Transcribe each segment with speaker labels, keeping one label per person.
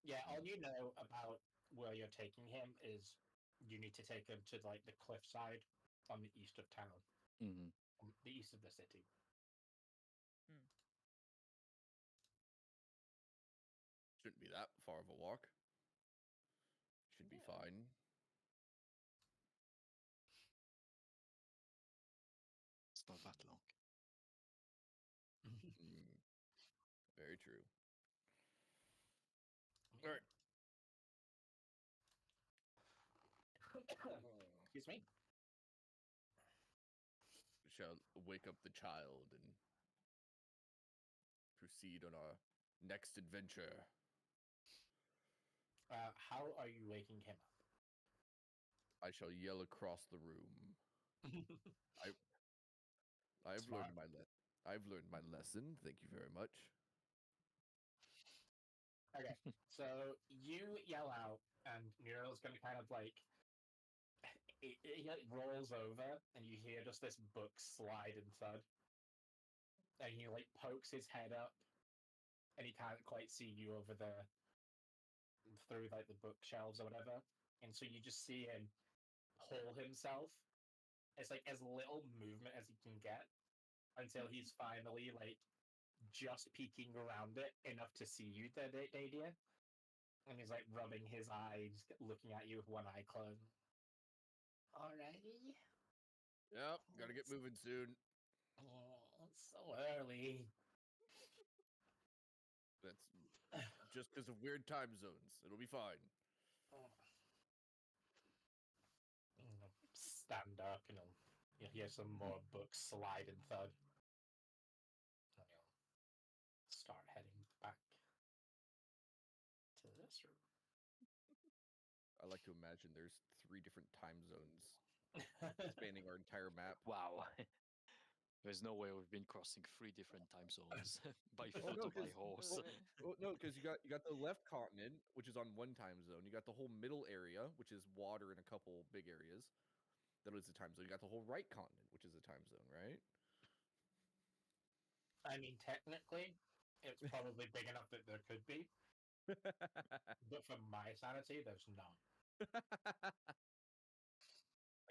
Speaker 1: Yeah, all you know about where you're taking him is you need to take him to like the cliffside on the east of town,
Speaker 2: Mm-hmm.
Speaker 1: the east of the city.
Speaker 3: Shouldn't be that far of a walk. Should be
Speaker 4: Yeah.
Speaker 3: fine.
Speaker 2: It's not that long.
Speaker 3: Very true. All right.
Speaker 1: Excuse me.
Speaker 3: We shall wake up the child and proceed on our next adventure.
Speaker 1: How are you waking him up?
Speaker 3: I shall yell across the room. I've
Speaker 1: Smart.
Speaker 3: learned my lesson. Thank you very much.
Speaker 1: Okay, so you yell out, and Muriel's gonna kind of like it like rolls over, and you hear just this book slide and thud, and he like pokes his head up, and he can't quite see you over there through like the bookshelves or whatever, and so you just see him pull himself. It's like as little movement as he can get until he's finally like just peeking around it enough to see you, Dadia. And he's like rubbing his eyes, looking at you with one eye closed. Alrighty.
Speaker 3: Yep, gotta get moving soon.
Speaker 1: Oh, it's so early.
Speaker 3: That's just because of weird time zones. It'll be fine.
Speaker 1: Stand up, you hear some more books slide and thud. And you'll start heading back to this room.
Speaker 3: I like to imagine there's 3 different time zones spanning our entire map.
Speaker 2: Wow. There's no way we've been crossing 3 different time zones by
Speaker 3: Oh,
Speaker 2: foot
Speaker 3: no,
Speaker 2: or by
Speaker 3: 'cause-
Speaker 2: horse.
Speaker 3: Well, no, because you got the left continent, which is on one time zone. You got the whole middle area, which is water and a couple big areas. That is a time zone. You got the whole right continent, which is a time zone, right?
Speaker 1: I mean, technically, it's probably big enough that there could be, but for my sanity, there's none.
Speaker 3: I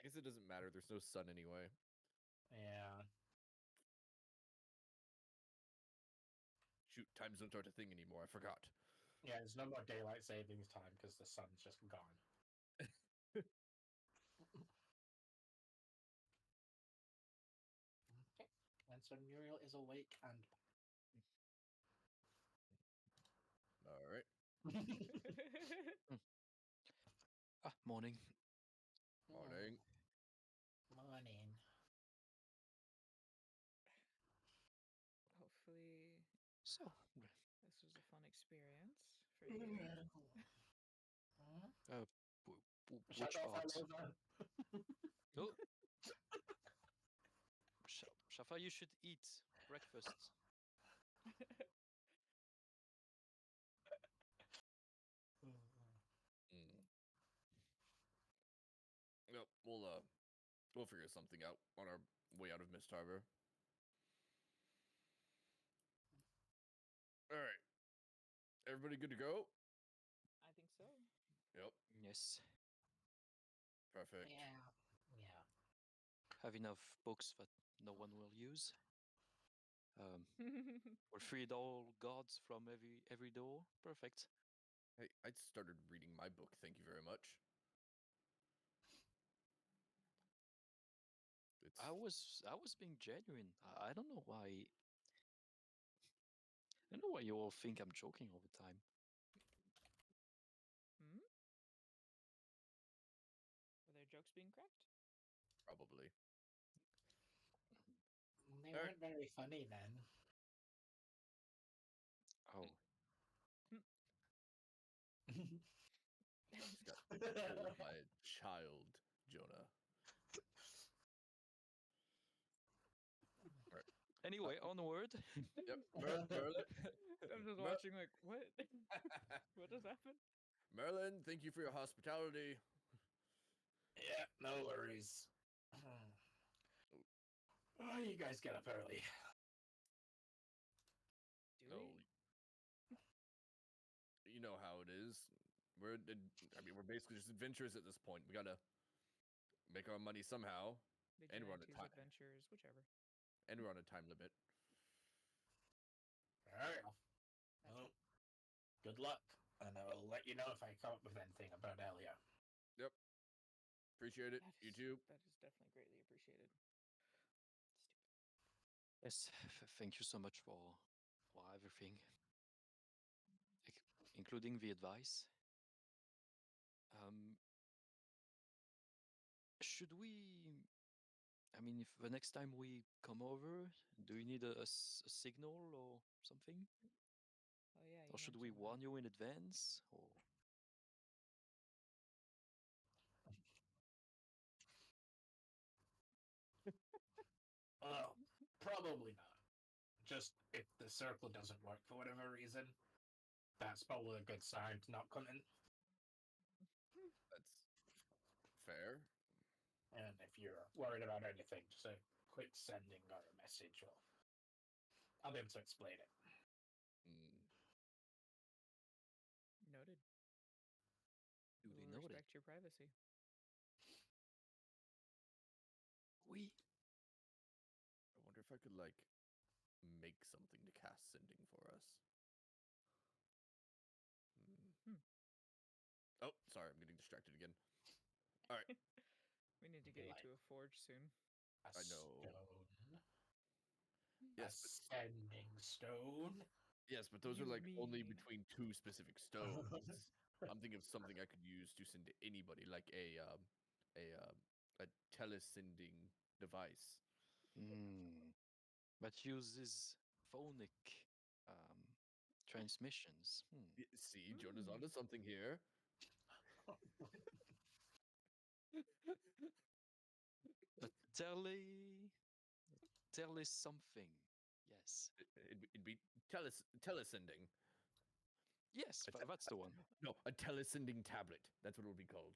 Speaker 3: guess it doesn't matter. There's no sun anyway.
Speaker 1: Yeah.
Speaker 3: Shoot, time zones aren't a thing anymore. I forgot.
Speaker 1: Yeah, there's no more daylight savings time because the sun's just gone. Okay. And so Muriel is awake and
Speaker 3: All right.
Speaker 2: Morning.
Speaker 3: Morning.
Speaker 1: Morning.
Speaker 4: Hopefully,
Speaker 2: So,
Speaker 4: this was a fun experience for you.
Speaker 1: Shut
Speaker 2: which
Speaker 1: off
Speaker 2: part?
Speaker 1: all over.
Speaker 2: Oh. Shafa, you should eat breakfast.
Speaker 3: Yep, we'll figure something out on our way out of Mist Harbor. All right. Everybody good to go?
Speaker 4: I think so.
Speaker 3: Yep.
Speaker 2: Yes.
Speaker 3: Perfect.
Speaker 1: Yeah.
Speaker 2: Have enough books that no one will use. Or freed all gods from every door. Perfect.
Speaker 3: Hey, I started reading my book. Thank you very much.
Speaker 2: I was being genuine. I don't know why. I don't know why you all think I'm joking all the time.
Speaker 4: Were there jokes being cracked?
Speaker 3: Probably.
Speaker 1: They weren't very funny then.
Speaker 2: Oh.
Speaker 3: Just got told by a child, Jonah. All right.
Speaker 2: Anyway, onward.
Speaker 3: Yep. Merlin.
Speaker 4: I'm just watching like, what? What just happened?
Speaker 3: Merlin, thank you for your hospitality.
Speaker 1: Yeah, no worries. Oh, you guys get up early.
Speaker 4: Do
Speaker 3: No.
Speaker 4: we?
Speaker 3: You know how it is. we're basically just adventurers at this point. We gotta make our money somehow, and we're on a
Speaker 4: Vigilantes,
Speaker 3: time,
Speaker 4: adventures, whichever.
Speaker 3: and we're on a time limit.
Speaker 1: Alright. Well, good luck, and I'll let you know if I come up with anything about Elia.
Speaker 3: Yep. Appreciate it.
Speaker 4: That
Speaker 3: You
Speaker 4: is-
Speaker 3: too.
Speaker 4: That is definitely greatly appreciated.
Speaker 2: Yes, thank you so much for everything, including the advice. Should we? I mean, if the next time we come over, do you need a signal or something?
Speaker 4: Oh yeah.
Speaker 2: Or should we warn you in advance? Or
Speaker 1: Probably not. Just if the circle doesn't work for whatever reason, that's probably a good sign to not come in.
Speaker 3: That's fair.
Speaker 1: And if you're worried about anything, just a quick sending or a message, or I'll be able to explain it.
Speaker 3: Mm.
Speaker 4: Noted.
Speaker 2: duly
Speaker 4: We'll
Speaker 2: noted.
Speaker 4: respect your privacy.
Speaker 2: We
Speaker 3: I wonder if I could like make something to cast sending for us. Oh, sorry, I'm getting distracted again. All right.
Speaker 4: We need to
Speaker 1: Be
Speaker 4: get you
Speaker 1: like-
Speaker 4: to a forge soon.
Speaker 1: A
Speaker 3: I know.
Speaker 1: stone.
Speaker 3: Yes,
Speaker 1: a
Speaker 3: but
Speaker 1: sending stone.
Speaker 3: yes, but those
Speaker 4: You
Speaker 3: are like only
Speaker 4: mean-
Speaker 3: between two specific stones. I'm thinking of something I could use to send to anybody, like a telesending device.
Speaker 2: But uses phonic transmissions.
Speaker 3: See, Jonah's onto something here.
Speaker 2: A tele something. Yes.
Speaker 3: It'd be telesending.
Speaker 2: Yes, that's the one.
Speaker 3: No, a telesending tablet. That's what it would be called.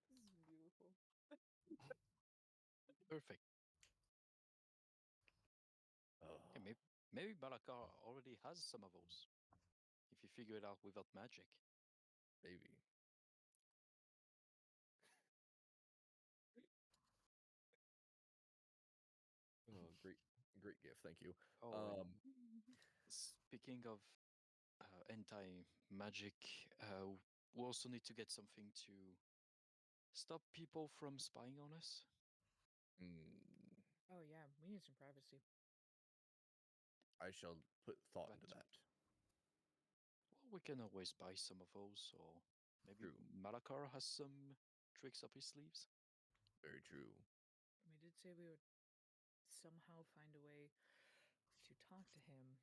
Speaker 4: This is beautiful.
Speaker 2: Perfect.
Speaker 3: Oh,
Speaker 2: Yeah, maybe Balakar already has some of those. If you figure it out without magic.
Speaker 3: maybe. Oh, great gift. Thank you.
Speaker 2: Oh, speaking of anti-magic, we also need to get something to stop people from spying on us.
Speaker 3: mm,
Speaker 4: Oh yeah, we need some privacy.
Speaker 3: I shall put thought
Speaker 2: But-
Speaker 3: into that.
Speaker 2: Well, we can always buy some of those, or maybe
Speaker 3: True.
Speaker 2: Malakar has some tricks up his sleeves.
Speaker 3: Very true.
Speaker 4: We did say we would somehow find a way to talk to him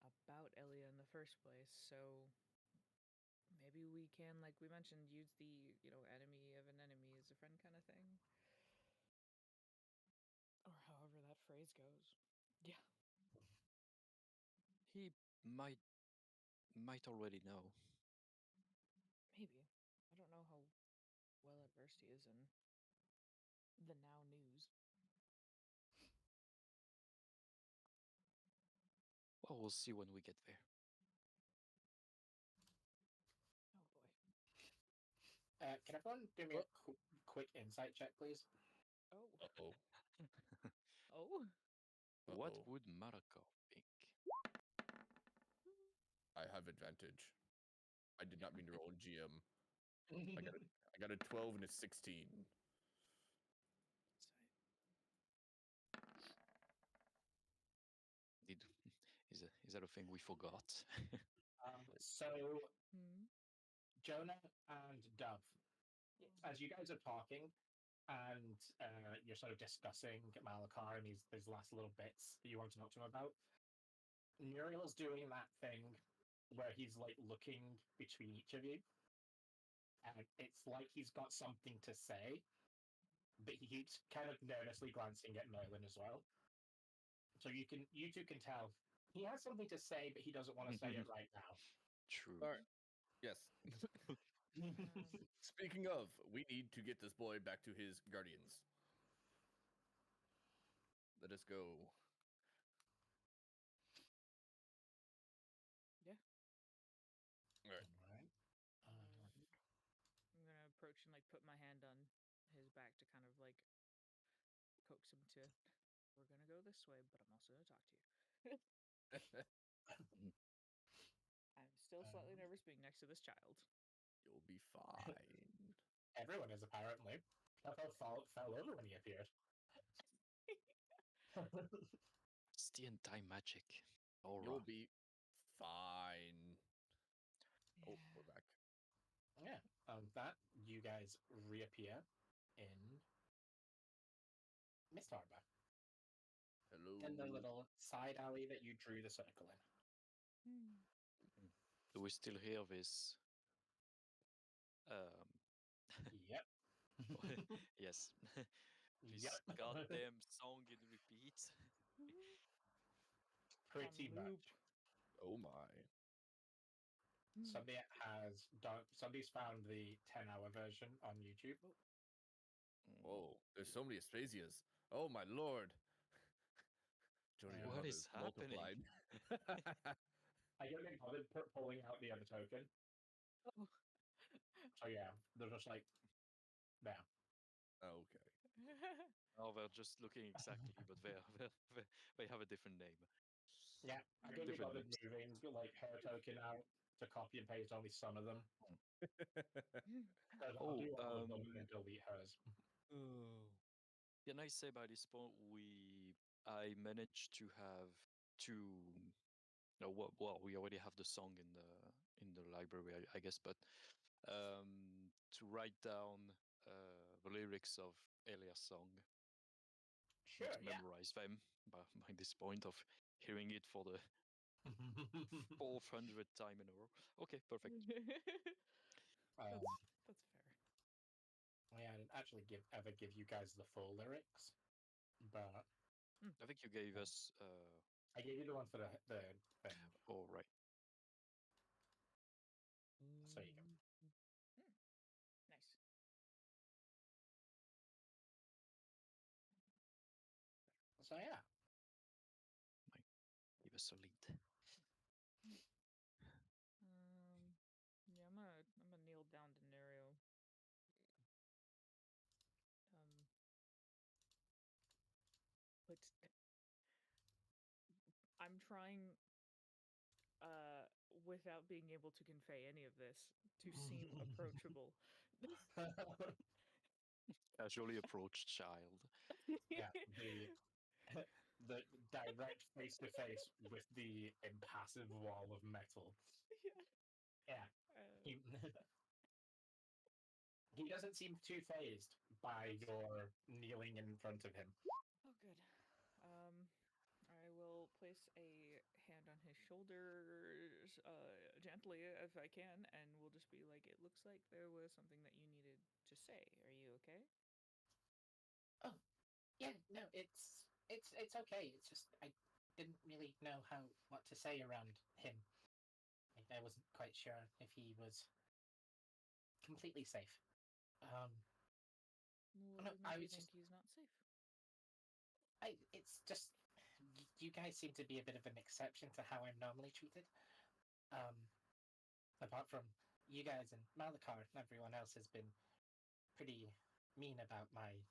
Speaker 4: about Elia in the first place. So maybe we can, like we mentioned, use the enemy of an enemy as a friend kind of thing, or however that phrase goes. Yeah.
Speaker 2: He might already know.
Speaker 4: Maybe. I don't know how well adversed he is in the now news.
Speaker 2: Well, we'll see when we get there.
Speaker 4: Oh boy.
Speaker 1: Can everyone do me a quick insight check, please?
Speaker 4: Oh.
Speaker 3: Uh-oh.
Speaker 4: Oh.
Speaker 2: What
Speaker 3: Uh-oh.
Speaker 2: would Malakar think?
Speaker 3: I have advantage. I did not mean to roll in GM. I got a 12 and a 16.
Speaker 2: Did is that a thing we forgot?
Speaker 1: So Jonah and Dove, as you guys are talking and you're sort of discussing Malakar and these last little bits that you want to talk to him about, Muriel's doing that thing where he's like looking between each of you, and it's like he's got something to say, but he keeps kind of nervously glancing at Merlin as well. So you two can tell he has something to say, but he doesn't want to say it right now.
Speaker 2: True.
Speaker 3: All right. Yes. Speaking of, we need to get this boy back to his guardians. Let us go.
Speaker 4: Yeah.
Speaker 3: All right.
Speaker 4: action, like put my hand on his back to kind of like coax him to. We're gonna go this way, but I'm also gonna talk to you. I'm still slightly nervous being next to this child.
Speaker 3: You'll be fine.
Speaker 1: Everyone is apparently. Peppo fell over when he appeared.
Speaker 2: It's the anti magic. Aura.
Speaker 3: You'll be fine. Oh, we're back.
Speaker 1: Yeah. That you guys reappear in Mist Harbor.
Speaker 3: Hello.
Speaker 1: In the little side alley that you drew the circle in.
Speaker 2: Do we still hear this?
Speaker 1: Yep.
Speaker 2: Yes. This
Speaker 1: Yep.
Speaker 2: goddamn song in repeat.
Speaker 1: Pretty
Speaker 4: On loop.
Speaker 1: much.
Speaker 3: Oh my.
Speaker 1: Somebody's found the 10-hour version on YouTube.
Speaker 3: Whoa, there's so many Aspasias. Oh my lord. Johnny
Speaker 1: Yeah.
Speaker 3: your
Speaker 2: What
Speaker 3: mother's
Speaker 2: is happening?
Speaker 3: multiplied.
Speaker 1: I don't think bothered pulling out the other token.
Speaker 4: Oh.
Speaker 1: So yeah, they're just like, there.
Speaker 3: Okay.
Speaker 2: Oh, they're just looking exactly, but they have a different name.
Speaker 1: Yeah, I couldn't be
Speaker 2: Different
Speaker 1: bothered
Speaker 2: names.
Speaker 1: moving like her token out to copy and paste only some of them. Because I'll do all of them and then delete hers.
Speaker 2: Can I say by this point I managed to have two. No, well, we already have the song in the library, I guess, but to write down the lyrics of Elia's song,
Speaker 1: Sure,
Speaker 2: not to
Speaker 1: yeah.
Speaker 2: memorize them by this point of hearing it for the 400th time in a row. Okay, perfect.
Speaker 4: That's fair.
Speaker 1: I didn't actually ever give you guys the full lyrics, but
Speaker 2: I think you gave us.
Speaker 1: I gave you the one for the thing.
Speaker 2: Oh, right.
Speaker 1: So you go.
Speaker 4: Nice.
Speaker 1: So yeah.
Speaker 2: Give us a lead.
Speaker 4: Yeah, I'm gonna kneel down to Nerio. But I'm trying, without being able to convey any of this, to seem approachable.
Speaker 2: Casually approached child.
Speaker 1: Yeah, the direct face to face with the impassive wall of metal. Yeah. He doesn't seem too phased by your kneeling in front of him.
Speaker 4: Oh, good. I will place a hand on his shoulders, gently if I can, and we'll just be like, "It looks like there was something that you needed to say. Are you okay?"
Speaker 1: Oh, yeah, no, it's okay. It's just I didn't really know what to say around him. I wasn't quite sure if he was completely safe.
Speaker 4: What
Speaker 1: No,
Speaker 4: would
Speaker 1: I
Speaker 4: make you
Speaker 1: was
Speaker 4: think
Speaker 1: just
Speaker 4: he's not safe?
Speaker 1: it's just you guys seem to be a bit of an exception to how I'm normally treated. Apart from you guys and Malakar, everyone else has been pretty mean about my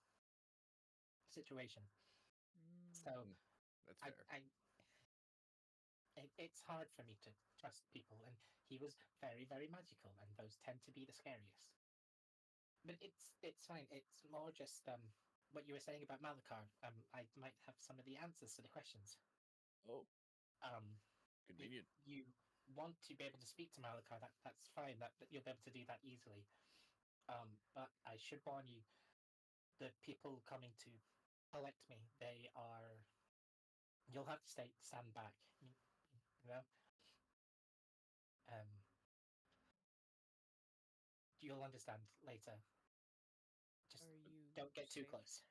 Speaker 1: situation. So
Speaker 3: That's fair.
Speaker 1: it's hard for me to trust people, and he was very, very magical, and those tend to be the scariest. But it's fine. It's more just what you were saying about Malakar. I might have some of the answers to the questions.
Speaker 3: Oh,
Speaker 1: If
Speaker 3: convenient.
Speaker 1: you want to be able to speak to Malakar, that's fine. That you'll be able to do that easily. But I should warn you, the people coming to collect me, they are. You'll have to stand back. You know. You'll understand later. Just
Speaker 4: Are you
Speaker 1: don't get too
Speaker 4: safe?
Speaker 1: close.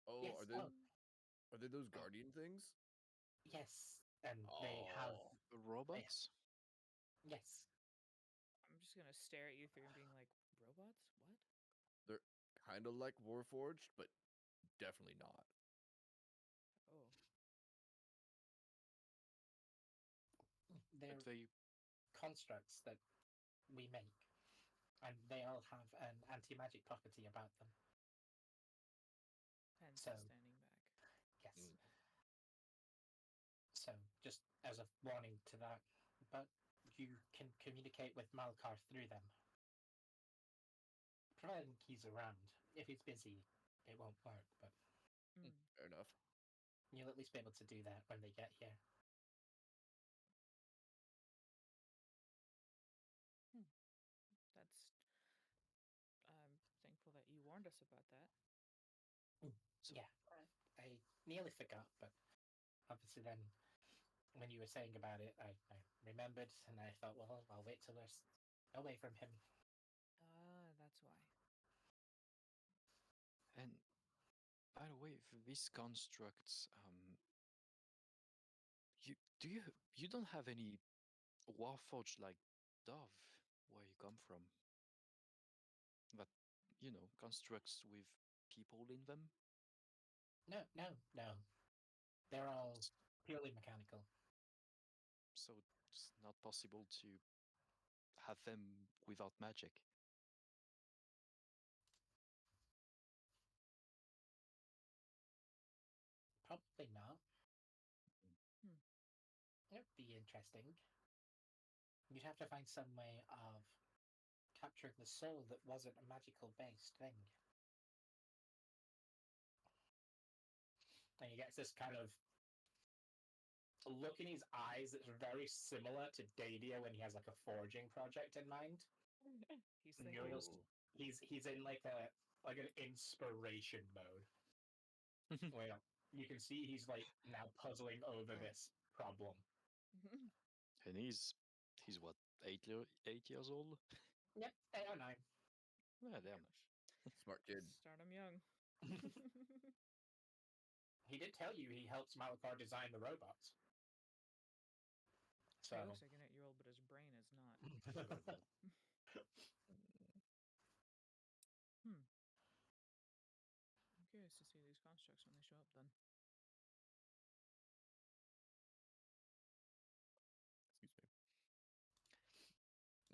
Speaker 3: Oh,
Speaker 1: Yes.
Speaker 3: are they those guardian things?
Speaker 1: Yes, and they have.
Speaker 2: Robots?
Speaker 1: Yes.
Speaker 4: I'm just gonna stare at you through and being like, "Robots? What?"
Speaker 3: They're kind of like Warforged, but definitely not.
Speaker 4: Oh.
Speaker 1: They're
Speaker 2: But they
Speaker 1: constructs that we make. and they all have an anti-magic property about them.
Speaker 4: Hence
Speaker 1: So-
Speaker 4: standing back.
Speaker 1: Yes.
Speaker 3: Mm.
Speaker 1: So, just as a warning to that, but you can communicate with Malkar through them. Provided he's around. If he's busy, it won't work, but
Speaker 4: Mm.
Speaker 3: Fair enough.
Speaker 1: you'll at least be able to do that when they get here.
Speaker 4: That's. I'm thankful that you warned us about that.
Speaker 2: So-
Speaker 1: Yeah, I nearly forgot, but obviously then when you were saying about it, I remembered, and I thought, well, I'll wait till we're away from him.
Speaker 4: Ah, that's why.
Speaker 2: And by the way, for these constructs, you don't have any Warforged like dove where you come from? That constructs with people in them.
Speaker 1: No. They're all purely mechanical.
Speaker 2: So it's not possible to have them without magic.
Speaker 1: Probably not.
Speaker 4: Hmm.
Speaker 1: It'd be interesting. You'd have to find some way of capturing the soul that wasn't a magical based thing. And he gets this kind of look in his eyes that's very similar to Dadia when he has like a forging project in mind.
Speaker 4: He's
Speaker 1: And
Speaker 4: thinking.
Speaker 1: Muriel's- he's in like an inspiration mode. Where you can see he's like now puzzling over this problem.
Speaker 2: And he's what, 8 years old?
Speaker 1: Yep, 8 or 9.
Speaker 2: Yeah, damn.
Speaker 3: Smart kid.
Speaker 4: Start him young.
Speaker 1: He did tell you he helps Malakar design the robots.
Speaker 4: He
Speaker 1: So
Speaker 4: looks like an 8-year-old, but his brain is not. I'm curious to see these constructs when they show up. Then.
Speaker 3: Excuse me.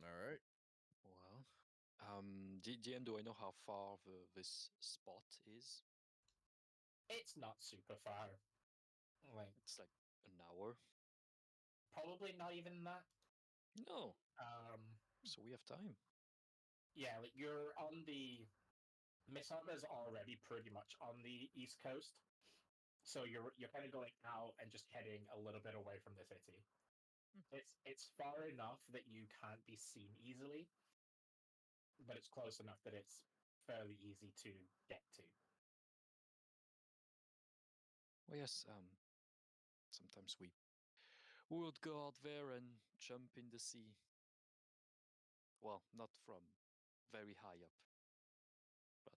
Speaker 3: All right.
Speaker 2: Well, DM, do I know how far this spot is?
Speaker 1: it's not super far. Like
Speaker 2: It's like an hour.
Speaker 1: probably not even that.
Speaker 2: No,
Speaker 1: Um,
Speaker 2: so we have time.
Speaker 1: yeah, like you're on the Missaba's already pretty much on the east coast, so you're kind of going out and just heading a little bit away from the city. It's far enough that you can't be seen easily, but it's close enough that it's fairly easy to get to.
Speaker 2: Well, yes. Sometimes we would go out there and jump in the sea. Well, not from very high up, but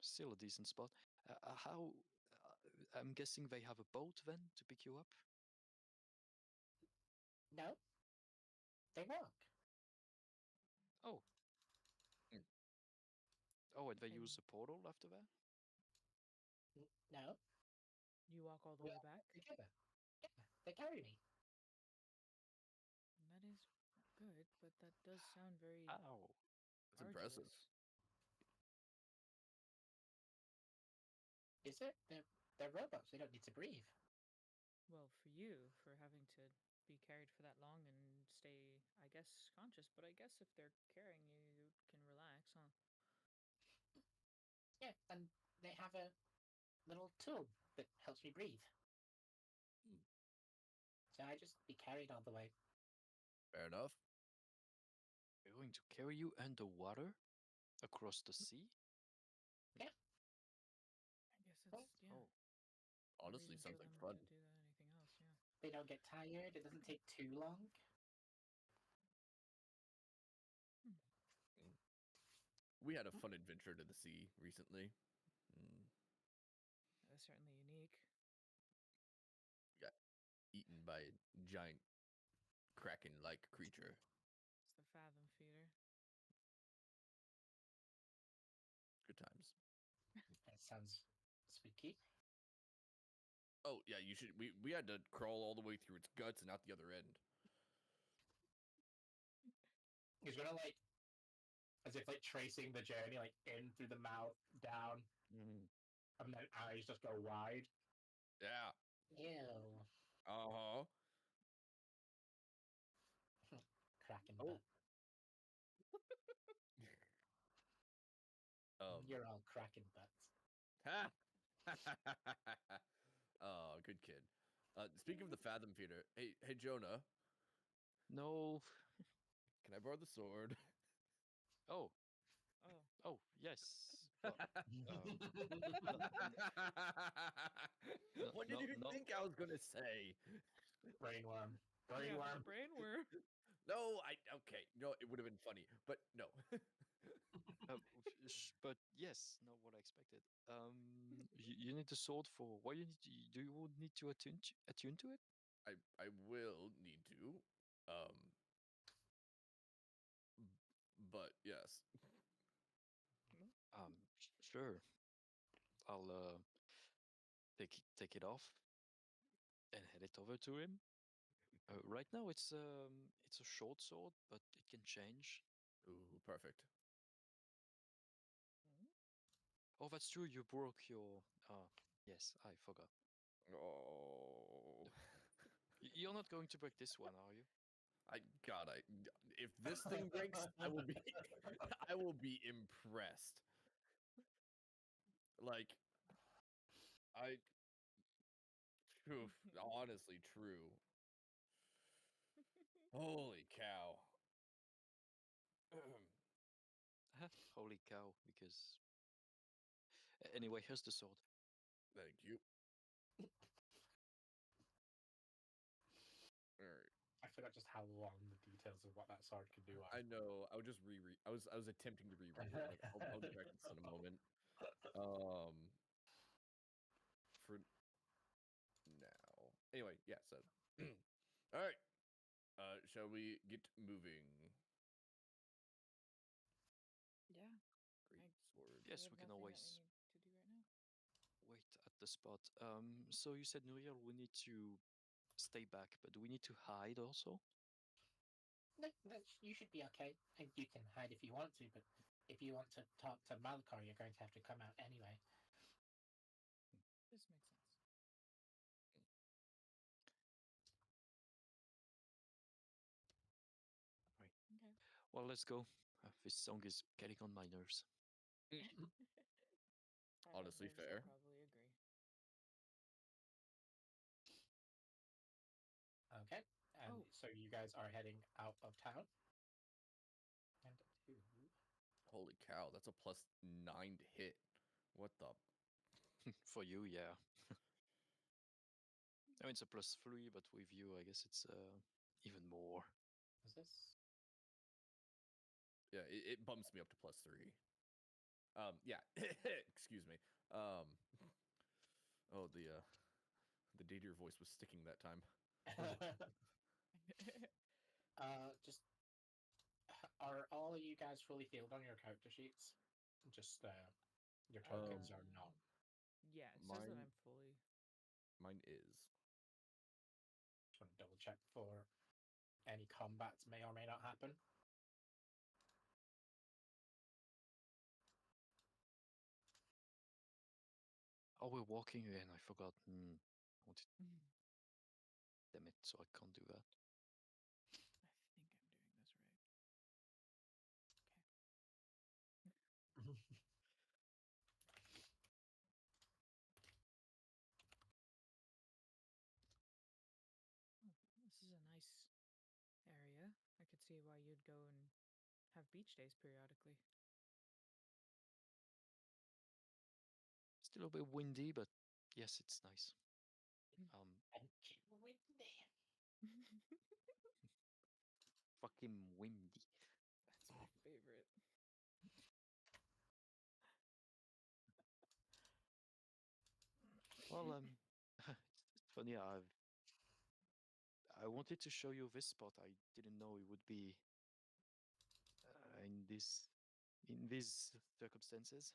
Speaker 2: still a decent spot. How? I'm guessing they have a boat then to pick you up.
Speaker 1: No, they walk.
Speaker 2: Oh.
Speaker 3: Mm.
Speaker 2: Oh, and they
Speaker 4: And-
Speaker 2: use a portal after that?
Speaker 1: No,
Speaker 4: You walk all the
Speaker 1: we
Speaker 4: way
Speaker 1: all
Speaker 4: back.
Speaker 1: walk together. Yeah, they carry me.
Speaker 4: That is good, but that does sound very
Speaker 2: Ow.
Speaker 3: That's impressive.
Speaker 4: arduous.
Speaker 1: Is it? They're robots. They don't need to breathe.
Speaker 4: Well, for you, for having to be carried for that long and stay, I guess, conscious. But I guess if they're carrying you, you can relax, huh?
Speaker 1: Yeah, and they have a little tool that helps me breathe.
Speaker 3: Hmm.
Speaker 1: So I just be carried all the way.
Speaker 3: Fair enough.
Speaker 2: We're going to carry you underwater across the sea?
Speaker 4: I guess it's yeah.
Speaker 2: Oh.
Speaker 4: no
Speaker 3: Honestly,
Speaker 4: reason
Speaker 3: sounds
Speaker 4: for
Speaker 3: like
Speaker 4: them
Speaker 3: fun.
Speaker 4: to do anything else. Yeah.
Speaker 1: They don't get tired. It doesn't take too long.
Speaker 3: We had a fun adventure to the sea recently.
Speaker 4: That's certainly unique.
Speaker 3: Eaten by a giant kraken-like creature.
Speaker 4: It's the Fathom Feeder.
Speaker 3: Good times.
Speaker 1: That sounds spooky.
Speaker 3: Oh yeah, you should. We had to crawl all the way through its guts and out the other end.
Speaker 1: He's gonna like, as if like tracing the journey, like in through the mouth, down,
Speaker 2: Mm.
Speaker 1: and then eyes just go wide.
Speaker 3: Yeah.
Speaker 1: Ew.
Speaker 3: Uh-huh.
Speaker 1: Cracking
Speaker 3: Oh.
Speaker 1: butt. You're all cracking butts.
Speaker 3: Ha! Oh, good kid. Speaking of the Fathom Feeder, hey Jonah,
Speaker 2: No.
Speaker 3: can I borrow the sword?
Speaker 2: Oh.
Speaker 4: Oh.
Speaker 2: Oh, yes. Well, no,
Speaker 3: What did
Speaker 2: no,
Speaker 3: you
Speaker 2: no.
Speaker 3: think I was gonna say?
Speaker 1: Brainworm.
Speaker 4: Yeah,
Speaker 1: Brainworm.
Speaker 4: brainworm.
Speaker 3: No, okay. No, it would have been funny, but no.
Speaker 2: But yes, not what I expected. You need the sword for why you need to, do you need to attune to it?
Speaker 3: I will need to. But yes.
Speaker 2: Sure. I'll take it off and head it over to him. Right now it's a short sword, but it can change.
Speaker 3: Ooh, perfect.
Speaker 2: Oh, that's true. You broke your. Yes, I forgot.
Speaker 3: Oh.
Speaker 2: You're not going to break this one, are you?
Speaker 3: If this thing breaks, I will be I will be impressed. Like oof, honestly true. Holy cow.
Speaker 2: Holy cow! Because anyway, here's the sword.
Speaker 3: Thank you. All right.
Speaker 1: I forgot just how long the details of what that sword could do are.
Speaker 3: I know. I would just reread. I was attempting to reread it. Like I'll get back to this in a moment. For now. Anyway, yeah. So, all right. Shall we get moving?
Speaker 4: Yeah.
Speaker 3: Great sword.
Speaker 2: Yes,
Speaker 4: have
Speaker 2: we can
Speaker 4: nothing
Speaker 2: always
Speaker 4: that we need to do right now.
Speaker 2: wait at the spot. So you said Nuriel, we need to stay back, but do we need to hide also?
Speaker 1: No, you should be okay. And you can hide if you want to, but if you want to talk to Malkar, you're going to have to come out anyway.
Speaker 4: This makes sense.
Speaker 2: Right.
Speaker 4: Okay.
Speaker 2: Well, let's go. This song is getting on my nerves.
Speaker 3: Honestly, fair.
Speaker 4: I probably agree.
Speaker 1: Okay. And
Speaker 4: Oh.
Speaker 1: so you guys are heading out of town. And to...
Speaker 3: Holy cow, that's a +9 to hit. What the?
Speaker 2: For you, yeah. I mean, it's a +3, but with you, I guess it's even more.
Speaker 1: Is this?
Speaker 3: Yeah, it bumps me up to +3. Yeah. Excuse me. Oh, the Dadir voice was sticking that time.
Speaker 1: Just are all of you guys fully filled on your character sheets? Just your tokens are not.
Speaker 4: Yeah, it says that
Speaker 3: Mine-
Speaker 4: I'm fully.
Speaker 3: Mine is.
Speaker 1: Just want to double check for any combats may or may not happen.
Speaker 2: Oh, we're walking again. I forgot. I wanted... Damn it! So I can't do that.
Speaker 4: I think I'm doing this right. This is a nice area. I could see why you'd go and have beach days periodically.
Speaker 2: Still a bit windy, but yes, it's nice.
Speaker 1: And windy.
Speaker 2: Fucking windy.
Speaker 4: That's my favorite.
Speaker 2: Well, it's funny. I wanted to show you this spot. I didn't know it would be in these circumstances.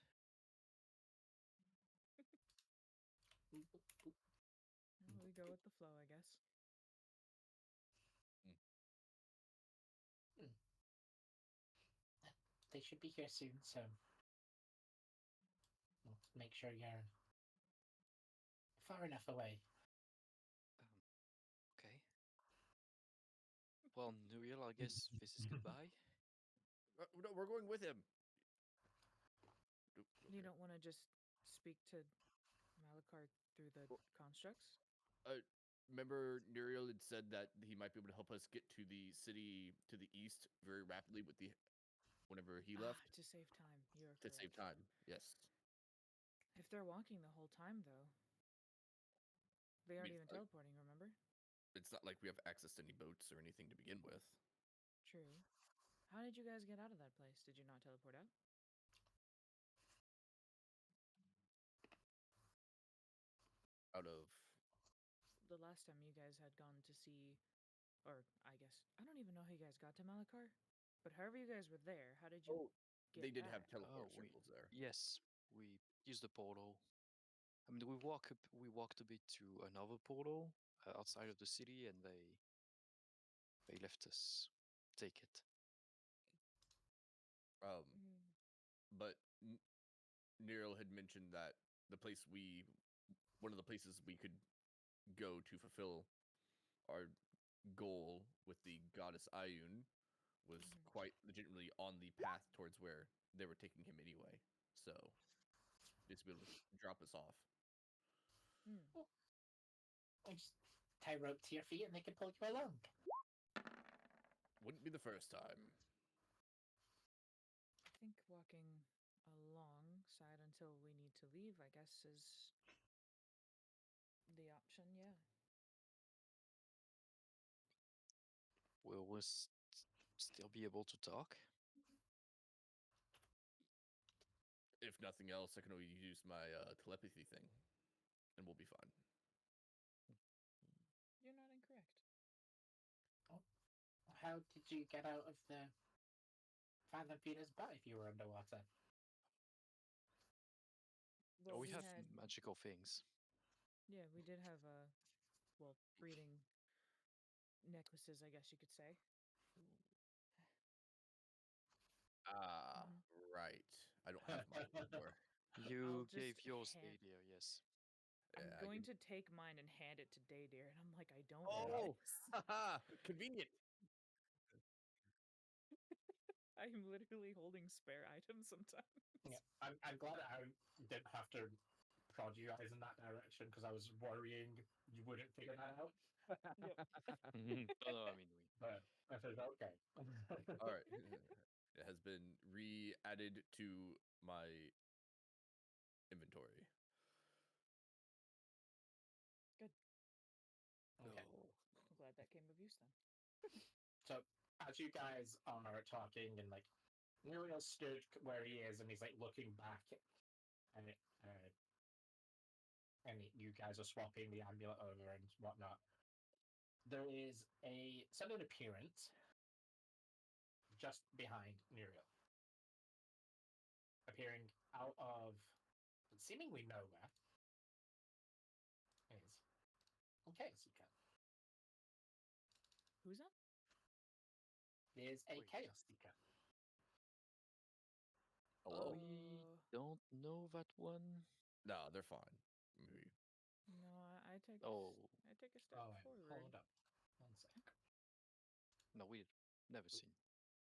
Speaker 4: Well, we go with the flow, I guess.
Speaker 1: they should be here soon, so make sure you're far enough away.
Speaker 2: Okay. Well, Nuriel, I guess this is goodbye.
Speaker 3: No, we're going with him.
Speaker 4: You don't want to just speak to Malakar through the constructs?
Speaker 3: Remember, Nuriel had said that he might be able to help us get to the city to the east very rapidly with the whenever he left
Speaker 4: To save time. You're
Speaker 3: to
Speaker 4: correct.
Speaker 3: save time. Yes.
Speaker 4: If they're walking the whole time, though, they aren't
Speaker 3: mean,
Speaker 4: even teleporting, remember?
Speaker 3: It's not like we have access to any boats or anything to begin with.
Speaker 4: True. How did you guys get out of that place? Did you not teleport out?
Speaker 3: Out of
Speaker 4: The last time you guys had gone to see, or I guess, I don't even know how you guys got to Malakar, but however you guys were there, how did you get
Speaker 3: they did
Speaker 4: back?
Speaker 3: have teleport
Speaker 2: Oh,
Speaker 3: circles there.
Speaker 2: Yes, we used the portal. I mean, we walked a bit to another portal outside of the city, and they left us take it.
Speaker 4: Mm.
Speaker 3: But Nero had mentioned that one of the places we could go to fulfill our goal with the goddess Ayun was quite legitimately on the path towards where they were taking him anyway. So just be able to drop us off.
Speaker 1: Just tie a rope to your feet and they can pull you along.
Speaker 3: Wouldn't be the first time.
Speaker 4: I think walking alongside until we need to leave, I guess, is the option, yeah.
Speaker 2: Will we still be able to talk?
Speaker 3: If nothing else, I can always use my telepathy thing, and we'll be fine.
Speaker 4: You're not incorrect.
Speaker 1: How did you get out of the Phantom Peter's butt if you were underwater?
Speaker 4: Well,
Speaker 2: We have
Speaker 4: had,
Speaker 2: magical things.
Speaker 4: yeah, we did have breathing necklaces, I guess you could say.
Speaker 3: Ah, right. I don't have mine anymore.
Speaker 2: You
Speaker 4: just
Speaker 2: gave yours,
Speaker 4: hand-
Speaker 2: Adia, yes.
Speaker 4: I'm
Speaker 3: Yeah,
Speaker 4: going to take mine and hand it to Daydeer, and I'm like, I don't
Speaker 3: Oh,
Speaker 4: need this.
Speaker 3: haha, convenient.
Speaker 4: I'm literally holding spare items sometimes.
Speaker 1: Yeah, I'm glad I didn't have to prod you guys in that direction because I was worrying you wouldn't figure that out.
Speaker 4: Yep.
Speaker 2: No, I mean,
Speaker 1: But I said, okay.
Speaker 3: All right. It has been re-added to my inventory.
Speaker 4: Good.
Speaker 1: Okay.
Speaker 4: I'm glad that came of use then.
Speaker 1: So as you guys are talking and like Muriel stood where he is and he's like looking back and you guys are swapping the amulet over and whatnot. There is a sudden appearance just behind Muriel. Appearing out of seemingly nowhere is okay, Seeker.
Speaker 4: Who's that?
Speaker 1: There's a
Speaker 2: Wait.
Speaker 1: Chaos Seeker.
Speaker 3: Hello?
Speaker 2: we don't know that one.
Speaker 3: No, they're fine. Maybe.
Speaker 4: No, I take
Speaker 2: Oh,
Speaker 4: I take a step
Speaker 1: Oh, wait,
Speaker 4: forward.
Speaker 1: hold up. 1 sec.
Speaker 2: no, we've never seen.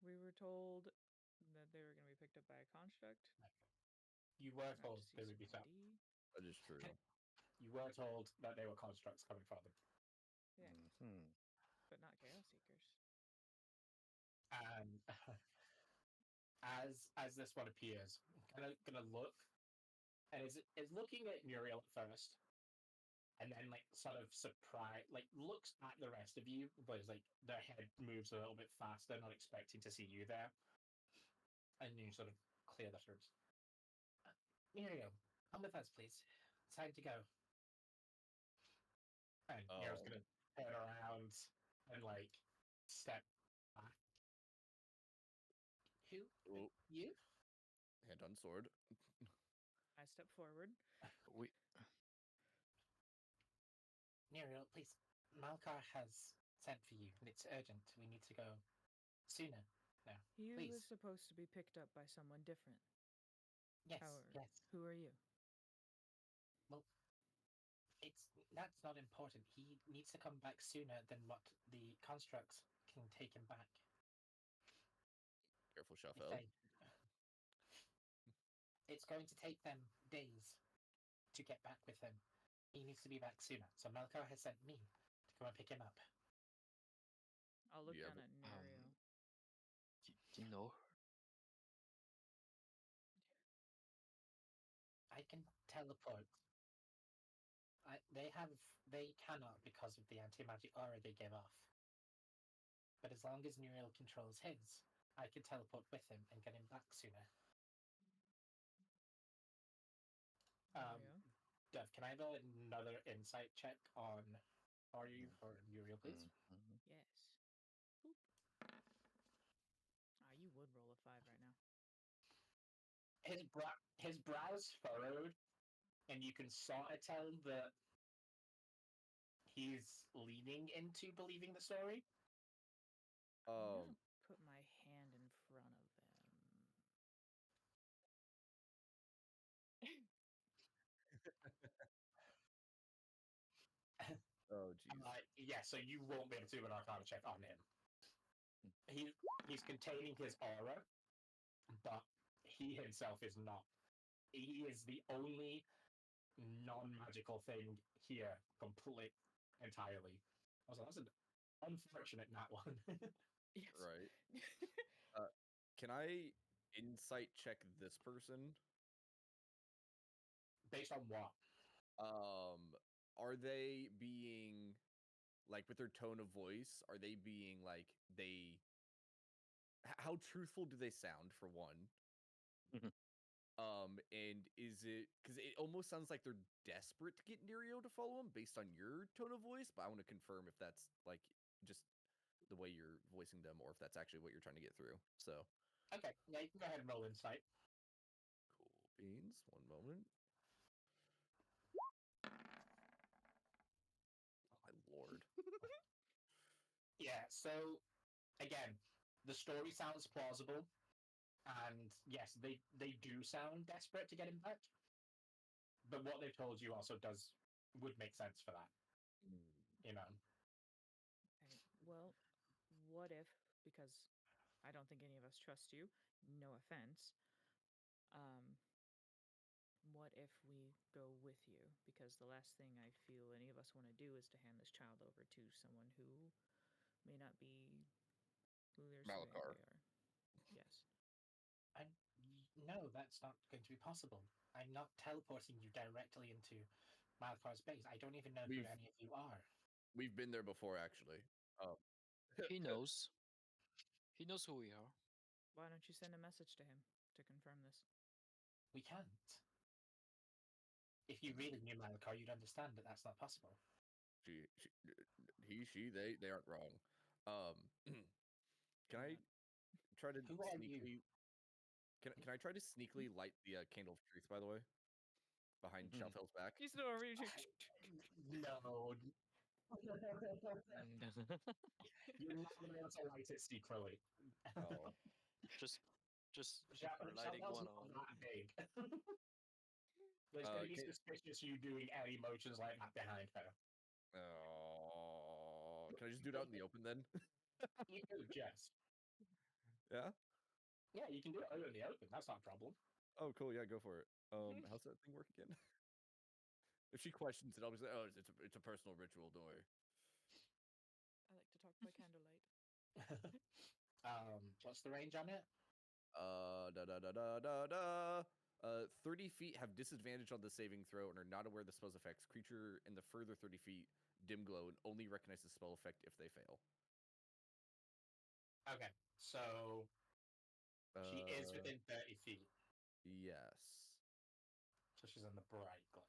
Speaker 4: We were told that they were going to be picked up by a construct.
Speaker 1: You were
Speaker 4: I have
Speaker 1: told
Speaker 4: to see
Speaker 1: they
Speaker 4: some
Speaker 1: would be found.
Speaker 4: ID.
Speaker 3: That is true.
Speaker 1: You were told that they were constructs coming for them.
Speaker 4: Yeah,
Speaker 2: Mhm.
Speaker 4: but not Chaos Seekers.
Speaker 1: And as this one appears, gonna look, and is looking at Muriel at first, and then like sort of surprised, like looks at the rest of you, but it's like their head moves a little bit faster, not expecting to see you there, and you sort of clear the throat. Muriel, come with us, please. It's time to go. And Muriel's gonna turn around and like step back. Who?
Speaker 3: Oh,
Speaker 1: You?
Speaker 3: hand on sword.
Speaker 4: I step forward.
Speaker 2: We
Speaker 1: Muriel, please. Malkar has sent for you, and it's urgent. We need to go sooner. No.
Speaker 4: He
Speaker 1: Please.
Speaker 4: was supposed to be picked up by someone different.
Speaker 1: Yes,
Speaker 4: However,
Speaker 1: yes.
Speaker 4: who are you?
Speaker 1: That's not important. He needs to come back sooner than what the constructs can take him back.
Speaker 3: Careful,
Speaker 1: If
Speaker 3: Shafel.
Speaker 1: It's going to take them days to get back with him. He needs to be back sooner. So Melkar has sent me to come and pick him up.
Speaker 4: I'll look
Speaker 3: Yeah,
Speaker 4: down at Nerio.
Speaker 2: Do you know?
Speaker 1: I can teleport. They cannot because of the anti-magic aura they give off. But as long as Nuriel controls his, I can teleport with him and get him back sooner.
Speaker 4: Nerio.
Speaker 1: Dev, can I have another insight check on for you for Nuriel, please?
Speaker 2: Mhm.
Speaker 4: Yes. Boop. You would roll a 5 right now.
Speaker 1: His brow's furrowed, and you can sort of tell that he's leaning into believing the story.
Speaker 4: I'm
Speaker 3: Um,
Speaker 4: gonna put my hand in front of him.
Speaker 3: oh jeez.
Speaker 1: Yeah, so you won't be able to do an Arcana check on him. He's containing his aura, but he himself is not. He is the only non-magical thing here, complete, entirely. I was like, that's an unfortunate nat one.
Speaker 4: Yes.
Speaker 3: Right. Can I insight check this person?
Speaker 1: Based on what?
Speaker 3: Are they being like with their tone of voice? Are they being like how truthful do they sound for one?
Speaker 2: Mhm.
Speaker 3: And is it because it almost sounds like they're desperate to get Nerio to follow him based on your tone of voice, but I want to confirm if that's like just the way you're voicing them or if that's actually what you're trying to get through. So
Speaker 1: Okay, yeah, you can go ahead and roll insight.
Speaker 3: cool beans. One moment. Oh, my lord.
Speaker 1: Yeah, so again, the story sounds plausible, and yes, they do sound desperate to get him back. But what they've told you also would make sense for that, you know.
Speaker 4: Okay. Well, what if, because I don't think any of us trust you, no offense, what if we go with you? Because the last thing I feel any of us want to do is to hand this child over to someone who may not be who they're saying
Speaker 3: Malachar.
Speaker 4: they are. Yes.
Speaker 1: No, that's not going to be possible. I'm not teleporting you directly into Malkar's base. I don't even know who
Speaker 3: We've
Speaker 1: any of you are.
Speaker 3: we've been there before actually.
Speaker 2: He knows. He knows who we are.
Speaker 4: Why don't you send a message to him to confirm this?
Speaker 1: We can't. If you really knew Malakar, you'd understand that that's not possible.
Speaker 3: They aren't wrong. Can I try to
Speaker 1: Who are you?
Speaker 3: sneakily? Can I try to sneakily light the candle of truth? By the way, behind
Speaker 2: Mhm.
Speaker 3: Shelfel's back.
Speaker 4: He's not reaching.
Speaker 1: No. You're not going to be able to light it secretly.
Speaker 3: Oh,
Speaker 2: just lighting
Speaker 1: Chanel's
Speaker 2: one
Speaker 1: not
Speaker 2: on.
Speaker 1: that big. There's going to be
Speaker 3: can,
Speaker 1: suspicious you doing any motions like that behind her.
Speaker 3: oh, can I just do it out in the open then?
Speaker 1: You could just.
Speaker 3: Yeah.
Speaker 1: Yeah, you can do it out in the open. That's not a problem.
Speaker 3: Oh, cool. Yeah, go for it. How's that thing work again? If she questions it, I'll be like, oh, it's a personal ritual. Don't worry.
Speaker 4: I like to talk by candlelight.
Speaker 1: What's the range on it?
Speaker 3: Da da da da da da. 30 feet have disadvantage on the saving throw and are not aware of the spell's effects. Creature in the further 30 feet dim glow and only recognize the spell effect if they fail.
Speaker 1: Okay, so she is
Speaker 3: Uh,
Speaker 1: within 30 feet,
Speaker 3: yes.
Speaker 1: so she's in the bright glow.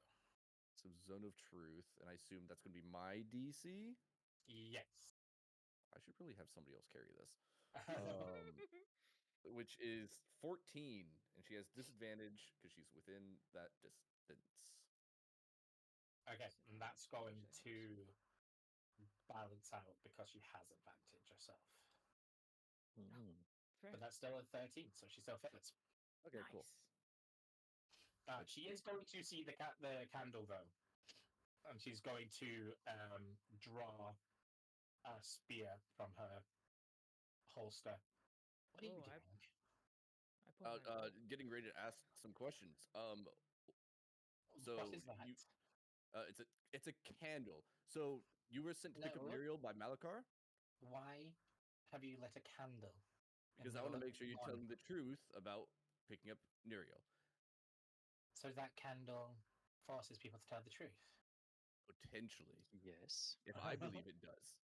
Speaker 3: So zone of truth, and I assume that's going to be my DC.
Speaker 1: Yes.
Speaker 3: I should really have somebody else carry this. Which is 14, and she has disadvantage because she's within that distance.
Speaker 1: Okay, and that's going
Speaker 4: Actually,
Speaker 1: to balance out because she has advantage herself.
Speaker 2: Mm.
Speaker 1: but that's still a 13, so she still fails.
Speaker 3: Okay,
Speaker 4: nice.
Speaker 3: cool.
Speaker 1: She is going to see the candle though, and she's going to draw a spear from her holster. What are you
Speaker 4: Oh,
Speaker 1: doing?
Speaker 4: I pull my bow.
Speaker 3: Getting ready to ask some questions. So
Speaker 1: What is that?
Speaker 3: you, it's a candle. So you were sent to pick up
Speaker 1: No.
Speaker 3: Muriel by Malachar
Speaker 1: Why have you lit a candle?
Speaker 3: because
Speaker 1: in
Speaker 3: I
Speaker 1: the
Speaker 3: want to
Speaker 1: middle
Speaker 3: make sure
Speaker 1: of
Speaker 3: you
Speaker 1: one?
Speaker 3: tell me the truth about picking up Muriel.
Speaker 1: So that candle forces people to tell the truth.
Speaker 3: Potentially,
Speaker 2: Yes.
Speaker 3: if I believe it does,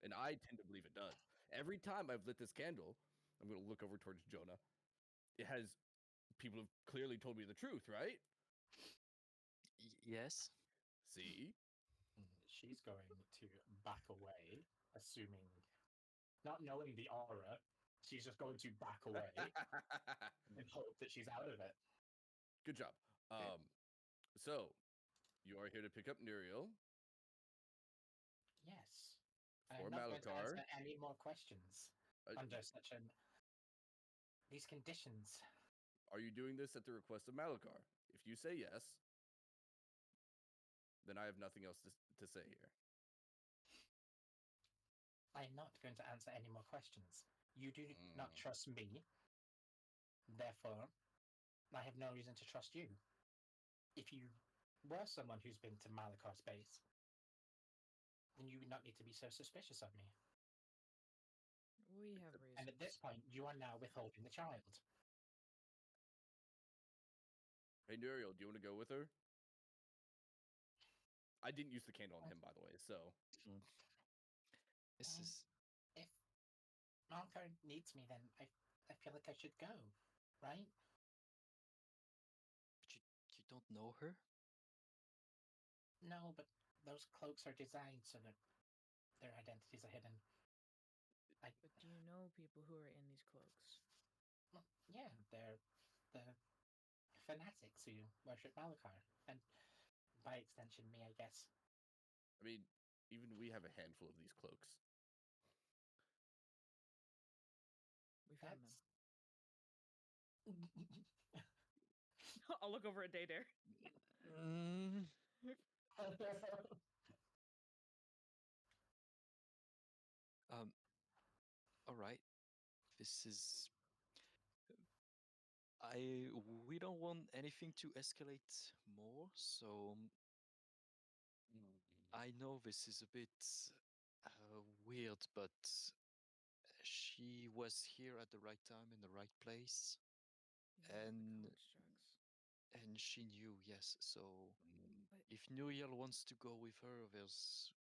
Speaker 3: and I tend to believe it does. Every time I've lit this candle, I'm going to look over towards Jonah. It has people have clearly told me the truth, right?
Speaker 2: Yes.
Speaker 3: See,
Speaker 1: She's going to back away, assuming, not knowing the aura, she's just going to back away and hope that she's out of it.
Speaker 3: good job.
Speaker 2: Okay.
Speaker 3: So you are here to pick up Muriel
Speaker 1: Yes.
Speaker 3: for
Speaker 1: I'm not going to
Speaker 3: Malachar.
Speaker 1: answer any more questions
Speaker 3: Uh,
Speaker 1: under these conditions.
Speaker 3: Are you doing this at the request of Malachar? If you say yes, then I have nothing else to say here.
Speaker 1: I'm not going to answer any more questions. You do not
Speaker 3: Mm.
Speaker 1: trust me. Therefore, I have no reason to trust you. If you were someone who's been to Malakar's base, then you would not need to be so suspicious of me.
Speaker 4: We have
Speaker 1: And
Speaker 4: reasons.
Speaker 1: at this point, you are now withholding the child.
Speaker 3: Hey, Muriel, do you want to go with her? I didn't use the candle on him, by the way, so.
Speaker 2: This is.
Speaker 1: If Malakar needs me, then I feel like I should go, right?
Speaker 2: But you don't know her?
Speaker 1: No, but those cloaks are designed so that their identities are hidden.
Speaker 4: But do you know people who are in these cloaks?
Speaker 1: Well, yeah, they're the fanatics who worship Malakar, and by extension, me, I guess.
Speaker 3: I mean, even we have a handful of these cloaks.
Speaker 4: We found them.
Speaker 1: That's...
Speaker 4: I'll look over at Daydare.
Speaker 2: Um. All right. This is. We don't want anything to escalate more, so I know this is a bit weird, but she was here at the right time in the right place, and she knew, yes. So
Speaker 4: But
Speaker 2: if Muriel wants to go with her, it's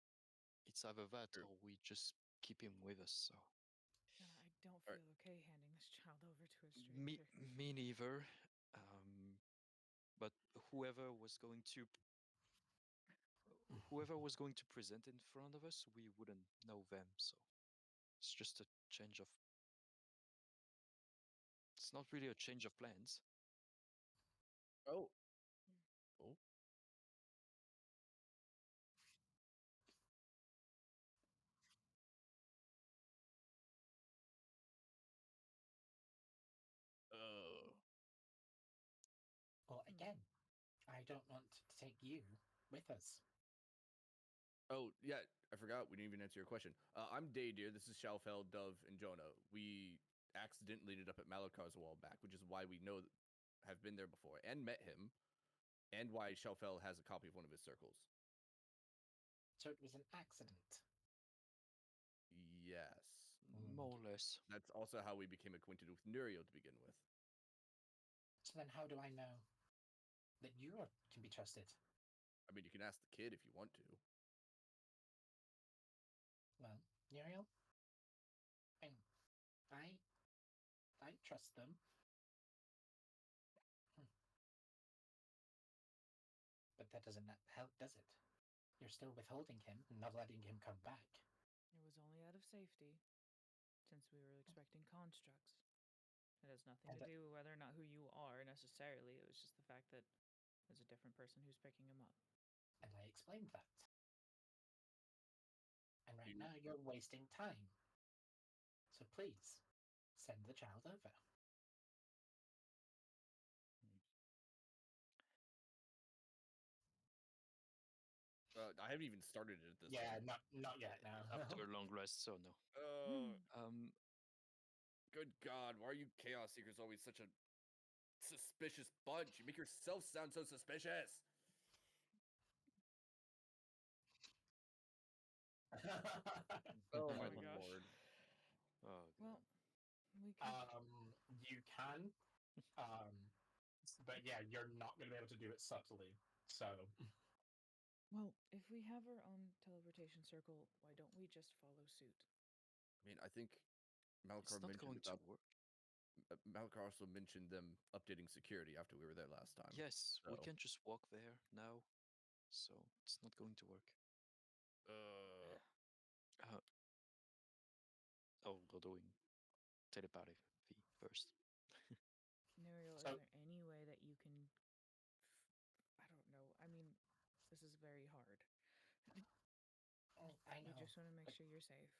Speaker 2: either that
Speaker 3: True.
Speaker 2: or we just keep him with us. So
Speaker 4: and I don't
Speaker 3: Alright.
Speaker 4: feel okay handing this child over to a
Speaker 2: me
Speaker 4: stranger.
Speaker 2: me neither. But whoever was going to present in front of us, we wouldn't know them. So it's just a change of. It's not really a change of plans.
Speaker 3: Oh. Oh. Oh.
Speaker 1: Well, again, I don't want to take you with us.
Speaker 3: Oh, yeah, I forgot. We didn't even answer your question. I'm Daydeer. This is Shalfel, Dove, and Jonah. We accidentally ended up at Malakar's a while back, which is why we know have been there before and met him, and why Shalfel has a copy of one of his circles.
Speaker 1: So it was an accident.
Speaker 3: Yes.
Speaker 2: More or less.
Speaker 3: That's also how we became acquainted with Nurio to begin with.
Speaker 1: So then how do I know that you can be trusted?
Speaker 3: I mean, you can ask the kid if you want to.
Speaker 1: Well, Muriel, I trust them. But that doesn't help, does it? You're still withholding him and not letting him come back.
Speaker 4: It was only out of safety, since we were expecting constructs. It has nothing
Speaker 1: And
Speaker 4: to do with whether or not who you are necessarily. It was just the fact that there's a different person who's picking him up.
Speaker 1: And I explained that. And right
Speaker 3: You-
Speaker 1: now you're wasting time. So please, send the child over.
Speaker 3: I haven't even started it at this
Speaker 1: Yeah,
Speaker 3: point.
Speaker 1: not yet. No.
Speaker 2: After a long rest, so no.
Speaker 3: Good God, why are you Chaos Seekers always such a suspicious bunch? You make yourself sound so suspicious. Oh my
Speaker 4: my gosh.
Speaker 3: lord.
Speaker 2: Oh,
Speaker 4: Well,
Speaker 2: God.
Speaker 4: we could.
Speaker 1: You can, but yeah, you're not going to be able to do it subtly. So,
Speaker 4: Well, if we have our own teleportation circle, why don't we just follow suit?
Speaker 3: I mean, I think
Speaker 2: It's
Speaker 3: Malkar
Speaker 2: not
Speaker 3: mentioned
Speaker 2: going to
Speaker 3: about
Speaker 2: work.
Speaker 3: Malkar also mentioned them updating security after we were there last time.
Speaker 2: Yes, we
Speaker 3: so-
Speaker 2: can just walk there now, so it's not going to work. Oh, we're doing telepathy first.
Speaker 4: Nuriel,
Speaker 1: So-
Speaker 4: is there any way that you can? I don't know. I mean, this is very hard.
Speaker 1: I know.
Speaker 4: We just want to make
Speaker 1: but-
Speaker 4: sure you're safe.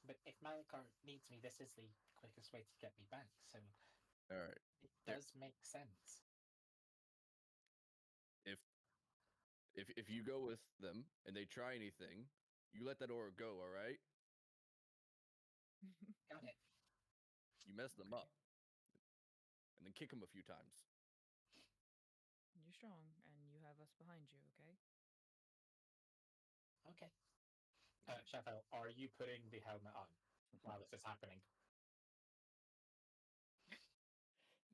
Speaker 1: But if Malakar needs me, this is the quickest way to get me back. So
Speaker 3: All right.
Speaker 1: it
Speaker 3: There-
Speaker 1: does make sense.
Speaker 3: If you go with them and they try anything, you let that aura go. All right.
Speaker 1: Got it.
Speaker 3: You mess them
Speaker 4: Okay.
Speaker 3: up, and then kick them a few times.
Speaker 4: You're strong, and you have us behind you. Okay.
Speaker 1: Okay. Shafel, are you putting the helmet on while this is happening?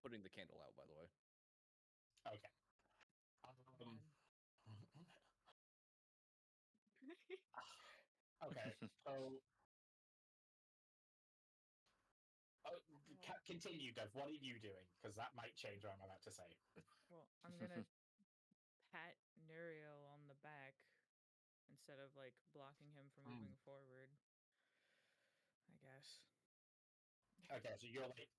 Speaker 3: Putting the candle out, by the way.
Speaker 1: Okay.
Speaker 4: Man.
Speaker 1: Okay. So. Continue, Dev. What are you doing? Because that might change what I'm about to say.
Speaker 4: Well, I'm gonna pat Nuriel on the back instead of like blocking him from moving forward. I guess.
Speaker 1: Okay, so you're like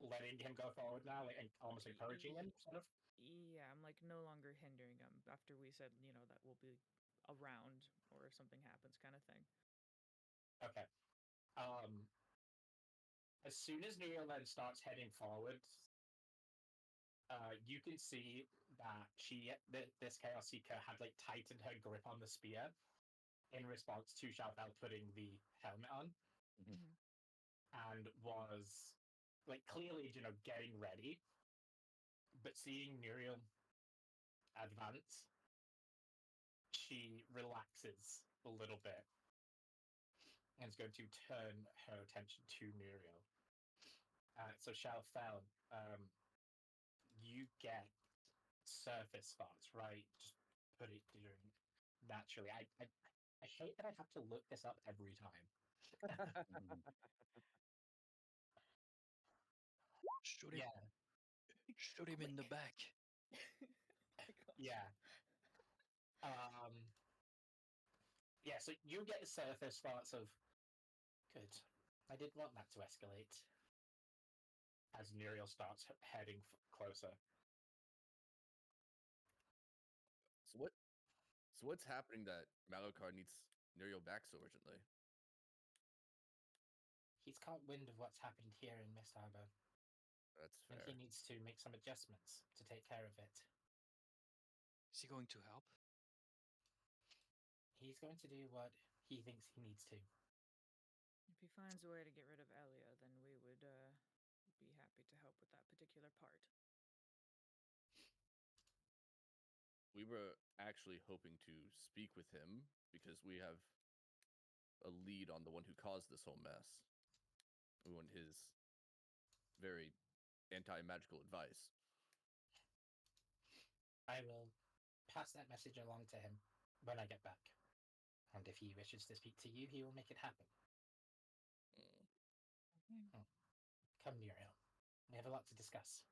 Speaker 1: letting him go forward now, like and almost encouraging him, sort of.
Speaker 4: Yeah, I'm like no longer hindering him after we said, that we'll be around or if something happens kind of thing.
Speaker 1: Okay. As soon as Neo then starts heading forward, you can see that this Chaos Seeker had like tightened her grip on the spear in response to Xiaofao putting the helmet on, and was like clearly, getting ready. But seeing Muriel advance, she relaxes a little bit and is going to turn her attention to Muriel. So Xiaofao, you get surface thoughts, right? Just put it naturally. I hate that I have to look this up every time.
Speaker 2: Shoot him!
Speaker 1: Yeah,
Speaker 2: Shoot him in the back!
Speaker 1: yeah. Yeah, so you get the surface thoughts of, good, I didn't want that to escalate. As Muriel starts heading closer.
Speaker 3: So what's happening that Malokar needs Nuriel back so urgently?
Speaker 1: He's caught wind of what's happened here in Mist Harbor,
Speaker 3: That's
Speaker 1: and
Speaker 3: fair.
Speaker 1: he needs to make some adjustments to take care of it.
Speaker 2: Is he going to help?
Speaker 1: He's going to do what he thinks he needs to.
Speaker 4: If he finds a way to get rid of Elia, then we would be happy to help with that particular part.
Speaker 3: We were actually hoping to speak with him because we have a lead on the one who caused this whole mess. We want his very anti-magical advice.
Speaker 1: I will pass that message along to him when I get back. And if he wishes to speak to you, he will make it happen. Come, Muriel. We have a lot to discuss.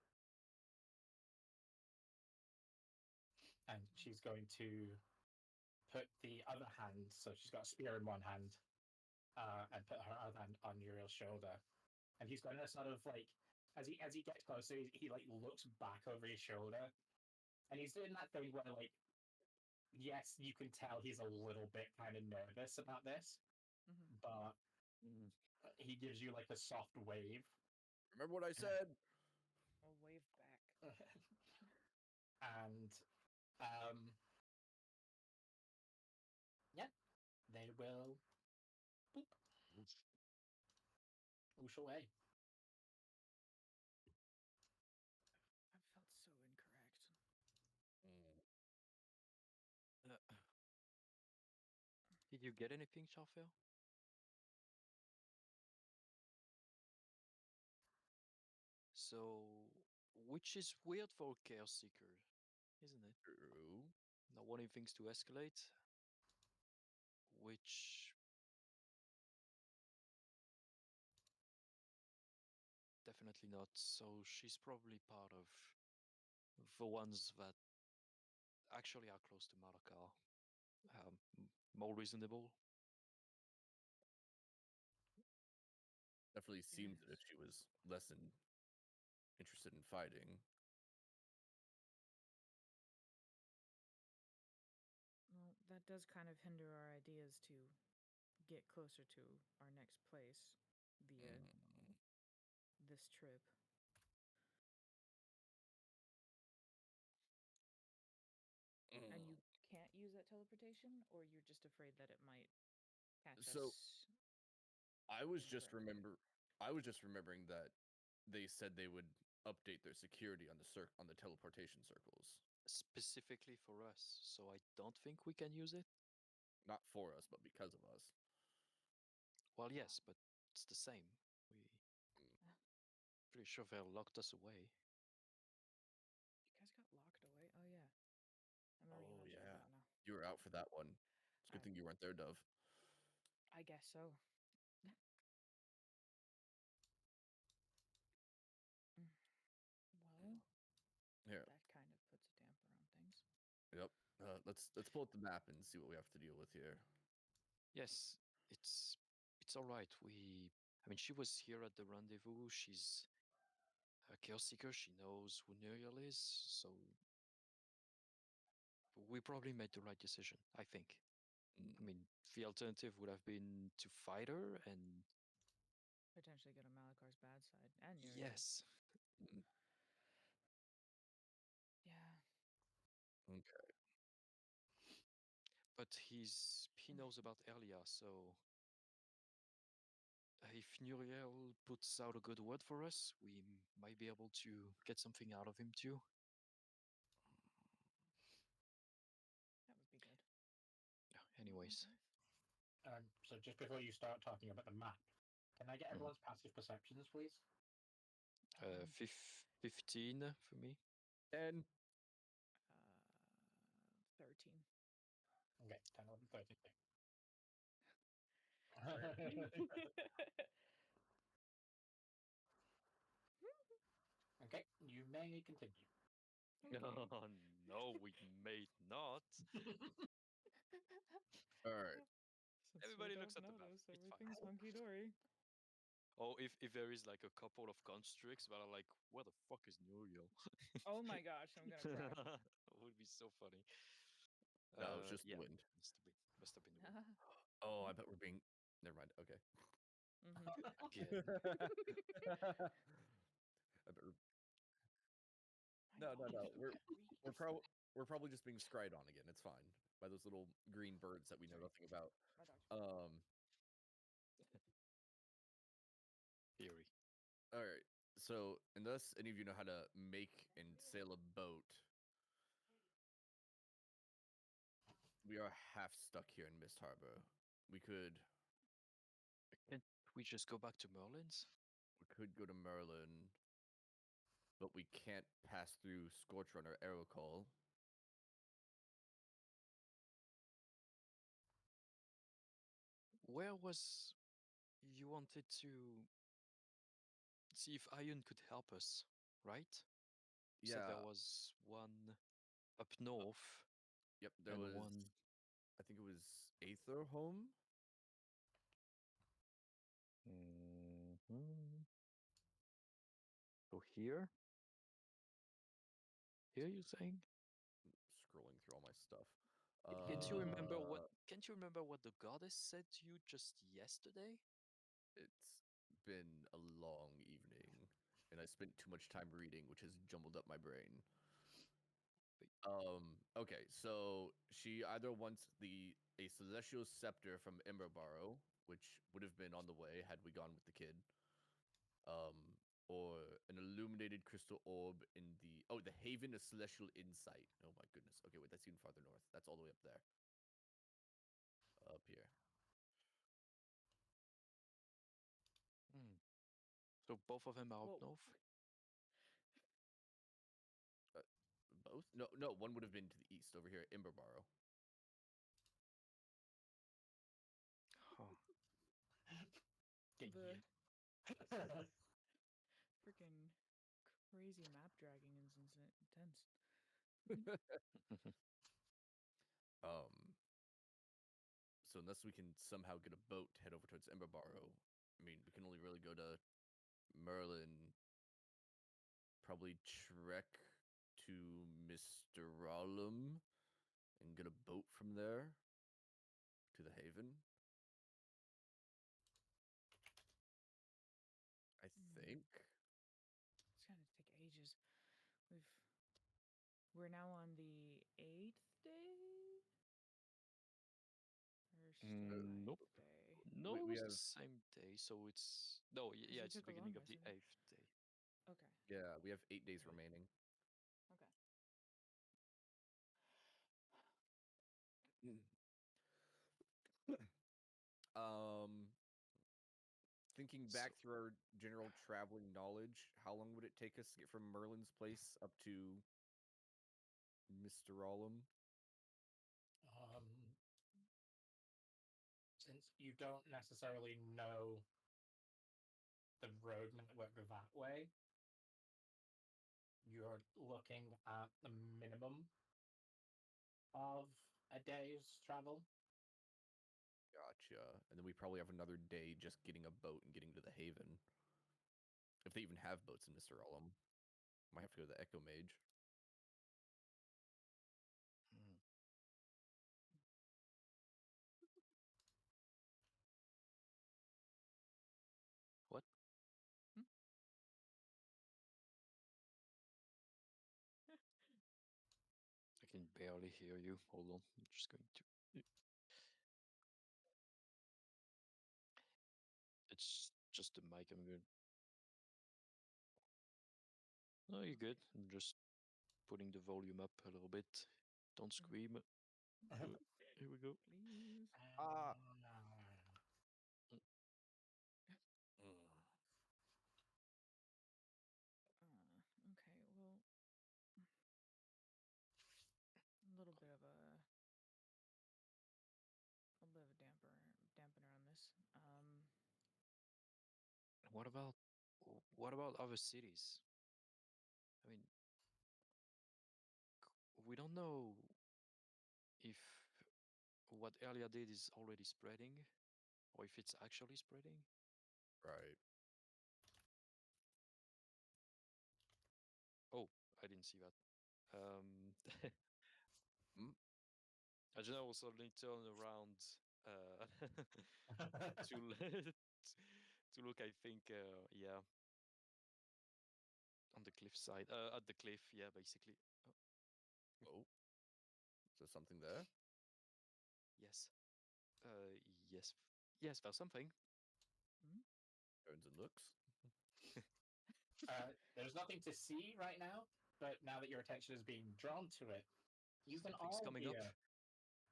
Speaker 1: And she's going to put the other hand, so she's got a spear in one hand, and put her other hand on Muriel's shoulder. And he's going to sort of like, as he gets closer, he like looks back over his shoulder, and he's doing that thing where like, yes, you can tell he's a little bit kind of nervous about this, but he gives you like a soft wave.
Speaker 3: Remember what I said?
Speaker 4: I'll wave back.
Speaker 1: And yeah, they will boop, whoosh away.
Speaker 4: I felt so incorrect.
Speaker 2: Uh, Did you get anything, Charfel? So, which is weird for a Chaos Seeker, isn't it?
Speaker 3: True.
Speaker 2: Not wanting things to escalate, which definitely not. So she's probably part of the ones that actually are close to Malakar. More reasonable.
Speaker 3: Definitely seems
Speaker 4: Yes.
Speaker 3: as if she was less interested in fighting.
Speaker 4: Well, that does kind of hinder our ideas to get closer to our next place via
Speaker 3: Mm.
Speaker 4: this trip. And you can't use that teleportation, or you're just afraid that it might catch
Speaker 3: So
Speaker 4: us.
Speaker 3: I was just
Speaker 4: incorrectly.
Speaker 3: remembering that they said they would update their security on the teleportation circles.
Speaker 2: Specifically for us, so I don't think we can use it.
Speaker 3: Not for us, but because of us.
Speaker 2: Well, yes, but it's the same. We pretty sure they locked us away.
Speaker 4: You guys got locked away? Oh, yeah. I remember you
Speaker 3: Oh
Speaker 4: mentioning
Speaker 3: yeah.
Speaker 4: that now.
Speaker 3: You were out for that one. It's a good
Speaker 4: I-
Speaker 3: thing you weren't there, Dove.
Speaker 4: I guess so. Mm. Well,
Speaker 3: Here.
Speaker 4: that kind of puts a damper on things.
Speaker 3: Yep. Let's pull up the map and see what we have to deal with here.
Speaker 2: Yes, it's all right. I mean, she was here at the rendezvous. She's a Chaos Seeker. She knows who Nuriel is, so we probably made the right decision, I think.
Speaker 3: Mm.
Speaker 2: I mean, the alternative would have been to fight her, and
Speaker 4: Potentially get on Malakar's bad side. And Nuriel's.
Speaker 2: yes,
Speaker 3: Mm.
Speaker 4: Yeah.
Speaker 3: Okay.
Speaker 2: but he knows about Elia, so if Nuriel puts out a good word for us, we might be able to get something out of him too.
Speaker 4: That would be good.
Speaker 2: Anyways,
Speaker 1: So just before you start talking about the map, can I get
Speaker 2: Mhm.
Speaker 1: everyone's passive perceptions, please?
Speaker 2: 15 for me.
Speaker 3: And
Speaker 4: 13.
Speaker 1: Okay, 10, 11, 13. Okay, you may continue.
Speaker 2: Oh no, we may not.
Speaker 3: all right.
Speaker 4: Since
Speaker 2: Everybody
Speaker 4: we
Speaker 2: looks
Speaker 4: don't
Speaker 2: at the map.
Speaker 4: notice,
Speaker 2: It's fine.
Speaker 4: everything's hunky dory.
Speaker 2: Oh, if there is like a couple of constricts that are like, where the fuck is Nuriel?
Speaker 4: Oh my gosh, I'm gonna cry.
Speaker 2: It would be so funny.
Speaker 3: No, it's just
Speaker 2: Yeah,
Speaker 3: the wind.
Speaker 2: must have been the wind.
Speaker 3: Oh, I bet we're being. Never mind. Okay.
Speaker 2: Again.
Speaker 3: I bet we're...
Speaker 4: My
Speaker 3: No, no,
Speaker 4: dog
Speaker 3: no.
Speaker 4: is
Speaker 3: We're probably just being scried on again. It's fine by those little green birds that we know
Speaker 4: Sorry.
Speaker 3: nothing about.
Speaker 4: My dog's
Speaker 2: Theory.
Speaker 3: All right. So, unless any of you know how to make and sail a boat, we are half stuck here in Mist Harbor. We could
Speaker 2: Can't we just go back to Merlin's?
Speaker 3: go to Merlin, but we can't pass through Scorchrun or Aerocall.
Speaker 2: Where was you wanted to see if Ion could help us, right? You said there
Speaker 3: Yeah.
Speaker 2: was one up north
Speaker 3: Yep. There
Speaker 2: and
Speaker 3: was.
Speaker 2: one.
Speaker 3: I think it was Aether Home.
Speaker 2: Mhm. So here? Here you saying?
Speaker 3: Scrolling through all my stuff.
Speaker 2: Can't you remember what the goddess said to you just yesterday?
Speaker 3: It's been a long evening, and I spent too much time reading, which has jumbled up my brain. Okay, so she either wants a celestial scepter from Emberborough, which would have been on the way had we gone with the kid. Or an illuminated crystal orb in the Haven of Celestial Insight. Oh my goodness. Okay, wait, that's even farther north. That's all the way up there. Up here.
Speaker 2: So both of them are up
Speaker 4: Well,
Speaker 2: north.
Speaker 3: Both? No, one would have been to the east over here at Emberborough.
Speaker 2: Huh.
Speaker 1: Get
Speaker 4: the
Speaker 1: you.
Speaker 4: freaking crazy map dragging is intense.
Speaker 3: So unless we can somehow get a boat to head over towards Emberborough, I mean, we can only really go to Merlin, probably trek to Mr. Rollum and get a boat from there to the Haven. I think.
Speaker 4: It's gonna take ages. We're now on the 8th day? Or still
Speaker 2: Nope.
Speaker 4: 9th day?
Speaker 2: No, it
Speaker 3: we
Speaker 2: was the
Speaker 3: have
Speaker 2: same day, so it's no, yeah,
Speaker 4: we
Speaker 2: it's the
Speaker 4: took a
Speaker 2: beginning
Speaker 4: long
Speaker 2: of the
Speaker 4: rest, I think.
Speaker 2: 8th day.
Speaker 4: Okay.
Speaker 3: Yeah, we have 8 days remaining.
Speaker 4: Okay.
Speaker 3: Um, Thinking
Speaker 2: So,
Speaker 3: back through our general traveling knowledge, how long would it take us to get from Merlin's place up to Mr. Rollum?
Speaker 1: Since you don't necessarily know the road network that way, you're looking at the minimum of a day's travel.
Speaker 3: Gotcha. And then we probably have another day just getting a boat and getting to the Haven. If they even have boats in Mr. Rollum. Might have to go to the Echo Mage.
Speaker 2: hmm. What?
Speaker 4: Hmm?
Speaker 2: I can barely hear you. Hold on, I'm just going to. It's just the mic. I'm good. No, you're good. I'm just putting the volume up a little bit. Don't scream. Here we go.
Speaker 4: Please.
Speaker 3: Ah.
Speaker 2: Mm.
Speaker 4: Okay, well, a little bit of a dampener on this.
Speaker 2: What about other cities? I mean, we don't know if what Elia did is already spreading, or if it's actually spreading.
Speaker 3: Right.
Speaker 2: Oh, I didn't see that.
Speaker 3: Hmm?
Speaker 2: I just now suddenly turn around to to look. I think, yeah, on the cliff side, at the cliff, yeah, basically. Oh,
Speaker 3: Oh. Is there something there?
Speaker 2: yes, yes, yes. There's something.
Speaker 3: Turns and looks.
Speaker 1: There's nothing to see right now, but now that your attention is being drawn to it, you can
Speaker 2: Something's
Speaker 1: all
Speaker 2: coming up.
Speaker 1: hear.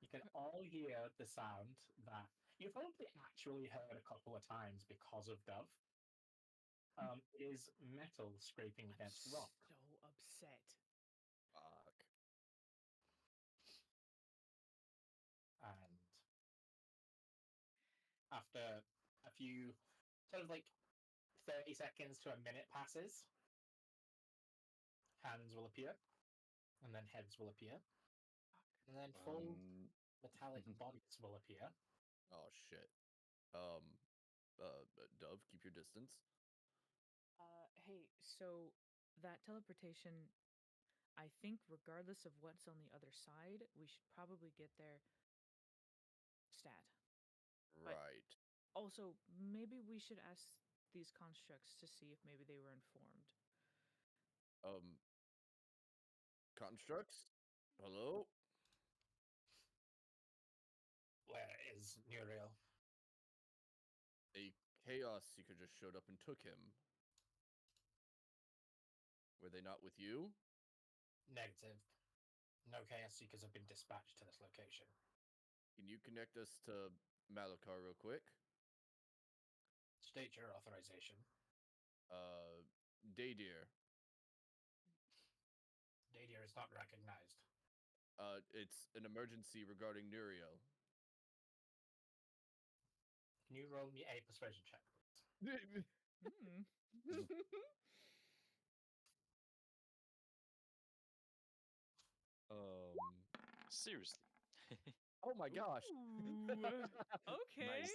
Speaker 1: You can all hear the sound that you've probably actually heard a couple of times because of Dove. It is metal scraping
Speaker 4: I'm
Speaker 1: against rock.
Speaker 4: so upset.
Speaker 3: Fuck.
Speaker 1: And after a few sort of like 30 seconds to a minute passes, hands will appear, and then heads will appear, and then full
Speaker 2: Um,
Speaker 1: metallic bodies will appear.
Speaker 3: Oh shit. Dove, keep your distance.
Speaker 4: Hey, so that teleportation, I think regardless of what's on the other side, we should probably get there stat. But
Speaker 3: Right.
Speaker 4: Also, maybe we should ask these constructs to see if maybe they were informed.
Speaker 3: Um, constructs? Hello?
Speaker 1: Where is Muriel?
Speaker 3: A chaos seeker just showed up and took him. Were they not with you?
Speaker 1: Negative. No Chaos Seekers have been dispatched to this location.
Speaker 3: Can you connect us to Malakar real quick?
Speaker 1: State your authorization.
Speaker 3: Daydeer.
Speaker 1: Dadier is not recognized.
Speaker 3: It's an emergency regarding Nuriel.
Speaker 1: Can you roll me a persuasion check, please?
Speaker 4: Hmm.
Speaker 2: Seriously.
Speaker 3: Oh my gosh.
Speaker 4: Ooh, okay.
Speaker 2: Nice.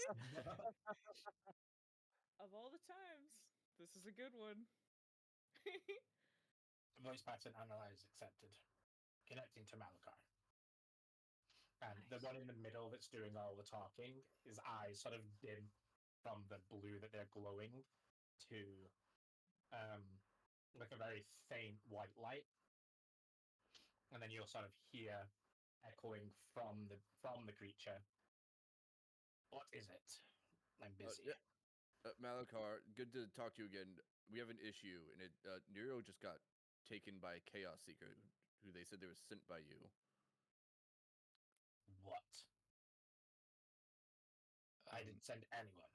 Speaker 4: Of all the times, this is a good one.
Speaker 1: Voice pattern analyze accepted. Connecting to Malakar. And the
Speaker 4: Nice.
Speaker 1: one in the middle that's doing all the talking, his eyes sort of dim from the blue that they're glowing to like a very faint white light. And then you'll sort of hear echoing from the creature. What is it? I'm busy.
Speaker 3: Malakar, good to talk to you again. We have an issue, and Nero just got taken by a Chaos Seeker, who they said they were sent by you.
Speaker 1: What? I didn't send anyone.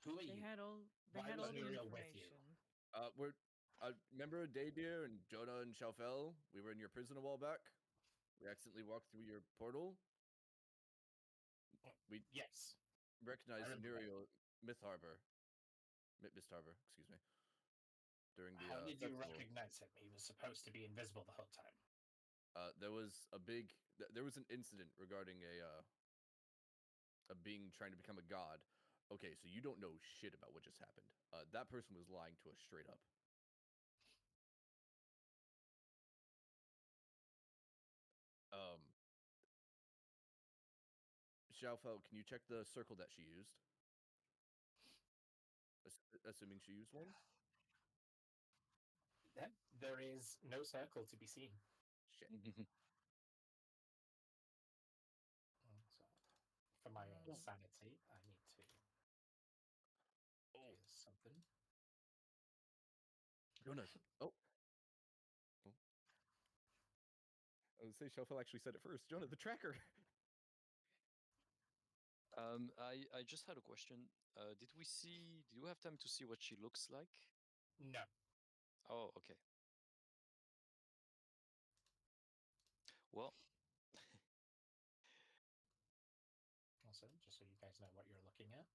Speaker 1: Who are
Speaker 4: They
Speaker 1: you?
Speaker 4: had all
Speaker 1: Why was
Speaker 4: the
Speaker 1: Muriel with you?
Speaker 4: information.
Speaker 3: We're remember Daydeer and Jonah and Shalfel? We were in your prison a while back. We accidentally walked through your portal. We
Speaker 1: Yes.
Speaker 3: recognized
Speaker 1: remember that.
Speaker 3: Nuriel Mist Harbor, excuse me. During the
Speaker 1: How did you
Speaker 3: festival.
Speaker 1: recognize him? He was supposed to be invisible the whole time.
Speaker 3: There was an incident regarding a being trying to become a god. Okay, so you don't know shit about what just happened. That person was lying to us straight up. Xiaofao, can you check the circle that she used? Assuming she used one?
Speaker 1: There is no circle to be seen.
Speaker 3: Shit.
Speaker 1: So, for my own
Speaker 4: Um,
Speaker 1: sanity, I need to do something.
Speaker 3: Jonah. Oh. I would say Xiaofao actually said it first. Jonah, the tracker.
Speaker 2: I just had a question. Did you have time to see what she looks like?
Speaker 1: No.
Speaker 2: Oh, okay. Well,
Speaker 1: Also, just so you guys know what you're looking at,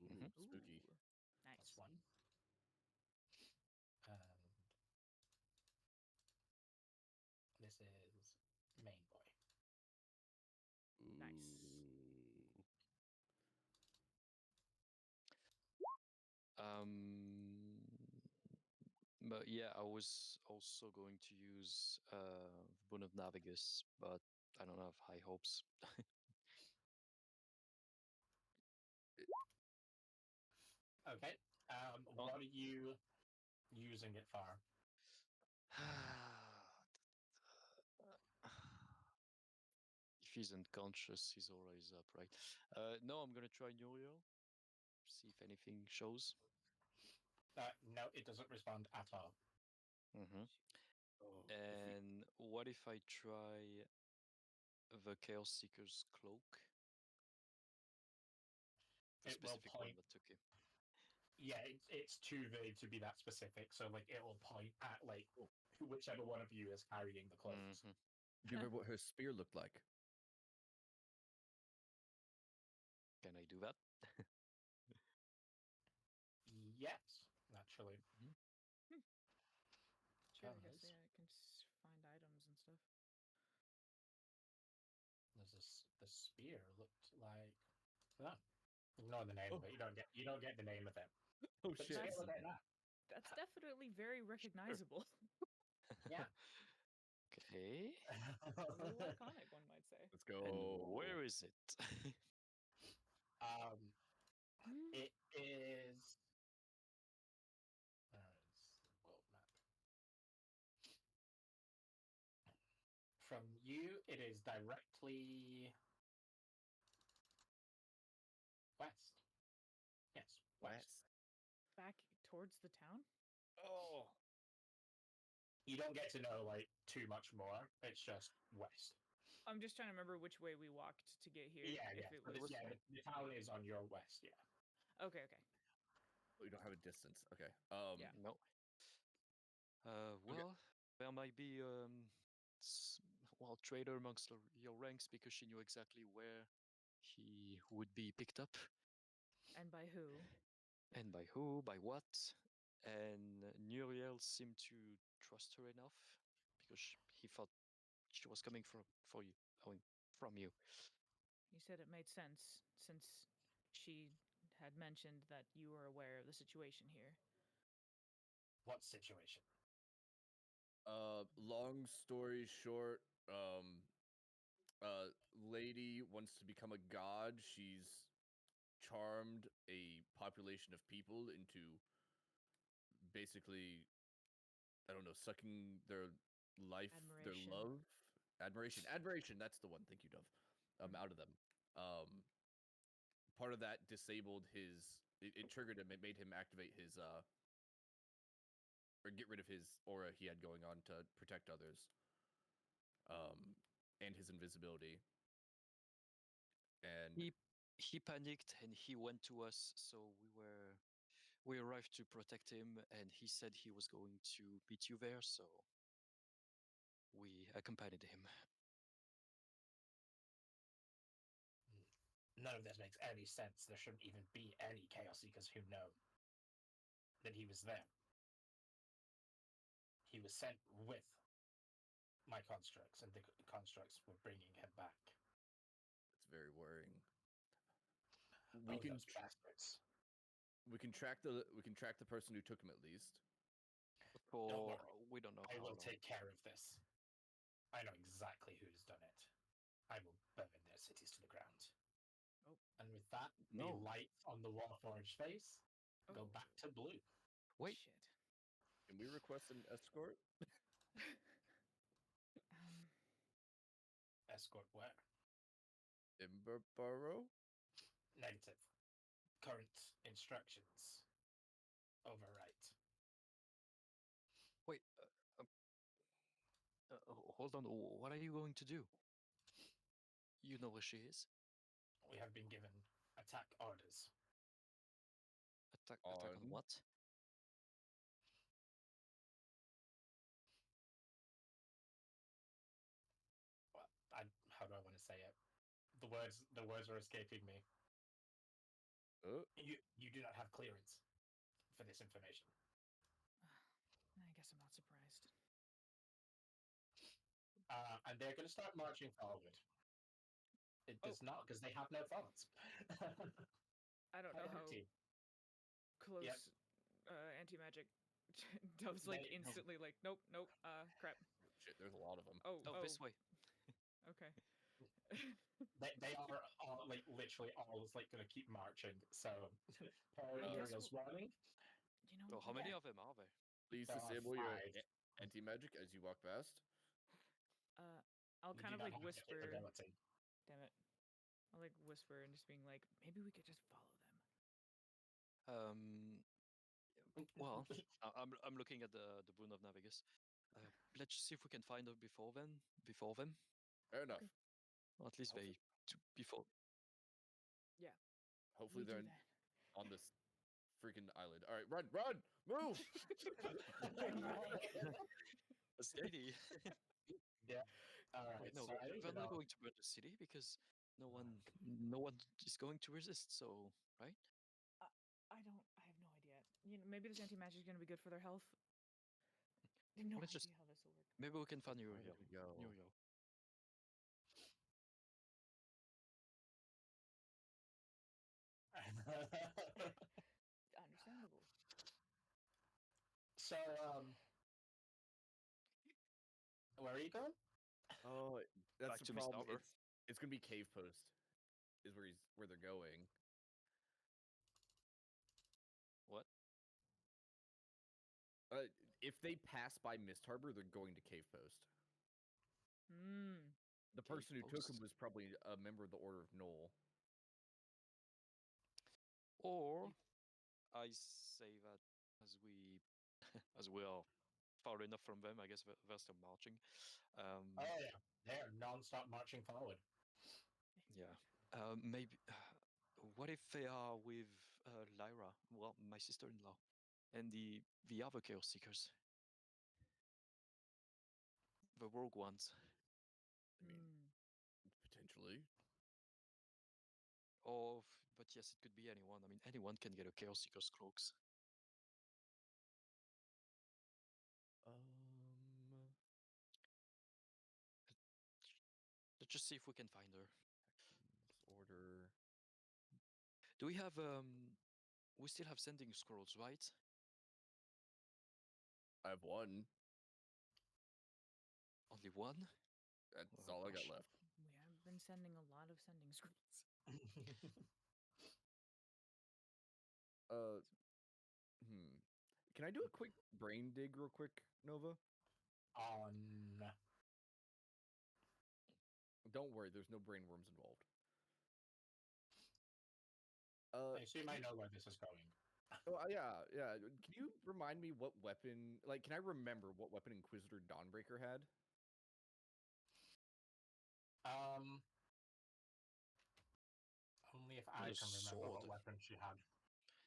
Speaker 2: Mhm.
Speaker 3: Spooky.
Speaker 4: Nice.
Speaker 1: that's one. And this is main boy.
Speaker 4: Nice.
Speaker 2: But yeah, I was also going to use Boon of Navigus, but I don't have high hopes.
Speaker 1: Okay. What are you using it for?
Speaker 2: If he's unconscious, he's always up, right? No, I'm gonna try Nuriel. See if anything shows.
Speaker 1: No, it doesn't respond at all.
Speaker 2: And what if I try the Chaos Seeker's cloak? The
Speaker 1: It will
Speaker 2: specific
Speaker 1: point.
Speaker 2: one, but okay.
Speaker 1: Yeah, it's too vague to be that specific. So like, it will point at like whichever one of you is carrying the clothes.
Speaker 2: Mhm.
Speaker 3: Do you remember what her spear looked like?
Speaker 2: Can I do that?
Speaker 1: Yes, naturally.
Speaker 4: Sure, I guess
Speaker 1: Because
Speaker 4: yeah, I can find items and stuff.
Speaker 1: there's the spear looked like. Oh, ignore the name of it. You don't get the name of it.
Speaker 3: Oh
Speaker 1: But
Speaker 3: shit.
Speaker 1: the spear looked like that.
Speaker 4: That's definitely very recognizable.
Speaker 1: Yeah.
Speaker 2: Okay.
Speaker 4: A little iconic, one might say.
Speaker 3: Let's go.
Speaker 2: And where is it?
Speaker 1: um, from you, it is directly west. Yes, west.
Speaker 4: Back towards the town?
Speaker 3: Oh.
Speaker 1: You don't get to know like too much more. It's just west.
Speaker 4: I'm just trying to remember which way we walked to get here.
Speaker 1: Yeah,
Speaker 4: if
Speaker 1: yeah.
Speaker 4: it
Speaker 1: But
Speaker 4: was...
Speaker 1: the town is on your west. Yeah.
Speaker 4: Okay, okay.
Speaker 3: We don't have a distance. Okay.
Speaker 4: Yeah.
Speaker 2: No. Well, there might be traitor amongst your ranks because she knew exactly where he would be picked up
Speaker 4: And by who?
Speaker 2: and by who, by what. And Nuriel seemed to trust her enough because he thought she was coming for you, I mean, from you.
Speaker 4: You said it made sense since she had mentioned that you were aware of the situation here.
Speaker 1: What situation?
Speaker 3: Long story short, lady wants to become a god. She's charmed a population of people into basically, I don't know, sucking their life, their
Speaker 4: Admiration.
Speaker 3: love, admiration. That's the one. Thank you, Dove. Out of them. Part of that disabled his. It triggered him. It made him activate his or get rid of his aura he had going on to protect others. And his invisibility. And
Speaker 2: He panicked and he went to us, so we arrived to protect him, and he said he was going to meet you there, so we accompanied him.
Speaker 1: None of this makes any sense. There shouldn't even be any Chaos Seekers who know that he was there. He was sent with my constructs, and the constructs were bringing him back.
Speaker 3: it's very worrying.
Speaker 1: Oh, those bastards.
Speaker 3: We can track the person who took him at least.
Speaker 1: Don't
Speaker 2: For
Speaker 1: worry.
Speaker 2: we don't know
Speaker 1: I
Speaker 2: how
Speaker 1: will
Speaker 2: long.
Speaker 1: take care of this. I know exactly who's done it. I will burn their cities to the ground.
Speaker 4: Oh.
Speaker 1: And with that,
Speaker 2: No.
Speaker 1: the light on the Warforged face go
Speaker 4: Oh.
Speaker 1: back to blue.
Speaker 2: Wait.
Speaker 4: Shit.
Speaker 3: Can we request an escort?
Speaker 4: um,
Speaker 1: Escort where?
Speaker 3: Imberborough?
Speaker 1: Negative. Current instructions. Overwrite.
Speaker 2: Wait. Hold on. What are you going to do? You know where she is.
Speaker 1: We have been given attack orders.
Speaker 2: Attack on
Speaker 3: On?
Speaker 2: what?
Speaker 1: Well, how do I want to say it? The words are escaping me. You do not have clearance for this information.
Speaker 4: I guess I'm not surprised.
Speaker 1: And they're going to start marching forward. It does not, because they have no thoughts.
Speaker 4: I don't know how
Speaker 1: Empty.
Speaker 4: close
Speaker 1: Yep.
Speaker 4: anti-magic Dove's like
Speaker 1: They-
Speaker 4: instantly like, nope, crap.
Speaker 3: Shit, there's a lot of them.
Speaker 4: Oh,
Speaker 2: This way.
Speaker 4: okay.
Speaker 1: They are all, like literally all like going to keep marching. So, per
Speaker 4: I guess
Speaker 1: Uriel's warning,
Speaker 4: You know,
Speaker 2: Well, how many of them are there?
Speaker 3: Please
Speaker 1: There are
Speaker 3: disable your
Speaker 1: 5.
Speaker 3: anti-magic as you walk past.
Speaker 4: I'll
Speaker 1: They
Speaker 4: kind
Speaker 1: do
Speaker 4: of
Speaker 1: not
Speaker 4: like
Speaker 1: have the
Speaker 4: whisper.
Speaker 1: capability.
Speaker 4: Damn it. I'll like whisper and just being like, maybe we could just follow them.
Speaker 2: Well, I'm looking at the Boon of Navigus. Let's see if we can find her before them.
Speaker 3: Fair enough.
Speaker 4: Okay.
Speaker 2: Or at least
Speaker 3: Hopefully-
Speaker 2: before.
Speaker 3: Hopefully
Speaker 4: We
Speaker 3: they're
Speaker 4: do that.
Speaker 3: on this freaking island. All right, run, move!
Speaker 2: Steady.
Speaker 1: Yeah. All right.
Speaker 2: Wait, no,
Speaker 1: so I need
Speaker 2: we're
Speaker 1: to
Speaker 2: not
Speaker 1: know.
Speaker 2: going to burn the city because no one is going to resist. So, right?
Speaker 4: I have no idea. You know, maybe this anti-magic is gonna be good for their health. I have no
Speaker 2: Let's
Speaker 4: idea
Speaker 2: just-
Speaker 4: how this will work.
Speaker 2: Maybe we can find
Speaker 3: Where
Speaker 2: Uriel.
Speaker 3: did we go?
Speaker 4: Understandable.
Speaker 1: So, where are you going?
Speaker 3: Oh, that's
Speaker 2: Back
Speaker 3: the
Speaker 2: to Miss
Speaker 3: problem.
Speaker 2: Arbor.
Speaker 3: It's gonna be Cave Post, is where they're going.
Speaker 2: What?
Speaker 3: If they pass by Mist Harbor, they're going to Cave Post.
Speaker 4: Hmm.
Speaker 3: The person who took him
Speaker 2: post.
Speaker 3: was probably a member of the Order of Knoll.
Speaker 2: Or I say that as we as we are far enough from them, I guess they're still marching.
Speaker 1: Oh yeah, they are non-stop marching forward.
Speaker 2: Yeah. Maybe. What if they are with Lyra? Well, my sister-in-law, and the other Chaos Seekers, the rogue ones.
Speaker 3: I mean,
Speaker 4: Hmm.
Speaker 3: potentially.
Speaker 2: But yes, it could be anyone. I mean, anyone can get a Chaos Seeker's cloaks. Let's just see if we can find her.
Speaker 3: Order.
Speaker 2: Do we have We still have sending scrolls, right?
Speaker 3: I have one.
Speaker 2: Only one?
Speaker 3: That's
Speaker 2: Oh,
Speaker 3: all I got
Speaker 2: gosh.
Speaker 3: left.
Speaker 4: We have been sending a lot of sending scrolls.
Speaker 3: Uh, Can I do a quick brain dig real quick, Nova?
Speaker 1: On
Speaker 3: Don't worry, there's no brain worms involved.
Speaker 1: I assume I know where this is going.
Speaker 3: Yeah. Can you remind me what weapon? Like, can I remember what weapon Inquisitor Dawnbreaker had?
Speaker 1: Only if
Speaker 2: Had
Speaker 1: I
Speaker 2: a
Speaker 1: can remember what
Speaker 2: sword.
Speaker 1: weapon she had.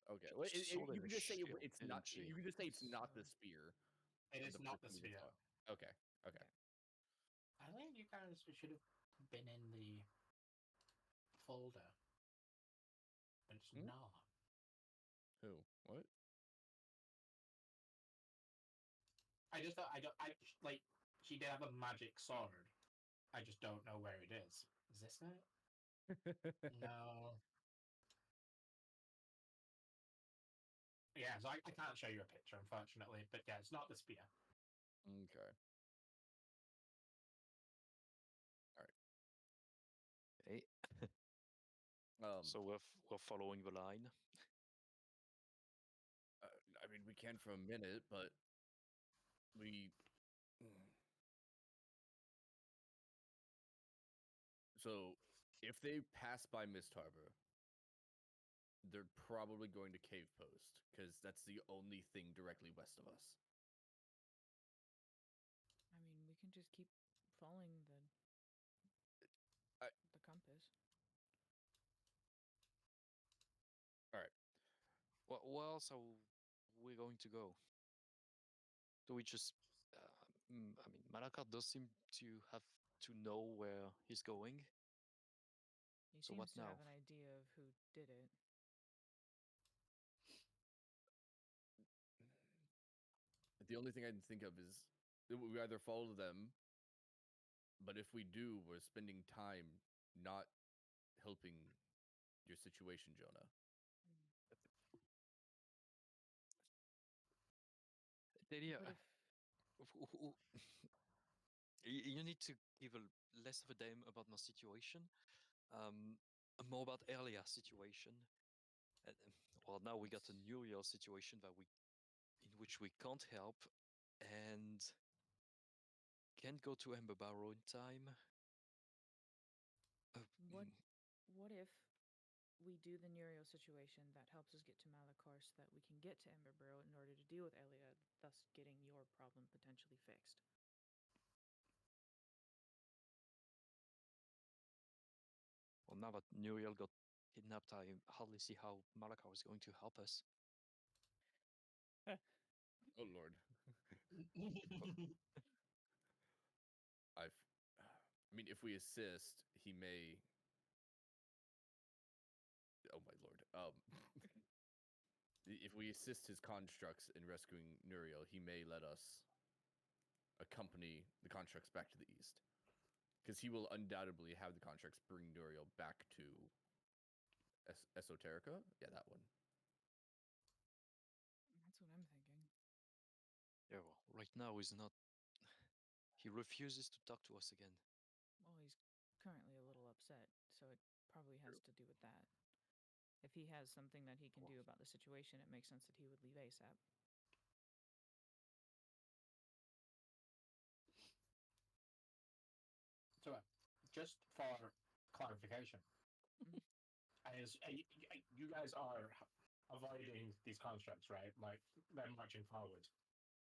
Speaker 3: Okay,
Speaker 2: She
Speaker 3: well,
Speaker 2: had a sword
Speaker 3: you
Speaker 2: and
Speaker 3: can
Speaker 2: a
Speaker 3: just say
Speaker 2: shield,
Speaker 3: it's
Speaker 2: didn't
Speaker 3: not.
Speaker 2: she?
Speaker 3: You can just say it's not the
Speaker 4: So-
Speaker 3: spear.
Speaker 1: It
Speaker 3: of
Speaker 1: is
Speaker 3: the
Speaker 1: not the
Speaker 3: person we just
Speaker 1: sphere.
Speaker 3: fought. Okay.
Speaker 4: Okay.
Speaker 1: I think you guys should have been in the folder, but it's
Speaker 3: Hmm?
Speaker 1: not.
Speaker 3: Who? What?
Speaker 1: I just thought I like she did have a magic sword. I just don't know where it is. Is this it? No. Yeah, so I can't show you a picture, unfortunately. But yeah, it's not the spear.
Speaker 3: Okay.
Speaker 2: Okay.
Speaker 3: Um.
Speaker 2: So we're following the line.
Speaker 3: I mean, we can for a minute, but we. So, if they pass by Mist Harbor, they're probably going to Cave Post because that's the only thing directly west of us.
Speaker 4: I mean, we can just keep following
Speaker 3: I-
Speaker 4: the compass.
Speaker 3: All right.
Speaker 2: Where else are we going to go? Do we just? I mean, Malakar does seem to have to know where he's going.
Speaker 4: He
Speaker 2: So what
Speaker 4: seems to
Speaker 2: now?
Speaker 4: have an idea of who did it.
Speaker 3: The only thing I can think of is that we either follow them, but if we do, we're spending time not helping your situation, Jonah.
Speaker 2: Delia,
Speaker 4: What if
Speaker 2: you need to give a less of a damn about my situation, more about earlier situation. Well, now we got a new real situation in which we can't help, and can't go to Ember Barrow in time.
Speaker 4: what what if we do the Nuriel situation that helps us get to Malachar so that we can get to Emberborough in order to deal with Elia, thus getting your problem potentially fixed?
Speaker 2: Well, now that Nuriel got kidnapped, I hardly see how Malakar is going to help us.
Speaker 3: Oh Lord, I've. I mean, if we assist, he may. Oh my Lord. If we assist his constructs in rescuing Nuriel, he may let us accompany the constructs back to the east, because he will undoubtedly have the constructs bring Nuriel back to Esoterica. Yeah, that one.
Speaker 4: That's what I'm thinking.
Speaker 2: Yeah, well, right now he's not. He refuses to talk to us again.
Speaker 4: Well, he's currently a little upset, so it probably has
Speaker 3: True.
Speaker 4: to do with that. If he has something that he can
Speaker 2: Well,
Speaker 4: do about the situation, it makes sense that he would leave ASAP.
Speaker 1: just for clarification,
Speaker 4: Mhm.
Speaker 1: you guys are avoiding these constructs, right? Like they're marching forward.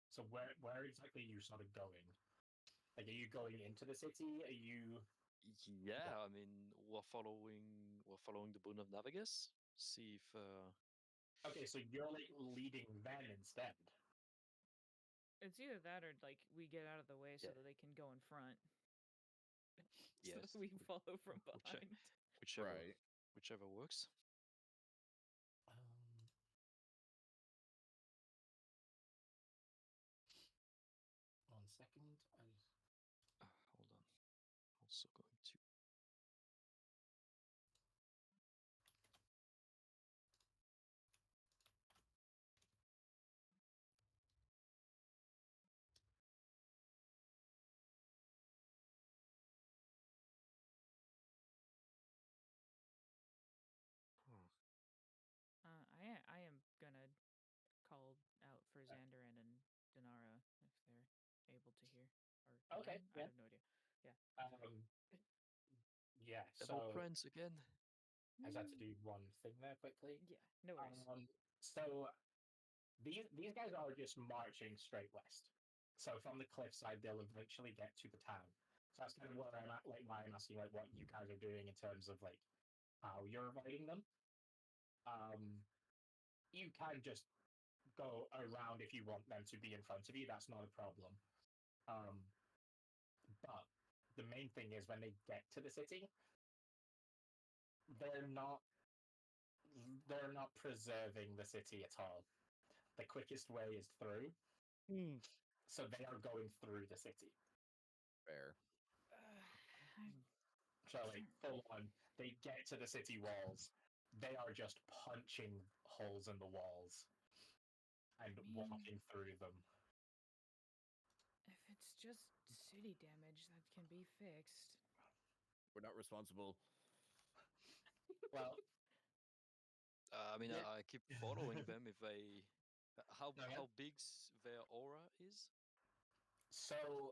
Speaker 1: So where exactly are you sort of going? Like, are you going into the city? Are you?
Speaker 2: Yeah, I mean we're following the Boon of Navigus. See if
Speaker 1: Okay, so you're like leading them instead.
Speaker 4: It's either that or like we get out of the way so
Speaker 2: Yeah.
Speaker 4: that they can go in front. So
Speaker 2: yes,
Speaker 4: that we follow from
Speaker 2: which-
Speaker 4: behind.
Speaker 2: whichever
Speaker 3: Right.
Speaker 2: whichever works.
Speaker 1: Um, one second.
Speaker 2: Hold on. Also going to. Hmm.
Speaker 4: I am gonna call out for Xandarin and Dinara if they're able to hear. Or
Speaker 1: Okay,
Speaker 4: I
Speaker 1: yeah.
Speaker 4: have no idea.
Speaker 1: Yeah.
Speaker 2: Double
Speaker 1: So
Speaker 2: friends again.
Speaker 1: I just had to do one thing there quickly.
Speaker 4: Yeah, no worries.
Speaker 1: So these guys are just marching straight west. So from the cliffside, they'll eventually get to the town. So that's kind of where I'm at, like why I'm asking like what you guys are doing in terms of like how you're avoiding them. You can just go around if you want them to be in front of you. That's not a problem. But the main thing is when they get to the city, they're not they're not preserving the city at all. The quickest way is through. So they are going through the city.
Speaker 3: Fair.
Speaker 1: So like full on, they get to the city walls. They are just punching holes in the walls and walking through them.
Speaker 4: If it's just city damage that can be fixed.
Speaker 3: We're not responsible.
Speaker 1: Well,
Speaker 2: I mean,
Speaker 1: Yeah.
Speaker 2: I keep following them if they. How
Speaker 1: Okay.
Speaker 2: how big's their aura is?
Speaker 1: So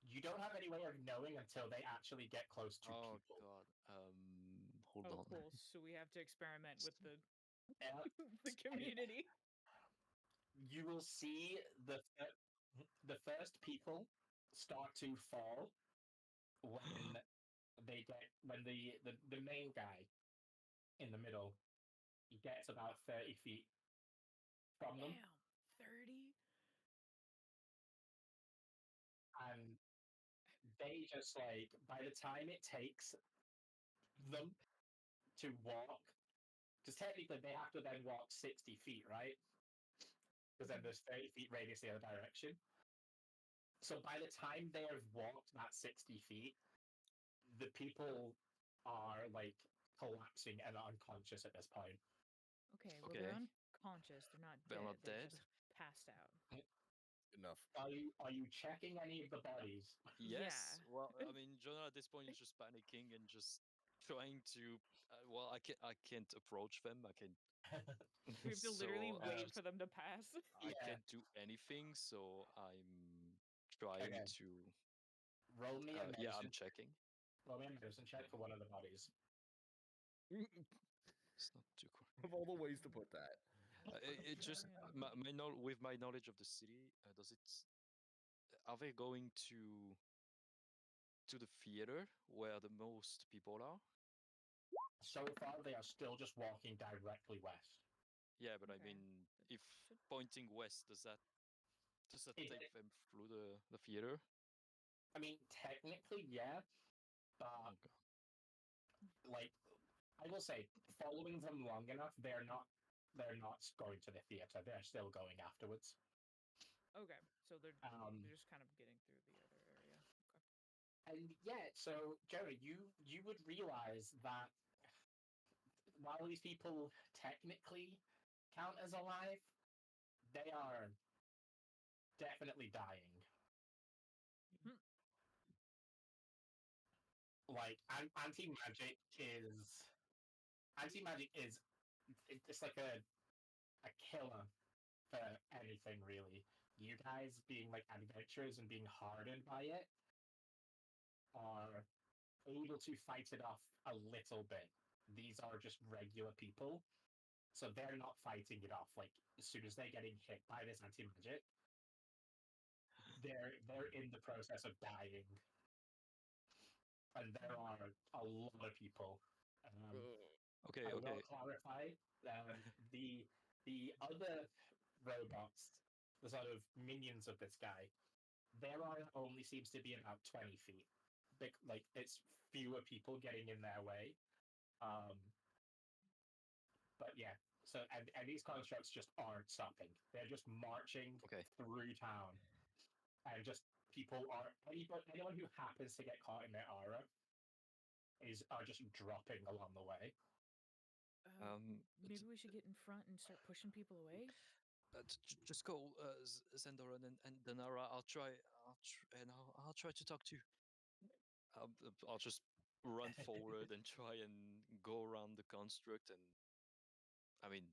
Speaker 1: you don't have any way of knowing until they actually get close to
Speaker 2: Oh
Speaker 1: people.
Speaker 2: god. Hold
Speaker 4: Oh,
Speaker 2: on.
Speaker 4: cool. So we have to experiment with the
Speaker 1: Yeah.
Speaker 4: the community.
Speaker 1: You will see the first people start to fall when the main guy in the middle gets about 30 feet from them,
Speaker 4: Damn, 30?
Speaker 1: and they just like by the time it takes them to walk, because technically they have to then walk 60 feet, right? Because then there's 30 feet radius the other direction. So by the time they have walked that 60 feet, the people are like collapsing and unconscious at this point.
Speaker 4: Okay, well,
Speaker 2: Okay.
Speaker 4: they're unconscious. They're not
Speaker 2: They're
Speaker 4: dead.
Speaker 2: not
Speaker 4: They're
Speaker 2: dead?
Speaker 4: just passed out.
Speaker 3: Enough.
Speaker 1: Are you checking any of the bodies?
Speaker 2: Yes.
Speaker 4: Yeah.
Speaker 2: Well, I mean, Jonah at this point is just panicking and just trying to. Well, I can't approach them. I can.
Speaker 4: We have to literally
Speaker 2: So
Speaker 4: wait
Speaker 2: just
Speaker 4: for them to pass.
Speaker 2: I
Speaker 1: Yeah.
Speaker 2: can't do anything. So I'm trying
Speaker 1: Okay.
Speaker 2: to.
Speaker 1: Roll me a medicine.
Speaker 2: Yeah, I'm checking.
Speaker 1: Roll me a medicine check for one of the bodies.
Speaker 2: It's not too cool.
Speaker 3: Of all the ways to put that.
Speaker 2: It just with my knowledge of the city, does it? Are they going to the theater where the most people are?
Speaker 1: So far, they are still just walking directly west.
Speaker 2: Yeah, but I
Speaker 4: Okay.
Speaker 2: mean, if
Speaker 4: Should-
Speaker 2: pointing west, does that
Speaker 1: It-
Speaker 2: take them through the theater?
Speaker 1: I mean, technically, yeah, but
Speaker 2: Okay.
Speaker 1: like I will say, following them long enough, they're not going to the theater. They're still going afterwards.
Speaker 4: Okay, so they're
Speaker 1: Um,
Speaker 4: just kind of getting through the other area. Okay.
Speaker 1: and yeah, so Jerry, you would realize that while these people technically count as alive, they are definitely dying.
Speaker 4: Hmm.
Speaker 1: Like anti magic is it's like a killer for anything really. You guys being like adventurers and being hardened by it, are able to fight it off a little bit. These are just regular people, so they're not fighting it off. Like as soon as they're getting hit by this anti-magic, they're in the process of dying, and there are a lot of people.
Speaker 2: Okay,
Speaker 1: I will
Speaker 2: okay.
Speaker 1: clarify the other robots, the sort of minions of this guy. Their aura only seems to be about 20 feet. Like it's fewer people getting in their way. But yeah, so and these constructs just aren't stopping. They're just marching
Speaker 2: Okay.
Speaker 1: through town, and just people are anyone who happens to get caught in their aura are just dropping along the way.
Speaker 4: Maybe we should get in front and start pushing people away.
Speaker 2: Just go, Zendoran and Danara. I'll try to talk to you. I'll just run forward and try and go around the construct. And I mean,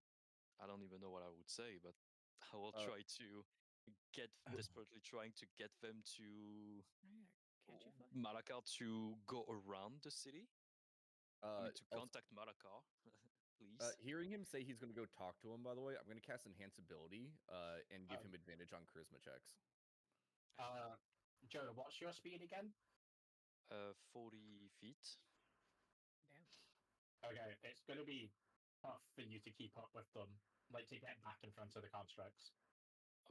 Speaker 2: I don't even know what I would say, but I will try to desperately trying to get them to
Speaker 4: Oh, yeah, can't you fly?
Speaker 2: Malakar to go around the city. I mean, to
Speaker 3: Also,
Speaker 2: contact Malakar, please.
Speaker 3: hearing him say he's going to go talk to him, by the way, I'm going to cast Enhance Ability and give him advantage on charisma checks.
Speaker 1: Jonah, what's your speed again?
Speaker 2: 40 feet.
Speaker 4: Damn.
Speaker 1: Okay, it's going to be tough for you to keep up with them, like to get back in front of the constructs,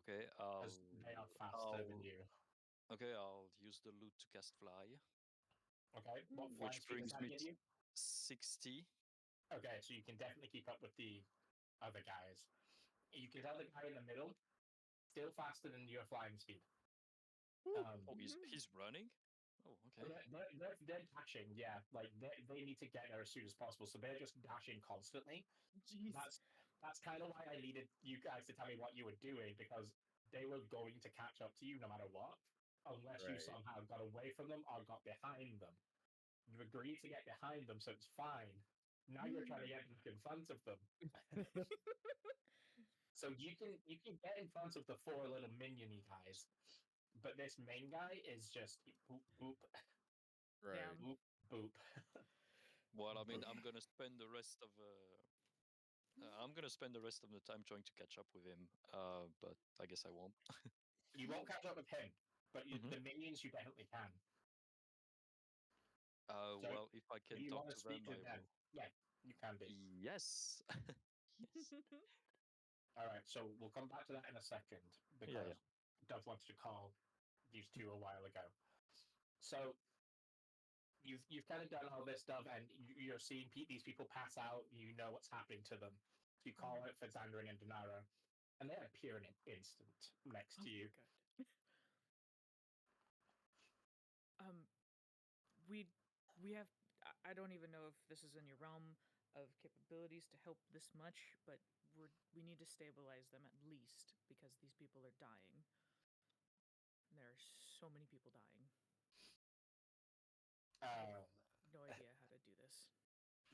Speaker 2: Okay,
Speaker 1: because they are faster than you.
Speaker 2: Okay, I'll use the loot to cast fly.
Speaker 1: Okay, what flying
Speaker 2: Which
Speaker 1: speed does
Speaker 2: brings
Speaker 1: that
Speaker 2: me
Speaker 1: give
Speaker 2: to
Speaker 1: you?
Speaker 2: 60.
Speaker 1: Okay, so you can definitely keep up with the other guys. You can tell the guy in the middle still faster than your flying speed.
Speaker 2: Oh, he's running? Oh, okay.
Speaker 1: They're dashing, yeah. Like they need to get there as soon as possible, so they're just dashing constantly.
Speaker 4: Jeez.
Speaker 1: That's kind of why I needed you guys to tell me what you were doing, because they were going to catch up to you no matter what, unless you
Speaker 3: Right.
Speaker 1: somehow got away from them or got behind them. You agreed to get behind them, so it's fine. Now you're trying to get back in front of them. So you can get in front of the four little miniony guys, but this main guy is just boop boop
Speaker 3: Right.
Speaker 4: Damn.
Speaker 1: boop boop.
Speaker 2: Well, I mean,
Speaker 4: Okay.
Speaker 2: I'm gonna spend the rest of the time trying to catch up with him. But I guess I won't.
Speaker 1: You won't catch up with him, but
Speaker 2: Mhm.
Speaker 1: the minions you definitely can. So,
Speaker 2: Well, if I
Speaker 1: do
Speaker 2: can
Speaker 1: you
Speaker 2: talk
Speaker 1: want to
Speaker 2: to them,
Speaker 1: speak to
Speaker 2: I
Speaker 1: them?
Speaker 2: will.
Speaker 1: Yeah, you can do.
Speaker 2: Yes. Yes.
Speaker 1: All right, so we'll come back to that in a second because
Speaker 2: Yeah.
Speaker 1: Dove wanted to call these two a while ago. So you've kind of done all this stuff, and you're seeing these people pass out. You know what's happening to them. You call out for Xandrin and Denara, and they appear in an instant next to you.
Speaker 4: God. We have. I don't even know if this is in your realm of capabilities to help this much, but we need to stabilize them at least because these people are dying. And there are so many people dying. No idea how to do this.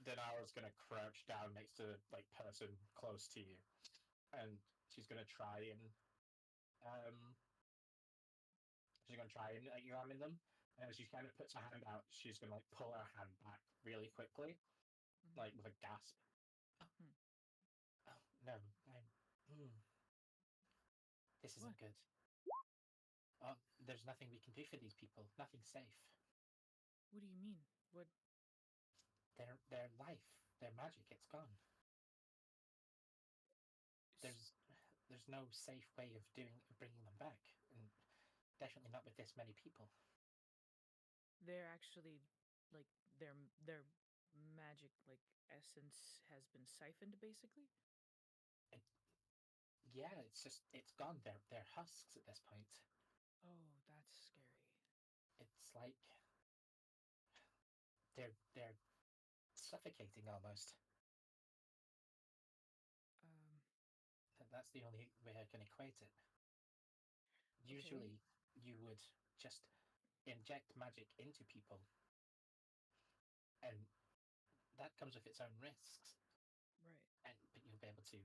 Speaker 1: Denara's gonna crouch down next to like person close to you, and she's gonna try and examine them. And as she kind of puts her hand out, she's gonna like pull her hand back really quickly, like with a gasp.
Speaker 4: Hmm.
Speaker 1: Oh, no, this isn't
Speaker 4: What?
Speaker 1: good. There's nothing we can do for these people. Nothing safe.
Speaker 4: What do you mean? What?
Speaker 1: Their life, their magic, it's gone. There's no safe way of bringing them back, and definitely not with this many people.
Speaker 4: They're actually like their magic like essence has been siphoned basically.
Speaker 1: Yeah, it's gone. They're husks at this point.
Speaker 4: Oh, that's scary.
Speaker 1: It's like they're suffocating almost.
Speaker 4: Um.
Speaker 1: That's the only way I can equate it. Usually, you would just inject magic into people, and that comes with its own risks.
Speaker 4: Right.
Speaker 1: But you'll be able to,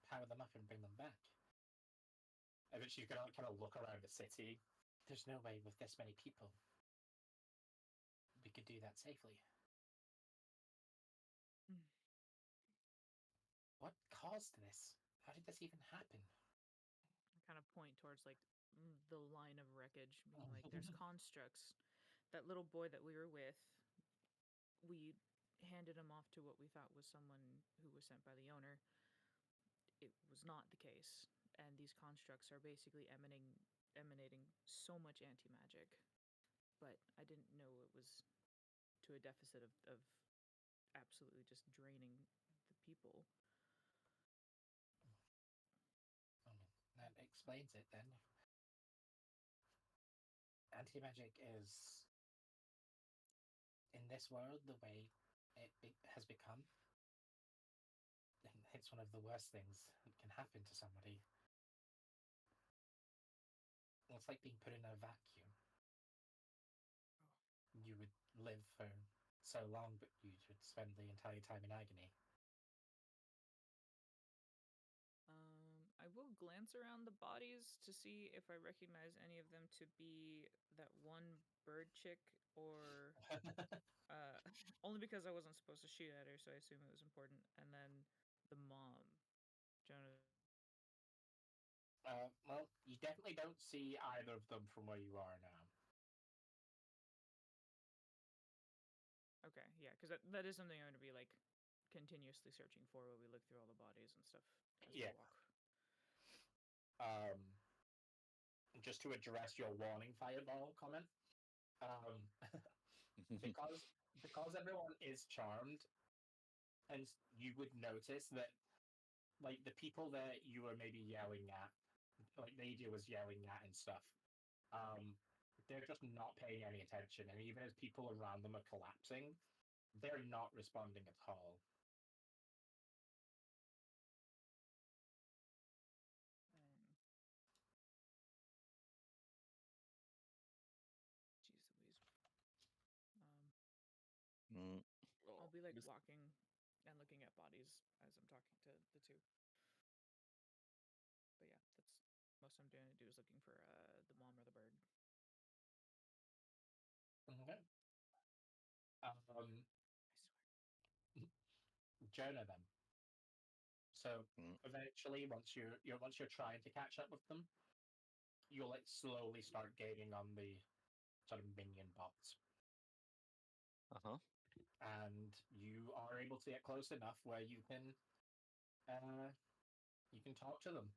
Speaker 1: power them up and bring them back. And then she's gonna kind of look around the city. There's no way with this many people. could do that safely.
Speaker 4: Mm.
Speaker 1: What caused this? How did this even happen?
Speaker 4: I kind of point towards like the line of wreckage, being like, "There's constructs. That little boy that we were with, we handed him off to what we thought was someone who was sent by the owner. It was not the case, and these constructs are basically emanating so much anti-magic. But I didn't know it was to a deficit of absolutely just draining the people."
Speaker 1: That explains it then. Anti-magic is, in this world, the way has become. It's one of the worst things that can happen to somebody. It's like being put in a vacuum. You would live for so long, but you would spend the entire time in agony.
Speaker 4: I will glance around the bodies to see if I recognize any of them to be that one bird chick, or only because I wasn't supposed to shoot at her, so I assume it was important. And then the mom, Jonah.
Speaker 1: Well, you definitely don't see either of them from where you are now.
Speaker 4: Okay, yeah, because that is something I'm going to be like continuously searching for while we look through all the bodies and stuff as
Speaker 1: Yeah.
Speaker 4: we walk.
Speaker 1: Just to address your warning fireball comment, because everyone is charmed, and you would notice that, like, the people that you were maybe yelling at, like Nadia was yelling at and stuff, they're just not paying any attention, and even as people around them are collapsing, they're not responding at all.
Speaker 4: Jeez Louise.
Speaker 2: Mm.
Speaker 4: I'll be like walking and looking at bodies as I'm talking to the two. But yeah, that's most I'm doing to do is looking for the mom or the bird.
Speaker 1: Okay.
Speaker 4: I swear.
Speaker 1: Jonah then. So
Speaker 2: Mm.
Speaker 1: eventually, once you're trying to catch up with them, you'll like slowly start gaining on the sort of minion bots,
Speaker 2: Uh-huh.
Speaker 1: and you are able to get close enough where you can talk to them,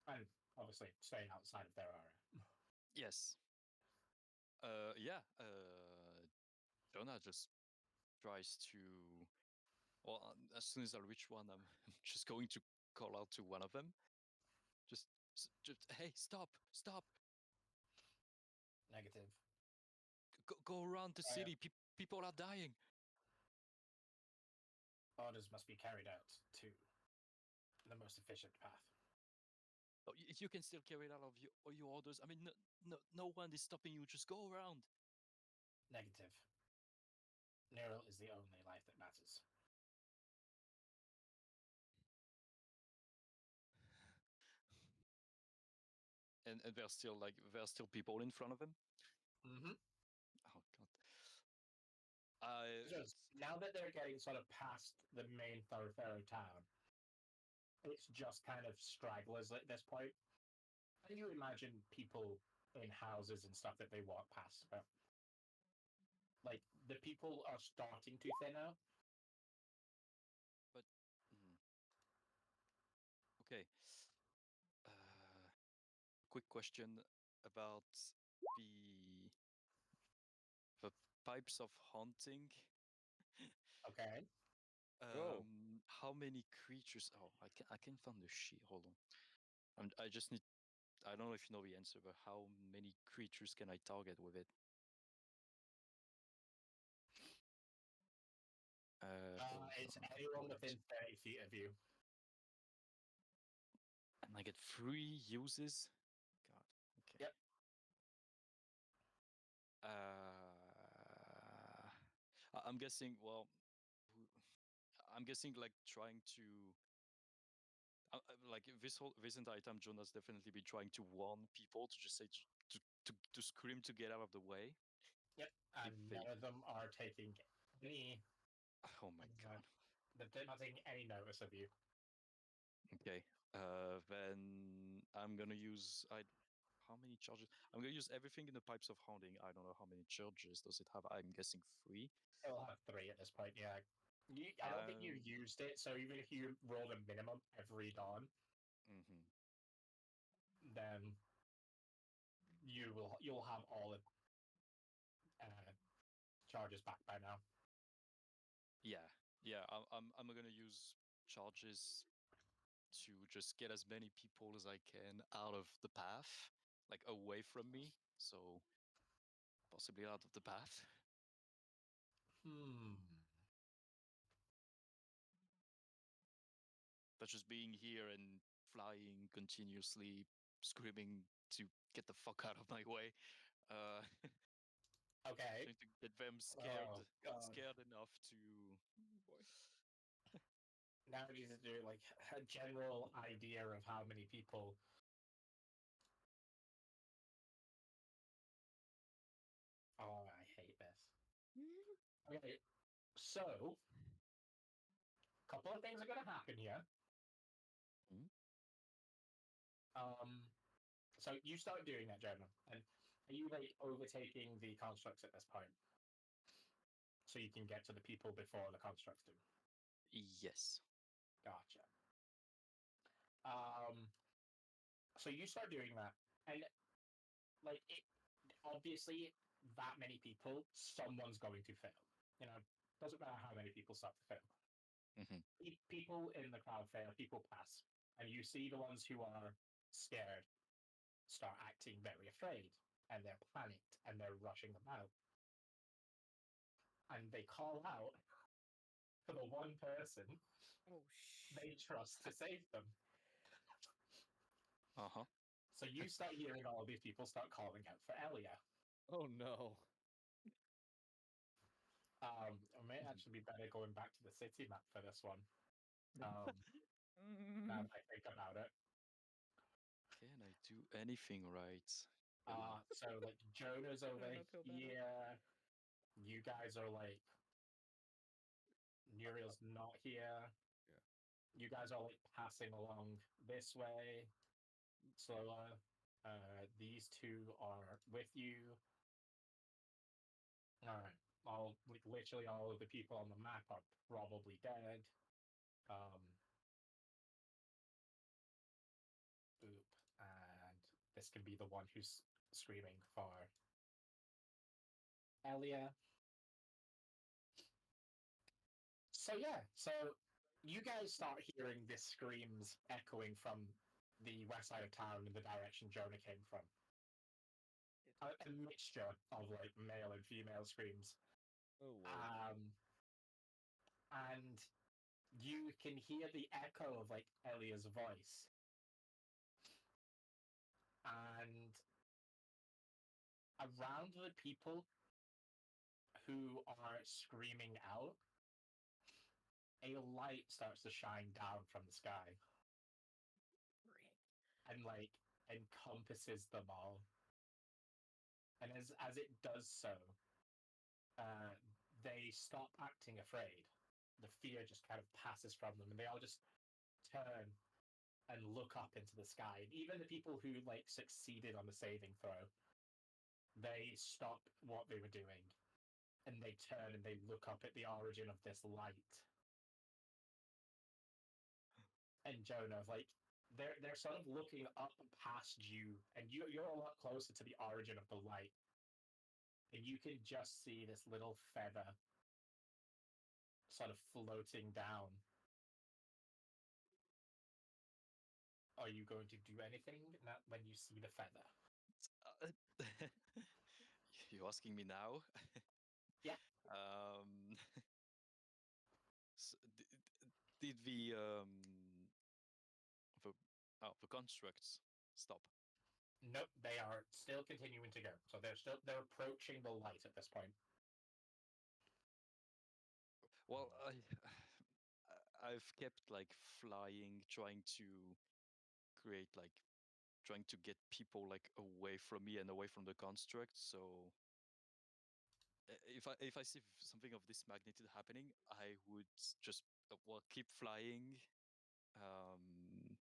Speaker 1: and obviously staying outside of their area.
Speaker 2: Yes. Yeah. Jonah just tries to. Well, as soon as I reach one, I'm just going to call out to one of them. Just hey, stop, stop,
Speaker 1: Negative.
Speaker 2: go around the city. People are dying.
Speaker 1: Orders must be carried out to the most efficient path.
Speaker 2: Oh, you can still carry it out of your orders. I mean, no one is stopping you. Just go around.
Speaker 1: Negative. Nero is the only life that matters.
Speaker 2: And there's still people in front of him.
Speaker 1: Mm-hmm.
Speaker 2: Oh God.
Speaker 1: Just now that they're getting sort of past the main thoroughfare of town, it's just kind of stragglers at this point. And you imagine people in houses and stuff that they walk past, but like the people are starting to thin out.
Speaker 2: But okay. Uh, quick question about the types of hunting.
Speaker 1: Okay.
Speaker 2: How many creatures? Oh, I can find the sheet. Hold on. I just need. I don't know if you know the answer, but how many creatures can I target with it?
Speaker 1: It's anyone within 30 feet of you.
Speaker 2: And I get 3 uses. God. Okay.
Speaker 1: Yep.
Speaker 2: I'm guessing. Well, I'm guessing like trying to. Like this entire time, Jonah's definitely been trying to warn people to just say to scream to get out of the way.
Speaker 1: Yep, and
Speaker 2: If
Speaker 1: none of them are taking any.
Speaker 2: Oh my god.
Speaker 1: They're not taking any notice of you.
Speaker 2: Okay. Then I'm gonna use how many charges? I'm gonna use everything in the pipes of haunting. I don't know how many charges does it have. I'm guessing 3.
Speaker 1: It will have 3 at this point. Yeah, I don't think you
Speaker 2: Um,
Speaker 1: used it. So even if you rolled a minimum every dawn,
Speaker 2: mhm.
Speaker 1: then you'll have all the charges back by now.
Speaker 2: Yeah, yeah. I'm gonna use charges to just get as many people as I can out of the path, like away from me. So possibly out of the path.
Speaker 1: Hmm.
Speaker 2: But just being here and flying continuously, screaming to get the fuck out of my way. Uh,
Speaker 1: Okay.
Speaker 2: trying to get them scared,
Speaker 1: Oh God.
Speaker 2: scared enough to.
Speaker 4: Oh boy.
Speaker 1: Now we need to do like a general idea of how many people. Oh, I hate this. Okay, so a couple of things are going to happen here.
Speaker 2: Hmm?
Speaker 1: So you start doing that, Jonah, and are you like overtaking the constructs at this point, so you can get to the people before the constructs do?
Speaker 2: Yes.
Speaker 1: Gotcha. So you start doing that, and like it, obviously, that many people, someone's going to fail. You know, doesn't matter how many people start to fail.
Speaker 2: Hmm.
Speaker 1: People in the crowd fail, people pass, and you see the ones who are scared start acting very afraid, and they're panicked, and they're rushing them out, and they call out for the one person
Speaker 4: Oh
Speaker 1: they
Speaker 4: shit.
Speaker 1: trust to save them.
Speaker 2: Uh huh.
Speaker 1: So you start hearing all of these people start calling out for Elia.
Speaker 3: Oh no.
Speaker 1: It may actually be better going back to the city map for this one. Now
Speaker 4: Mm.
Speaker 1: that I think about it.
Speaker 2: Can I do anything right?
Speaker 1: So like Jonah's over
Speaker 4: I feel bad.
Speaker 1: here. You guys are like Muriel's not here.
Speaker 3: Yeah.
Speaker 1: You guys are like passing along this way slower. These two are with you. All right. Like literally all of the people on the map are probably dead. Um, Oop, and this can be the one who's screaming for Elia. So yeah, so you guys start hearing these screams echoing from the west side of town in the direction Jonah came from. A mixture of like male and female screams.
Speaker 3: Oh lord.
Speaker 1: And you can hear the echo of like Elia's voice. And around the people who are screaming out, a light starts to shine down from the sky and like encompasses them all. And as it does so, they stop acting afraid. The fear just kind of passes from them, and they all just turn and look up into the sky. And even the people who like succeeded on the saving throw, they stop what they were doing, and they turn and they look up at the origin of this light. And Jonah, like they're sort of looking up past you, and you're a lot closer to the origin of the light, and you can just see this little feather sort of floating down. Are you going to do anything when you see the feather?
Speaker 2: You're asking me now?
Speaker 1: Yeah.
Speaker 2: So did the constructs stop?
Speaker 1: Nope, they are still continuing to go. So they're approaching the light at this point.
Speaker 2: Well, I've kept like flying, create like trying to get people like away from me and away from the construct. So if I see something of this magnitude happening, I would just well keep flying, um,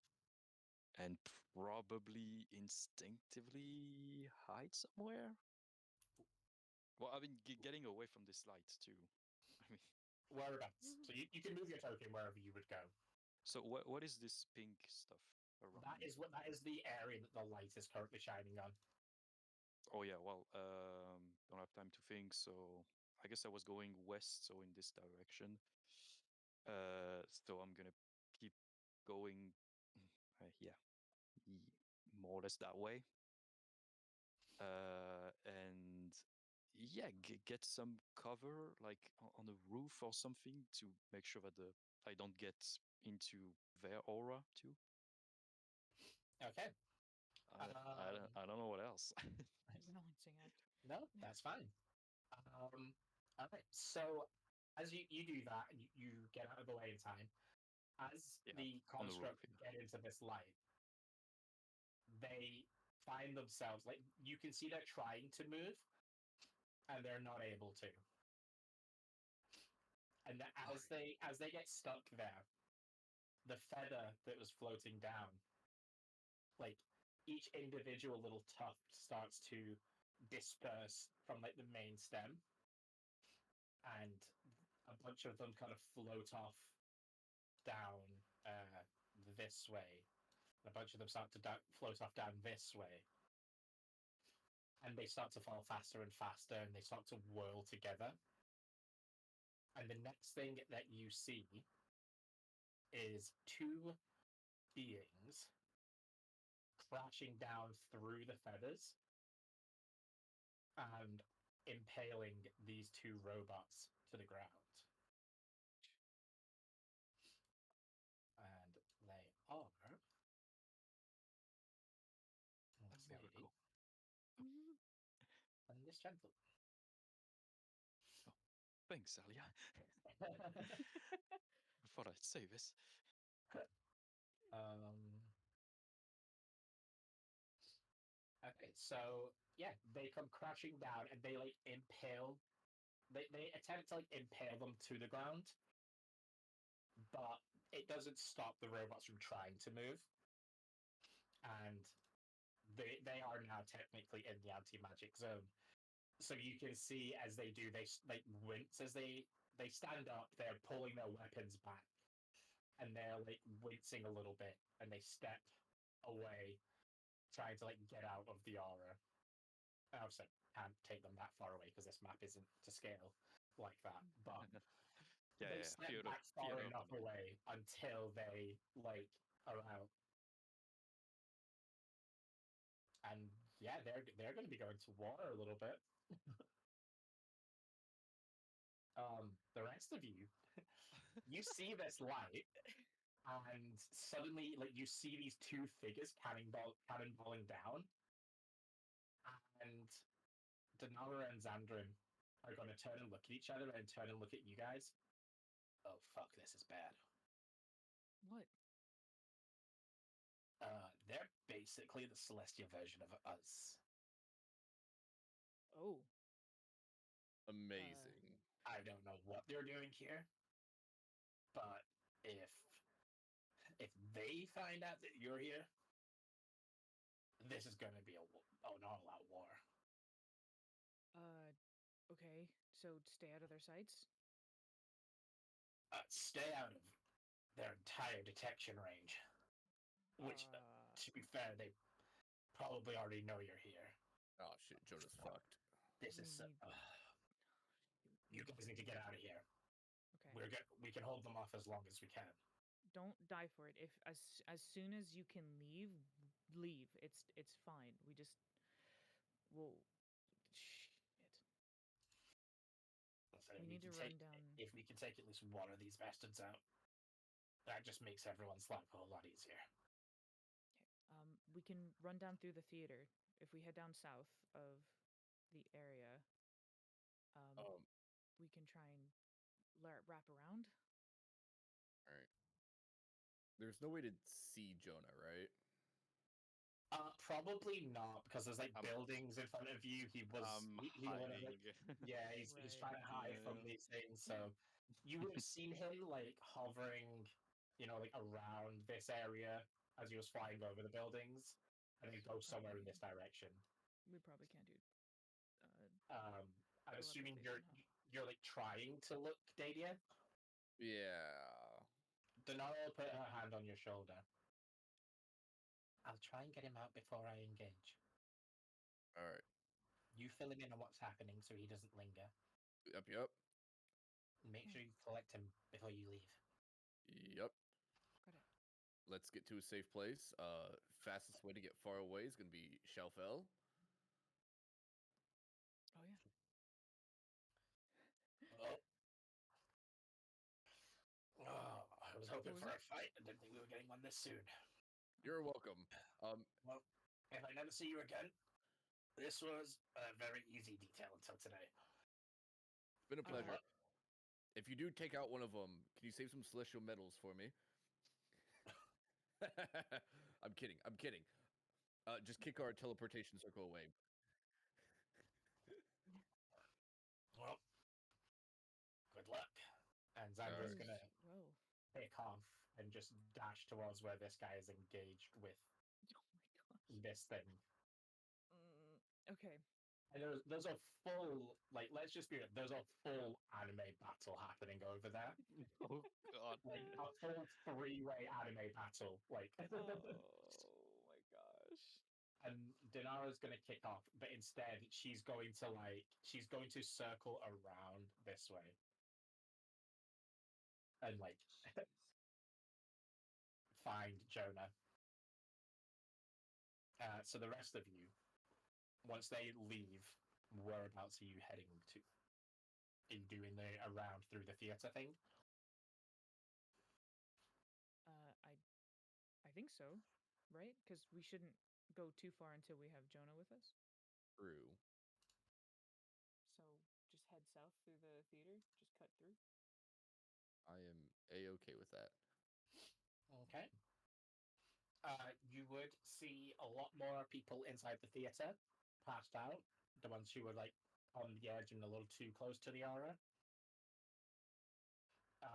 Speaker 2: and probably instinctively hide somewhere. Well, I mean, getting away from this light too. I mean,
Speaker 1: Whereabouts? So you can move your token wherever you would go.
Speaker 2: so what is this pink stuff around me?
Speaker 1: That is the area that the light is currently shining on.
Speaker 2: Oh yeah, well, don't have time to think, so I guess I was going west, so in this direction. So I'm gonna keep going, yeah, more or less that way. And yeah, get some cover, like on the roof or something, to make sure that I don't get into their aura too.
Speaker 1: Okay.
Speaker 2: I don't know what else.
Speaker 4: Balancing act.
Speaker 1: No, that's fine. All right. So as you do that, and you get out of the way in time, as
Speaker 2: Yeah,
Speaker 1: the
Speaker 2: on the roof,
Speaker 1: construct get into this light, they find themselves like you can see they're trying to move, and they're not able to. And as they get stuck there, the feather that was floating down, like each individual little tuft starts to disperse from like the main stem, and a bunch of them kind of float off down this way. A bunch of them start to float off down this way, and they start to fall faster and faster, and they start to whirl together. And the next thing that you see is two beings crashing down through the feathers and impaling these two robots to the ground. And they are. Let's
Speaker 2: Let me have a
Speaker 1: see.
Speaker 2: go.
Speaker 1: And this gentleman.
Speaker 2: Thanks, Alia. I thought I'd say this.
Speaker 1: Okay, so yeah, they come crashing down and they like impale. They attempt to like impale them to the ground, but it doesn't stop the robots from trying to move. And they are now technically in the anti-magic zone. So you can see as they do, they like wince as they stand up. They're pulling their weapons back, and they're like wincing a little bit, and they step away, trying to like get out of the aura. I also can't take them that far away because this map isn't to scale like that. But they
Speaker 2: Yeah.
Speaker 1: step back far
Speaker 2: Theater of
Speaker 1: enough
Speaker 2: the mind.
Speaker 1: away until they like are out. And yeah, they're going to be going to war a little bit. The rest of you, you see this light, and suddenly, like you see these two figures cannonballing down, and Denara and Xandrin are going to turn and look at each other and turn and look at you guys. Oh fuck, this is bad.
Speaker 4: What?
Speaker 1: They're basically the Celestia version of us.
Speaker 4: Oh.
Speaker 3: Amazing.
Speaker 1: I don't know what they're doing here, but if they find out that you're here, this is going to be an all-out war.
Speaker 4: Okay. So stay out of their sights?
Speaker 1: Stay out of their entire detection range. Which, to be fair, they probably already know you're here.
Speaker 3: Oh shit, Jonah's fucked.
Speaker 1: This
Speaker 4: We
Speaker 1: is.
Speaker 4: need-
Speaker 1: You guys need to get out of here.
Speaker 4: Okay.
Speaker 1: We can hold them off as long as we can.
Speaker 4: Don't die for it. If as soon as you can leave, leave. It's fine. We just well shit.
Speaker 1: So
Speaker 4: We need to run down.
Speaker 1: If we can take at least one of these bastards out, that just makes everyone's life a whole lot easier.
Speaker 4: We can run down through the theater. If we head down south of the area, we can try and wrap around.
Speaker 3: All right. There's no way to see Jonah, right?
Speaker 1: Probably not, because there's like
Speaker 2: I'm-
Speaker 1: buildings in front of you. He was he would have,
Speaker 2: hiding.
Speaker 1: yeah, he's
Speaker 4: Right.
Speaker 1: trying to hide from
Speaker 2: Yeah.
Speaker 1: these things. So you would have seen him like hovering, like around this area as he was flying over the buildings, and then go somewhere in this direction.
Speaker 4: We probably can't do.
Speaker 1: I'm assuming
Speaker 4: Teleportation,
Speaker 1: you're like trying to look, Dadia.
Speaker 3: Yeah.
Speaker 1: Denara put her hand on your shoulder. I'll try and get him out before I engage.
Speaker 3: All right.
Speaker 1: You fill him in on what's happening so he doesn't linger.
Speaker 3: Yep.
Speaker 1: Make sure you collect him before you leave.
Speaker 3: Yep.
Speaker 4: Got it.
Speaker 3: Let's get to a safe place. Fastest way to get far away is gonna be Shalfell.
Speaker 4: Oh yeah.
Speaker 1: Oh, I was hoping
Speaker 4: was
Speaker 1: for
Speaker 4: it?
Speaker 1: a fight. I didn't think we were getting one this soon.
Speaker 3: You're welcome.
Speaker 1: Well, if I never see you again, this was a very easy detail until today.
Speaker 3: It's been a pleasure.
Speaker 1: What?
Speaker 3: If you do take out one of them, can you save some celestial metals for me? I'm kidding. Just kick our teleportation circle away.
Speaker 1: Well, good luck. And Xandra's
Speaker 3: Alright.
Speaker 1: gonna
Speaker 4: Well.
Speaker 1: pick off and just dash towards where this guy is engaged with
Speaker 4: Oh my gosh.
Speaker 1: this thing.
Speaker 4: Okay.
Speaker 1: And there's a full, like, let's just be real, there's a full anime battle happening over there.
Speaker 2: Oh god.
Speaker 1: Like, a full three-way anime battle. Like,
Speaker 4: Oh my gosh.
Speaker 1: and Dinara's gonna kick off, but instead she's going to circle around this way. And like find Jonah. So the rest of you, once they leave, whereabouts are you heading to? Are you doing the around through the theater thing?
Speaker 4: I think so, right? Because we shouldn't go too far until we have Jonah with us.
Speaker 3: True.
Speaker 4: So just head south through the theater. Just cut through.
Speaker 3: I am a-okay with that.
Speaker 1: Okay. You would see a lot more people inside the theater, passed out. The ones who were like on the edge and a little too close to the aura.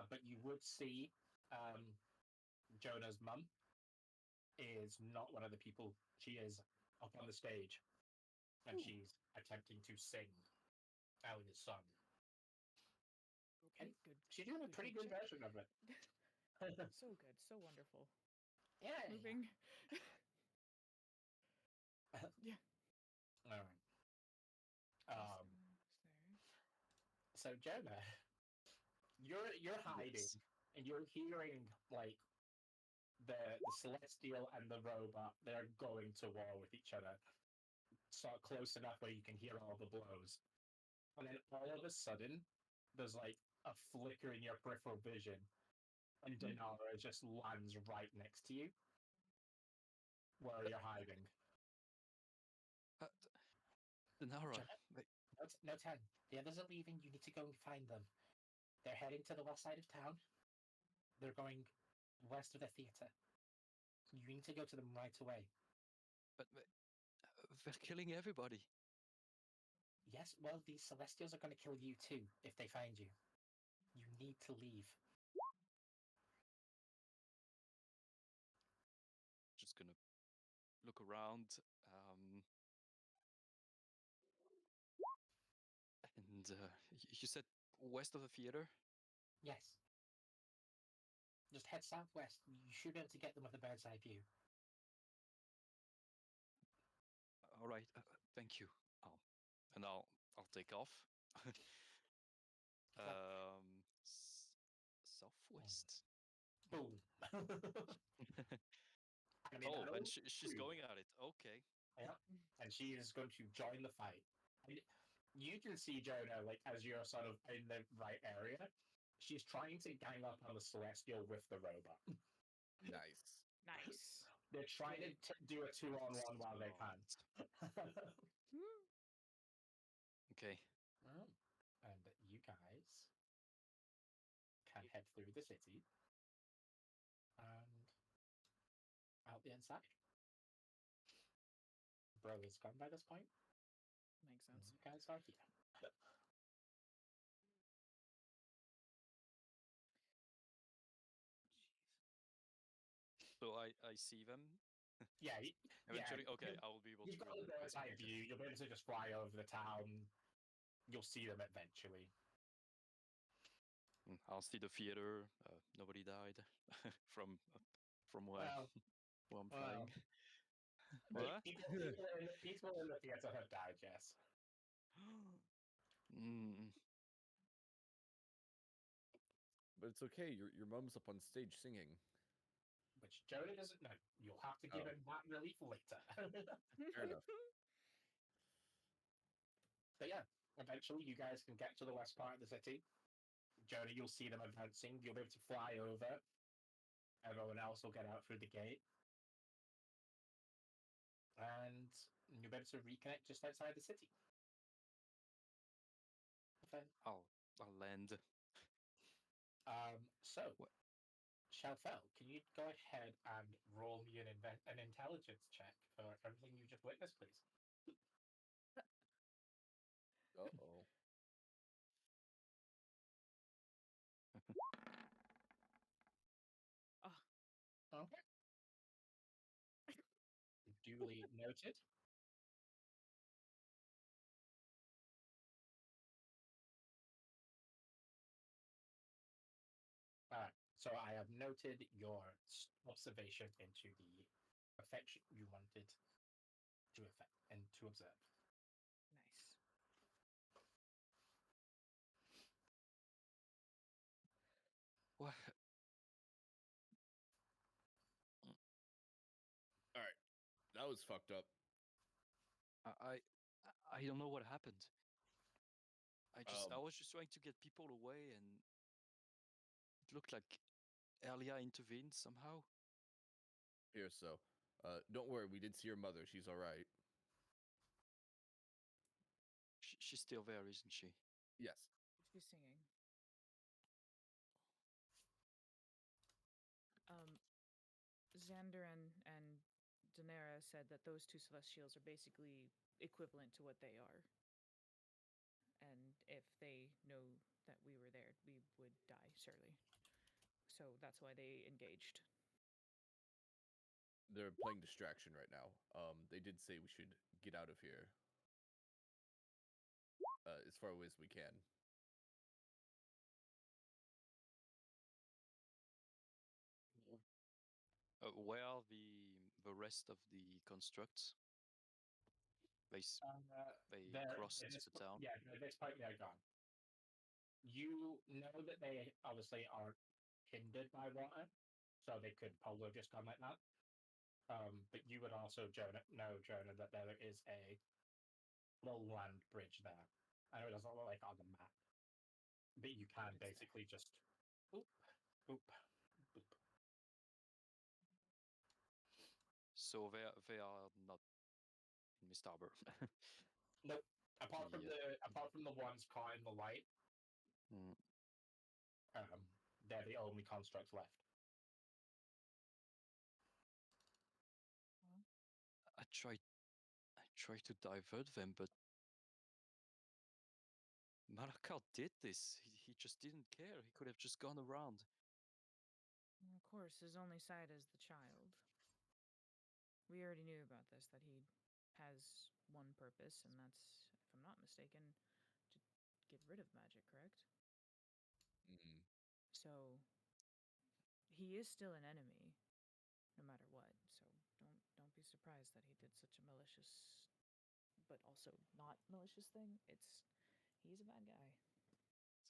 Speaker 1: But you would see Jonah's mum is not one of the people. She is up on the stage, and
Speaker 4: Ooh.
Speaker 1: she's attempting to sing Alia's song.
Speaker 4: Okay,
Speaker 1: And
Speaker 4: good.
Speaker 1: she's doing a
Speaker 4: good
Speaker 1: pretty good
Speaker 4: check.
Speaker 1: version of it.
Speaker 4: So good, so wonderful.
Speaker 1: Yeah.
Speaker 4: Moving. Yeah.
Speaker 1: All right. So Jonah, you're hiding,
Speaker 2: Yes.
Speaker 1: and you're hearing like the celestial and the robot. They're going to war with each other, sort of close enough where you can hear all the blows. And then all of a sudden, there's like a flicker in your peripheral vision, and Dinara just lands right next to you, where you're hiding.
Speaker 2: Denara,
Speaker 1: Jonah? No, 10. The others are leaving. You need to go and find them. They're heading to the west side of town. They're going west of the theater. You need to go to them right away.
Speaker 2: but they're killing everybody.
Speaker 1: Yes, well, these Celestials are going to kill you too if they find you. You need to leave.
Speaker 2: Just gonna look around. And you said west of the theater?
Speaker 1: Yes. Just head southwest. You should be able to get them with a bird's eye view.
Speaker 2: All right, thank you. And I'll take off. Southwest.
Speaker 1: Boom.
Speaker 2: Oh, and she's going at it. Okay.
Speaker 1: Yeah. And she is going to join the fight. And you can see Jonah, like, as you're sort of in the right area. She's trying to gang up on the Celestial with the robot.
Speaker 3: Nice.
Speaker 4: Nice.
Speaker 1: They're trying to do a 2-on-1 while they can.
Speaker 2: Okay.
Speaker 1: And you guys can head through the city and out the inside. bro is gone by this point.
Speaker 4: Makes
Speaker 1: And
Speaker 4: sense.
Speaker 1: you guys are here.
Speaker 2: So I see them
Speaker 1: Yeah,
Speaker 2: eventually.
Speaker 1: yeah.
Speaker 2: Okay, I will be able
Speaker 1: You've
Speaker 2: to
Speaker 1: got
Speaker 2: run.
Speaker 1: a bird's eye view. You'll be able to just fly over the town. You'll see them eventually.
Speaker 2: I'll see the theater. Nobody died from where
Speaker 1: Well,
Speaker 2: where I'm
Speaker 1: well,
Speaker 2: flying. What?
Speaker 1: People in the theater have died, yes.
Speaker 2: Mm,
Speaker 3: But it's okay. Your mom's up on stage singing.
Speaker 1: Which Jonah doesn't know. You'll have to give
Speaker 3: Oh.
Speaker 1: him that relief later.
Speaker 3: Fair enough.
Speaker 1: But yeah, eventually you guys can get to the west part of the city. Jonah, you'll see them advancing. You'll be able to fly over. Everyone else will get out through the gate. And you'll be able to reconnect just outside the city. Okay.
Speaker 2: I'll land.
Speaker 1: So,
Speaker 2: What?
Speaker 1: Shalfel, can you go ahead and roll me an intelligence check for everything you just witnessed, please?
Speaker 3: Uh-oh.
Speaker 1: Okay. Duly noted. Alright, so I have noted your observation into the affection you wanted to affect and to observe.
Speaker 4: Nice.
Speaker 2: What?
Speaker 3: All right. That was fucked up.
Speaker 2: I don't know what happened. I
Speaker 3: Um,
Speaker 2: was just trying to get people away, and it looked like Elia intervened somehow.
Speaker 3: Here, so. Don't worry. We did see your mother. She's all right.
Speaker 2: She's still there, isn't she?
Speaker 3: Yes.
Speaker 4: She's singing. Xander and Daenerys said that those two celestials are basically equivalent to what they are. And if they know that we were there, we would die, surely. So that's why they engaged.
Speaker 3: They're playing distraction right now. They did say we should get out of here. As far away as we can.
Speaker 2: Where are the rest of the constructs? They crossed the town.
Speaker 1: Yeah, at this point they're gone. You know that they obviously aren't hindered by water, so they could probably have just gone like that. But you would also, Jonah, that there is a little land bridge there. I know it doesn't look like on the map, but you can basically just boop, boop, boop.
Speaker 2: So they are not in Mist Harbor.
Speaker 1: Nope. Apart from the ones caught in the light,
Speaker 2: Mm.
Speaker 1: they're the only constructs left.
Speaker 2: I tried to divert them, but Malakal did this. He just didn't care. He could have just gone around.
Speaker 4: And of course, his only side is the child. We already knew about this, that he has one purpose, and that's, if I'm not mistaken, to get rid of magic, correct?
Speaker 3: Mm.
Speaker 4: So he is still an enemy, no matter what. So don't be surprised that he did such a malicious, but also not malicious thing. He's a bad guy.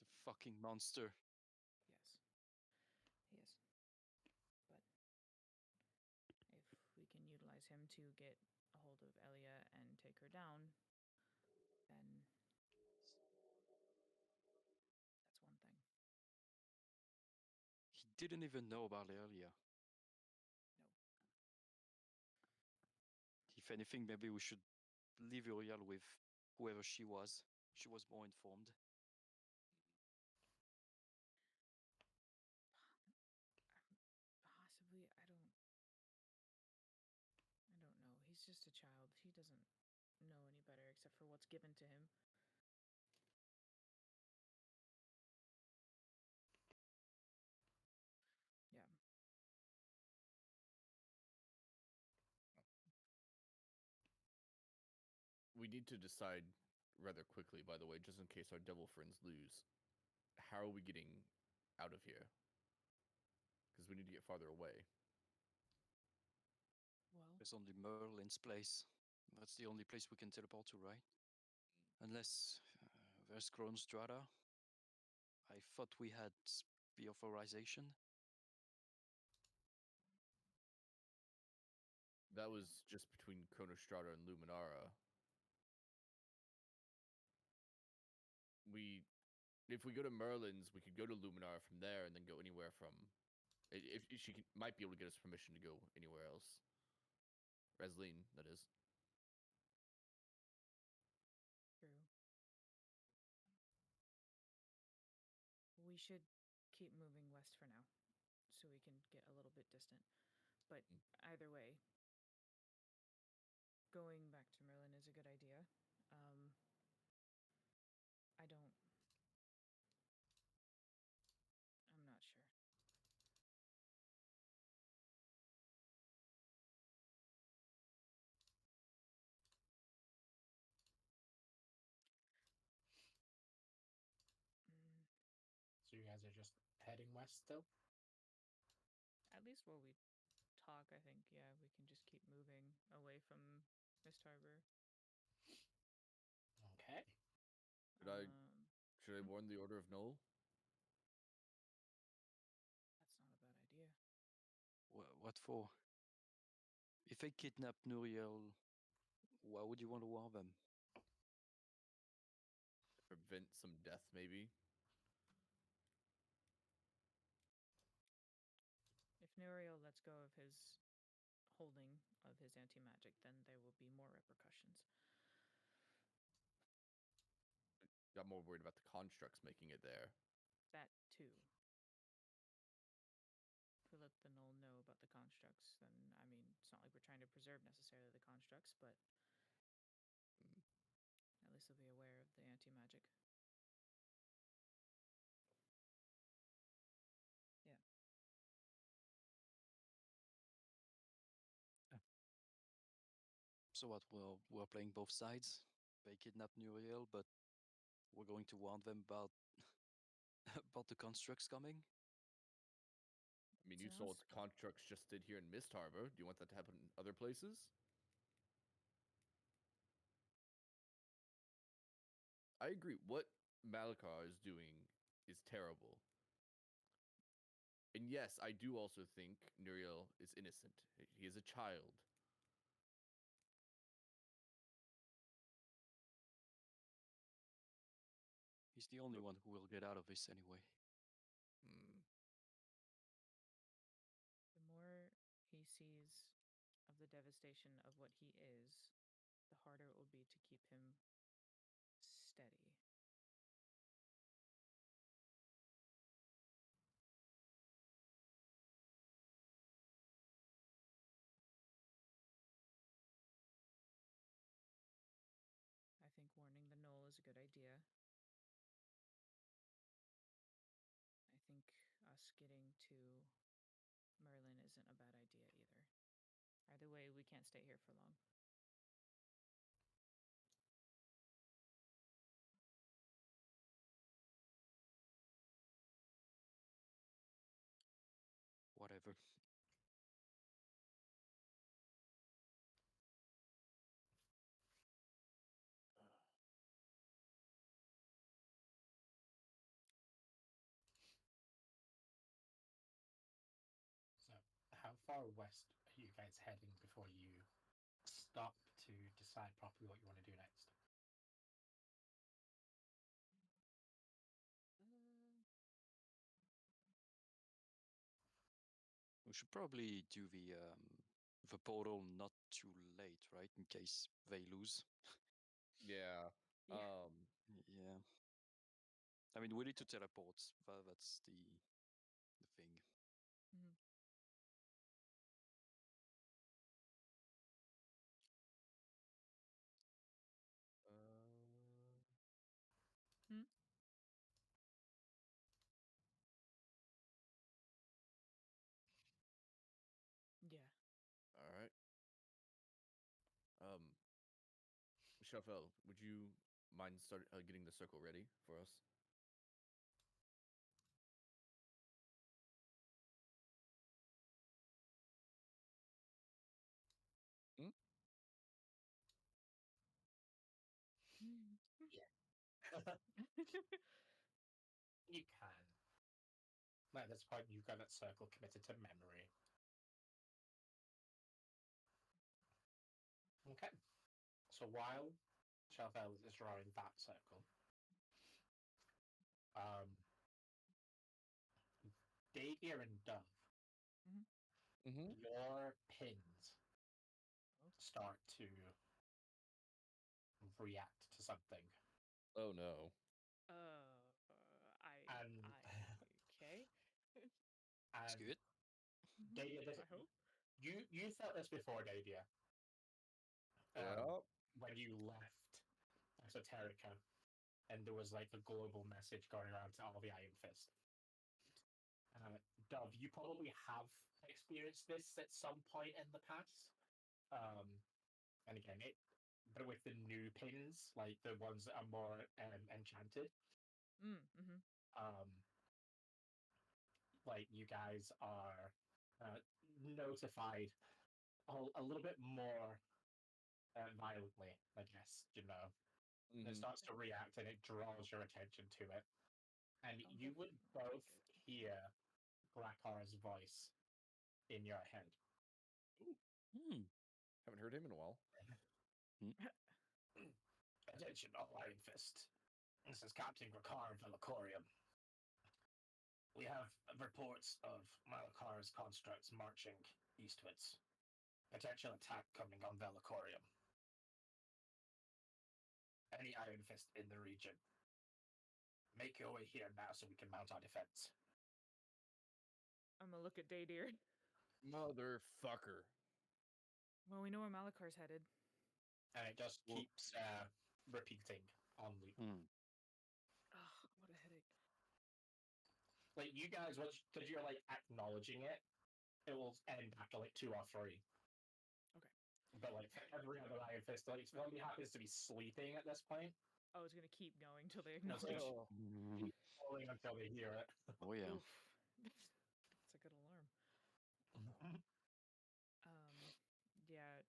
Speaker 2: It's a fucking monster.
Speaker 4: Yes, he is. But if we can utilize him to get a hold of Elia and take her down, then that's one thing.
Speaker 2: He didn't even know about Elia.
Speaker 4: No.
Speaker 2: If anything, maybe we should leave Uriel with whoever she was. She was more informed.
Speaker 4: Possibly, I don't know. He's just a child. He doesn't except for what's given to him. Yeah.
Speaker 3: We need to decide rather quickly, by the way, just in case our devil friends lose. How are we getting out of here? Because we need to get farther away.
Speaker 4: Well,
Speaker 2: There's only Merlin's place. That's the only place we can teleport to, right? Unless there's Kronstrata. I thought we had the authorization.
Speaker 3: That was just between Chronostrata and Luminara. If we go to Merlin's, we could go to Luminara from there and then go anywhere from. If she might be able to get us permission to go anywhere else. Resleen, that is.
Speaker 4: true. We should keep moving west for now, so we can get a little bit distant. But either way, going back to Merlin is a good idea. I don't. I'm not sure. Mm,
Speaker 1: So you guys are just heading west still?
Speaker 4: at least while we talk, I think, yeah, we can just keep moving away from Mist Harbor.
Speaker 1: Okay.
Speaker 3: Should I warn the Order of Null?
Speaker 4: That's not a bad idea.
Speaker 2: What for? If they kidnap Nuriel, why would you want to warn them?
Speaker 3: Prevent some death, maybe?
Speaker 4: If Nuriel lets go of his holding of his anti-magic, then there will be more repercussions.
Speaker 3: Got more worried about the constructs making it there.
Speaker 4: That too. If we let the Null know about the constructs, then, I mean, it's not like we're trying to preserve necessarily the constructs, but at least they'll be aware of the anti-magic. Yeah.
Speaker 2: So what? We're playing both sides. They kidnap Nuriel, but we're going to warn them about about the constructs coming.
Speaker 3: I mean, you saw what the constructs just did here in Mist Harbor. Do you want that to happen in other places? I agree. What Malakar is doing is terrible. And yes, I do also think Nuriel is innocent. He is a child.
Speaker 2: He's the only one who will get out of this anyway.
Speaker 4: The more he sees of the devastation of what he is, the harder it will be to keep him steady. I think warning the Knoll is a good idea. I think us getting to Merlin isn't a bad idea either. Either way, we can't stay here for long.
Speaker 2: Whatever.
Speaker 1: So how far west are you guys heading before you stop to decide properly what you want to do next?
Speaker 2: We should probably do the portal not too late, right? In case they lose.
Speaker 3: Yeah.
Speaker 4: Yeah.
Speaker 2: Yeah. I mean, we need to teleport. That's the thing.
Speaker 4: Mm-hmm.
Speaker 3: Chauvel, would you mind getting the circle ready for us?
Speaker 1: You can. At this point, you've got that circle committed to memory. Okay. So while Chauvel is drawing that circle, Davier and Dove,
Speaker 3: Mm-hmm.
Speaker 1: your pins start to react to something.
Speaker 3: Oh no.
Speaker 1: And
Speaker 4: Okay.
Speaker 2: It's good.
Speaker 1: Davier,
Speaker 4: I hope.
Speaker 1: you felt this before, Davier.
Speaker 3: Yeah.
Speaker 1: When you left Esoterica, and there was like a global message going around to all the Iron Fist. Dove, you probably have experienced this at some point in the past. And again, but with the new pins, like the ones that are more enchanted, like you guys are notified a little bit more violently, I guess, you know. And it starts to react and it draws your attention to it. And you would both hear Blackar's voice in your head.
Speaker 3: Haven't heard him in a while.
Speaker 1: Attention, all Iron Fist. This is Captain Grakar of Velicorium. We have reports of Malakar's constructs marching eastwards. Potential attack coming on Velicorium. Any Iron Fist in the region, make your way here now so we can mount our defense.
Speaker 4: I'm gonna look at Daydeer.
Speaker 3: Motherfucker.
Speaker 4: Well, we know where Malakar's headed.
Speaker 1: And it just keeps repeating on loop.
Speaker 4: Ugh, what a headache.
Speaker 1: Like, you guys, because you're, like, acknowledging it, it will end after, like, 2 or 3.
Speaker 4: Okay.
Speaker 1: But, like, for every other Iron Fist, like, if somebody happens to be sleeping at this point,
Speaker 4: Oh, it's gonna keep going till they
Speaker 1: it's
Speaker 4: acknowledge.
Speaker 1: like, keep falling until they hear it.
Speaker 2: Oh yeah.
Speaker 4: Oof. That's a good alarm. Yeah.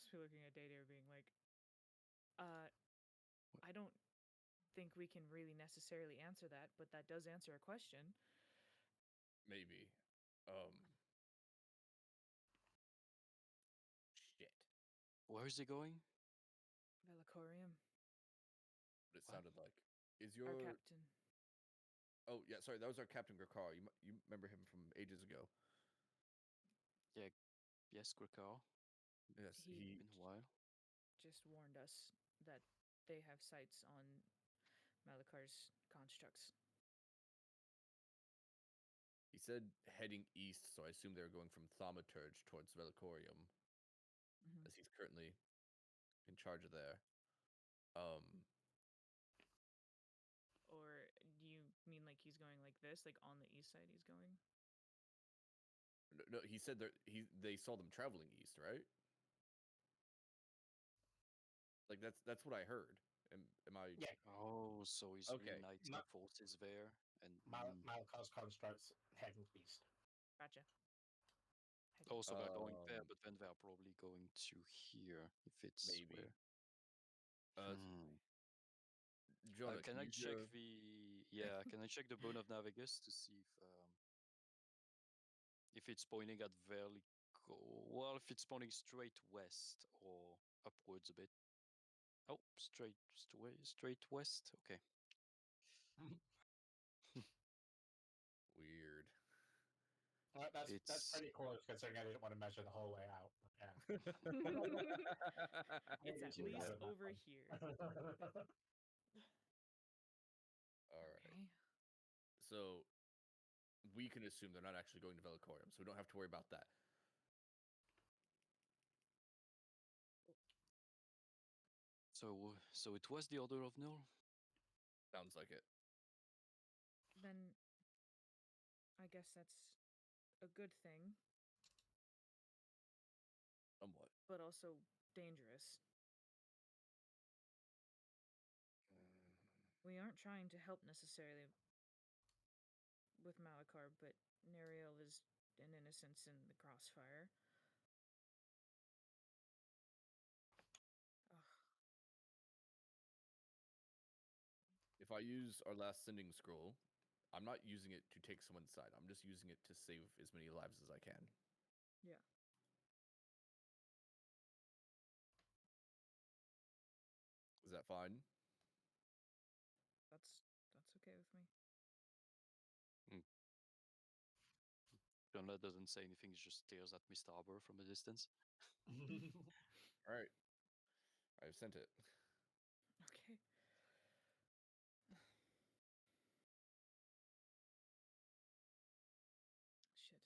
Speaker 4: I was looking at Daydeer being like, I don't think we can really necessarily answer that, but that does answer a question.
Speaker 3: Maybe. Shit.
Speaker 2: Where is he going?
Speaker 4: Velicorium.
Speaker 3: What it sounded like. Is
Speaker 4: Our
Speaker 3: your
Speaker 4: captain.
Speaker 3: Oh yeah, sorry, that was our Captain Grakar. You remember him from ages ago.
Speaker 2: Yeah. Yes, Grakar.
Speaker 3: Yes,
Speaker 4: He
Speaker 2: Been a while.
Speaker 4: just warned us that they have sights on Malakar's constructs.
Speaker 3: he said heading east, so I assume they're going from Thaumaturge towards Velicorium, as he's currently in charge of there.
Speaker 4: Or do you mean like he's going like this, like on the east side he's going?
Speaker 3: No, he said they saw them traveling east, right? Like that's what I heard. Am I?
Speaker 1: Yeah.
Speaker 2: Oh, so he's
Speaker 3: Okay.
Speaker 2: reuniting forces there, and
Speaker 1: Malakar's constructs heading east.
Speaker 4: Gotcha.
Speaker 2: also they're going there, but then they're probably going to here if it's
Speaker 3: maybe.
Speaker 2: where.
Speaker 3: Jonah,
Speaker 2: can I
Speaker 3: you
Speaker 2: check
Speaker 3: hear-
Speaker 2: Can I check the Bone of Navigus to see if it's pointing at Velico? Well, if it's pointing straight west or upwards a bit. Oh, straight west. Okay.
Speaker 3: Weird.
Speaker 1: That's pretty close considering I didn't want to measure the whole way out. Yeah.
Speaker 4: It's at least over here.
Speaker 3: All right.
Speaker 4: Okay.
Speaker 3: So we can assume they're not actually going to Velicorium, so we don't have to worry about that.
Speaker 2: So it was the Order of Null?
Speaker 3: Sounds like it.
Speaker 4: Then I guess that's a good thing,
Speaker 3: Somewhat.
Speaker 4: but also dangerous. we aren't trying to help necessarily with Malachar, but Neriel is an innocence in the crossfire. Ugh.
Speaker 3: If I use our last sending scroll, I'm not using it to take someone's side. I'm just using it to save as many lives as I can.
Speaker 4: Yeah.
Speaker 3: Is that fine?
Speaker 4: That's okay with me.
Speaker 2: Jonla doesn't say anything, he just stares at Mr. Arbor from a distance.
Speaker 3: All right. I've sent it.
Speaker 4: Okay. Shit.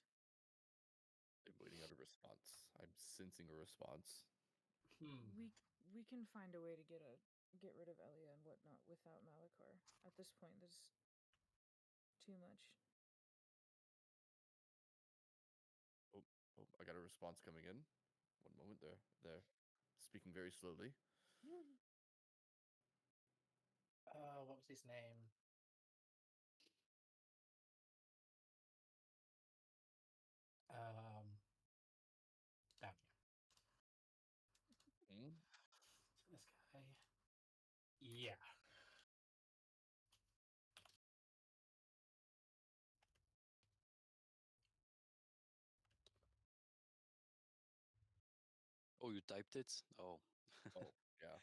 Speaker 3: I'm waiting out a response. I'm sensing a response.
Speaker 4: We can find a way to get rid of Elia and whatnot without Malachar. At this point, there's too much.
Speaker 3: Oh, I got a response coming in. One moment there. Speaking very slowly.
Speaker 1: What was his name? Damn you.
Speaker 3: Hmm?
Speaker 1: This guy. Yeah.
Speaker 2: Oh, you typed it? Oh.
Speaker 3: Oh, yeah.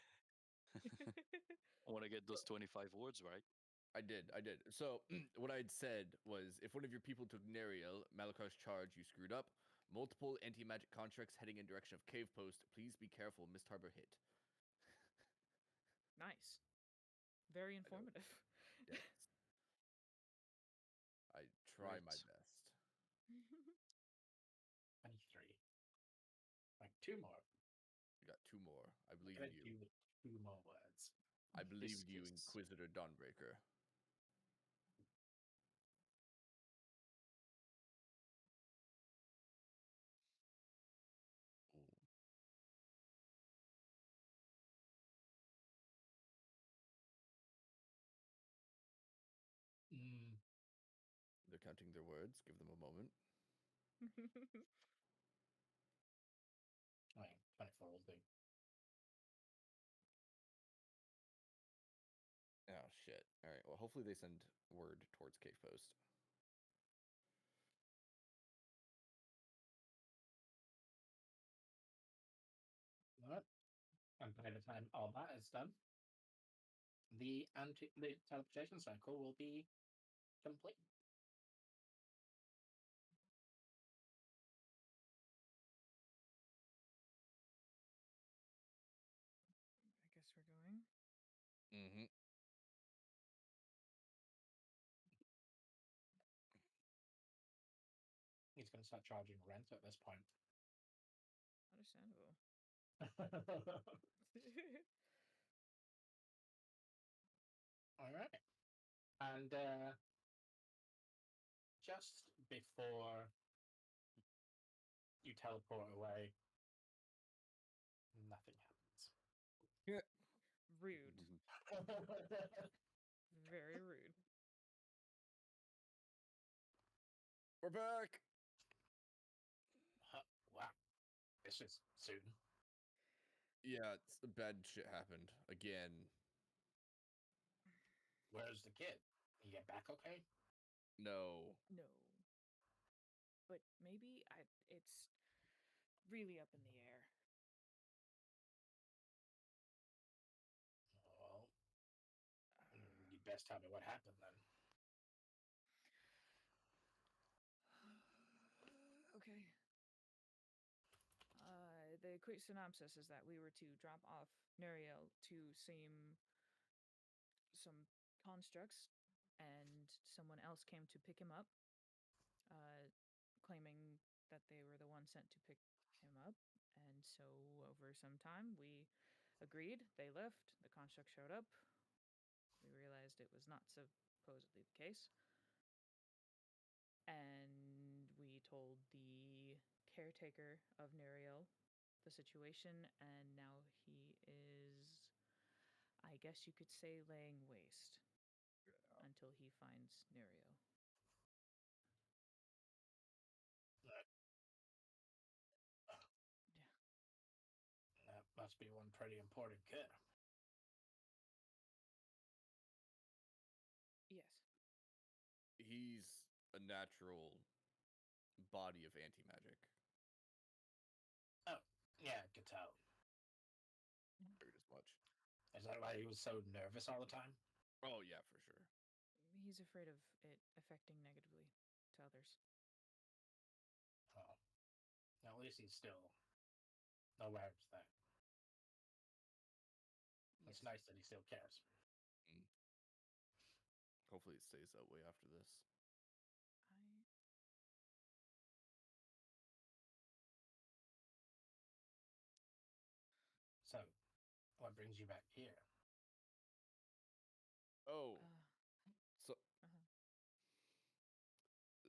Speaker 2: I want to get those 25 words right.
Speaker 3: I did. So what I'd said was, if one of your people took Neriel, Malachar's charge, you screwed up. Multiple anti-magic contracts heading in direction of Cave Post. Please be careful. Mist Harbor hit.
Speaker 4: Nice. Very informative.
Speaker 3: Yes. I try my
Speaker 2: Right.
Speaker 3: best.
Speaker 1: 23. Like 2 more.
Speaker 3: You got 2 more. I
Speaker 1: I'm
Speaker 3: believe
Speaker 1: gonna
Speaker 3: in
Speaker 1: do
Speaker 3: you.
Speaker 1: 2 more words.
Speaker 3: I believe
Speaker 2: This
Speaker 3: you,
Speaker 2: is-
Speaker 3: Inquisitor Dawnbreaker. Ooh. They're counting their words. Give them a moment.
Speaker 1: Like 24 will do.
Speaker 3: Oh, shit. All right. Well, hopefully they send word towards Cave Post.
Speaker 1: Alright. And by the time all that is done, the teleportation cycle will be complete.
Speaker 4: I guess we're going.
Speaker 3: Mm-hmm.
Speaker 1: He's going to start charging rent at this point.
Speaker 4: Understandable.
Speaker 1: All right. And just before you teleport away, nothing happens.
Speaker 4: Rude. Very rude.
Speaker 3: We're back.
Speaker 1: Wow. This is soon.
Speaker 3: Yeah, bad shit happened again.
Speaker 1: Where's the kid? You get back okay?
Speaker 3: No.
Speaker 4: No. But maybe it's really up in the air.
Speaker 1: Well, you best tell me what happened then.
Speaker 4: Okay. The quick synopsis is that we were to drop off Neriel to some constructs, and someone else came to pick him up, claiming that they were the one sent to pick him up. And so, over some time, we agreed. They left. The construct showed up. We realized it was not supposedly the case. And we told the caretaker of Neriel the situation, and now he is, I guess you could say, laying waste. until he finds Nerio.
Speaker 1: That must be one pretty important kid.
Speaker 4: Yes.
Speaker 3: He's a natural body of anti-magic.
Speaker 1: Oh, yeah, I could tell.
Speaker 3: Figured as much.
Speaker 1: Is that why he was so nervous all the time?
Speaker 3: Oh yeah, for sure.
Speaker 4: He's afraid of it affecting negatively to others.
Speaker 1: Oh. At least he's still aware of that. It's
Speaker 4: Yes.
Speaker 1: nice that he still cares.
Speaker 3: Hopefully it stays that way after this.
Speaker 4: I
Speaker 1: So, what brings you back here?
Speaker 3: Oh, so
Speaker 4: uh-huh.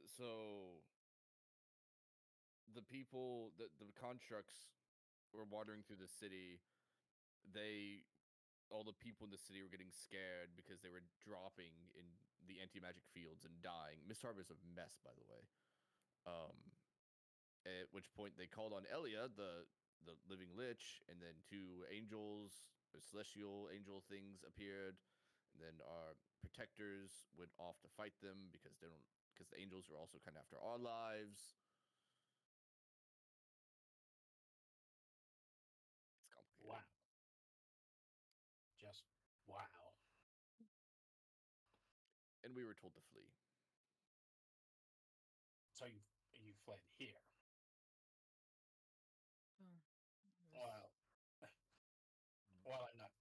Speaker 3: so the people, the constructs were wandering through the city. All the people in the city were getting scared because they were dropping in the anti-magic fields and dying. Miss Harbor is a mess, by the way. At which point they called on Elia, the living lich, and then two angels, or celestial angel things appeared, and then our protectors went off to fight them because the angels are also kind of after our lives. It's complicated.
Speaker 1: Wow. Just wow.
Speaker 3: And we were told to flee.
Speaker 1: So you fled here.
Speaker 4: Well,
Speaker 1: Well, I'm not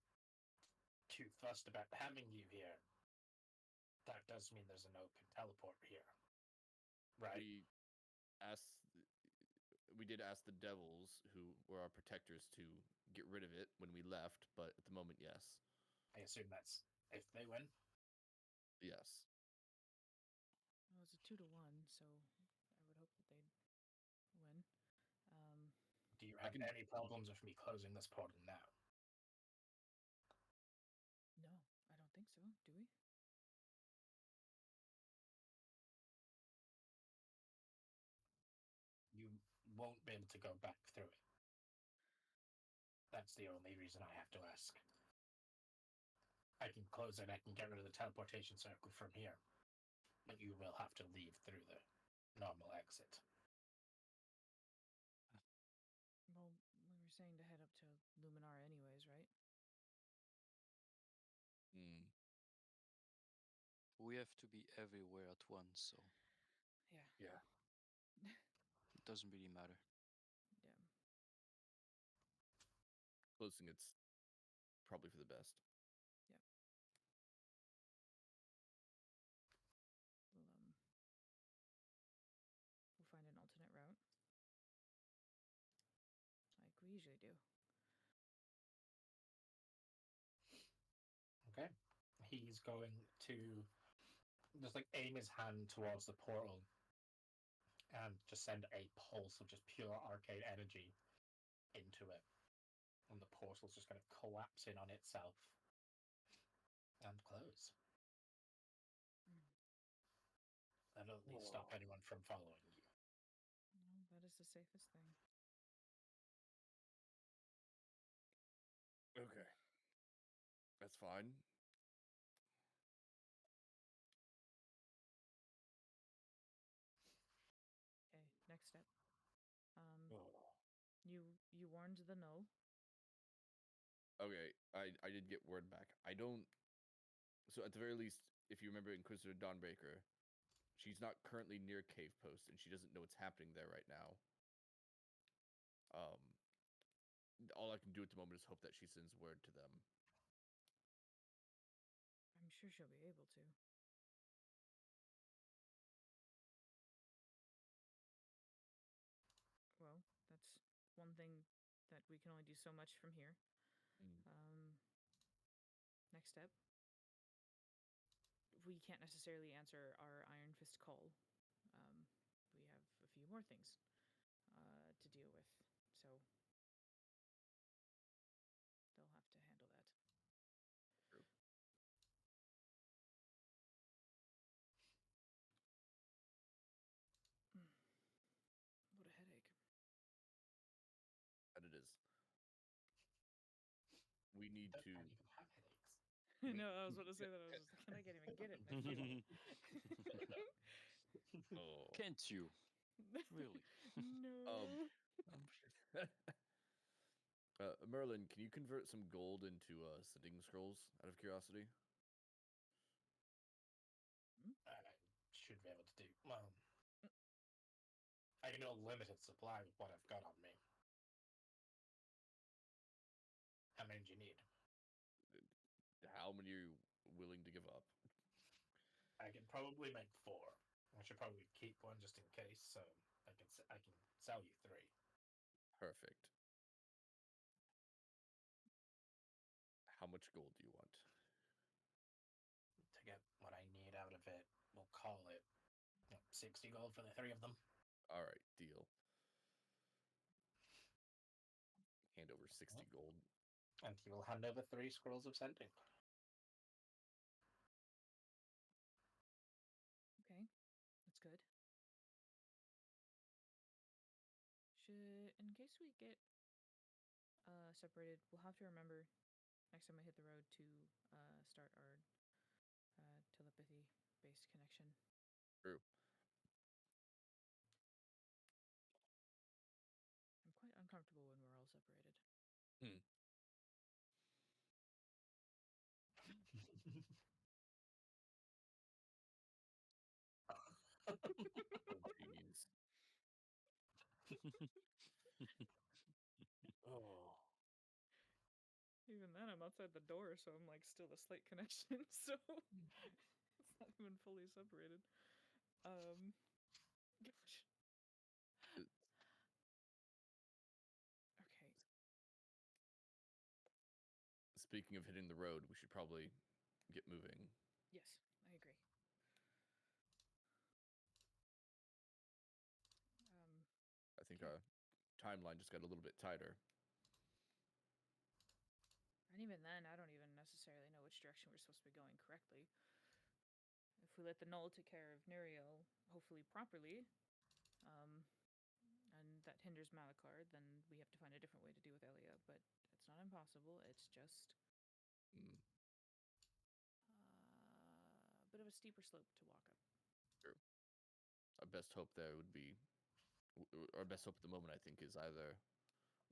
Speaker 1: too fussed about having you here. That does mean there's an open teleport here, right?
Speaker 3: We did ask the devils, who were our protectors, to get rid of it when we left, but at the moment, yes.
Speaker 1: I assume that's if they win.
Speaker 3: Yes.
Speaker 4: Well, it's a 2-1, so I would hope that they'd win.
Speaker 1: Do you have any problems with me closing this portal now?
Speaker 4: No, I don't think so. Do we?
Speaker 1: You won't be able to go back through it. That's the only reason I have to ask. I can close it, I can get rid of the teleportation circle from here. But you will have to leave through the normal exit.
Speaker 4: Well, we were saying to head up to Luminar anyways, right?
Speaker 2: We have to be everywhere at once, so
Speaker 4: Yeah.
Speaker 3: Yeah.
Speaker 2: it doesn't really matter.
Speaker 4: Yeah.
Speaker 3: Closing it's probably for the best.
Speaker 4: Yep. We'll find an alternate route. Like we usually do.
Speaker 1: Okay. He's going to just like aim his hand towards the portal and just send a pulse of just pure arcade energy into it. And the portal's just going to collapse in on itself and close. That'll at least stop anyone from following you.
Speaker 4: No, that is the safest thing.
Speaker 3: Okay. That's fine.
Speaker 4: Okay, next step. You warned the null.
Speaker 3: Okay, I did get word back. I don't. So at the very least, if you remember Inquisitor Dawnbreaker, she's not currently near Cave Post, and she doesn't know what's happening there right now. All I can do at the moment is hope that she sends word to them.
Speaker 4: I'm sure she'll be able to. Well, that's one thing that we can only do so much from here. Next step. We can't necessarily answer our Iron Fist call. We have a few more things to deal with, so they'll have to handle that.
Speaker 3: True. we need
Speaker 1: Don't
Speaker 3: to.
Speaker 1: even have headaches.
Speaker 4: No, I was about to say that. I was just like, can I even get it? And I feel it.
Speaker 3: Oh.
Speaker 2: Can't you? Really?
Speaker 4: No.
Speaker 3: Merlin, can you convert some gold into sitting scrolls out of curiosity?
Speaker 1: I should be able to do. Well, I can do a limited supply with what I've got on me. How many do you need?
Speaker 3: How many are you willing to give up?
Speaker 1: I can probably make 4. I should probably keep one just in case, so I can sell you 3.
Speaker 3: Perfect. How much gold do you want?
Speaker 1: To get what I need out of it, we'll call it 60 gold for the 3 of them.
Speaker 3: All right, deal. Hand over 60 gold.
Speaker 1: And you will hand over 3 scrolls of sending.
Speaker 4: Okay, that's good. In case we get separated, we'll have to remember next time we hit the road to start our telepathy-based connection.
Speaker 3: True.
Speaker 4: I'm quite uncomfortable when we're all separated.
Speaker 3: Oh, jeez. Oh.
Speaker 4: Even then, I'm outside the door, so I'm like still a slight connection. So it's not even fully separated. Gosh. Okay.
Speaker 3: Speaking of hitting the road, we should probably get moving.
Speaker 4: Yes, I agree.
Speaker 3: I think our timeline just got a little bit tighter.
Speaker 4: And even then, I don't even necessarily know which direction we're supposed to be going correctly. If we let the Null take care of Nuriel, hopefully properly, and that hinders Malakar, then we have to find a different way to deal with Elia. But it's not impossible. It's just a bit of a steeper slope to walk up.
Speaker 3: True. Our best hope there would be, our best hope at the moment, I think, is either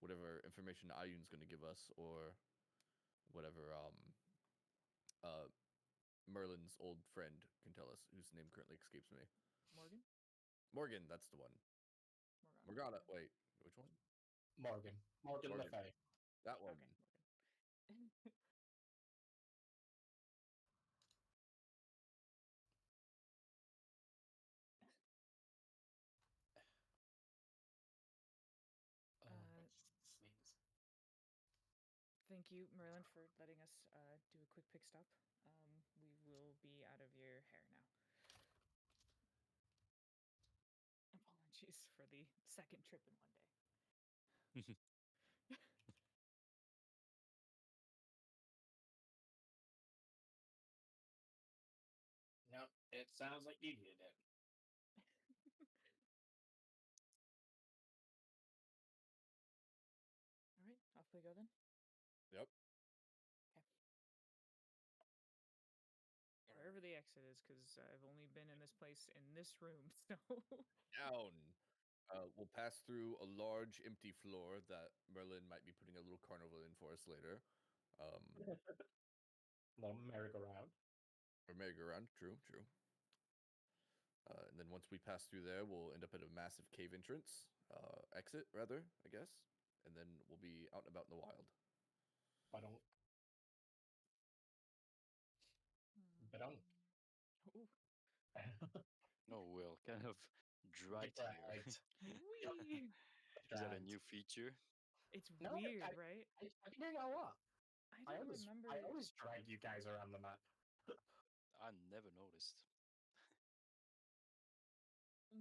Speaker 3: whatever information Ayun's going to give us, or whatever Merlin's old friend can tell us, whose name currently escapes me.
Speaker 4: Morgan?
Speaker 3: Morgan, that's the one. Morgana. Wait, which one?
Speaker 1: Morgan Le
Speaker 3: Morgan.
Speaker 1: Fay.
Speaker 3: That one.
Speaker 4: Okay, Morgan.
Speaker 1: Sneeze.
Speaker 4: Thank you, Merlin, for letting us do a quick pit stop. We will be out of your hair now. Apologies for the second trip in one day.
Speaker 1: No, it sounds like you did it.
Speaker 4: All right, off we go then.
Speaker 3: Yep.
Speaker 4: Okay. Wherever the exit is, because I've only been in this place in this room, so.
Speaker 3: Down. We'll pass through a large empty floor that Merlin might be putting a little carnival in for us later.
Speaker 1: Little merry-go-round.
Speaker 3: Or merry-go-round. True. And then once we pass through there, we'll end up at a massive cave entrance. Exit, rather, I guess. And then we'll be out and about in the wild.
Speaker 1: Ba-dunk.
Speaker 4: Ooh.
Speaker 2: Oh, well, kind of dragged here.
Speaker 1: Dragged.
Speaker 4: Whee!
Speaker 2: Is that a new feature?
Speaker 4: It's
Speaker 1: No,
Speaker 4: weird, right?
Speaker 1: I've been doing a lot.
Speaker 4: I don't remember.
Speaker 1: I always drag you guys around the map.
Speaker 2: I never noticed.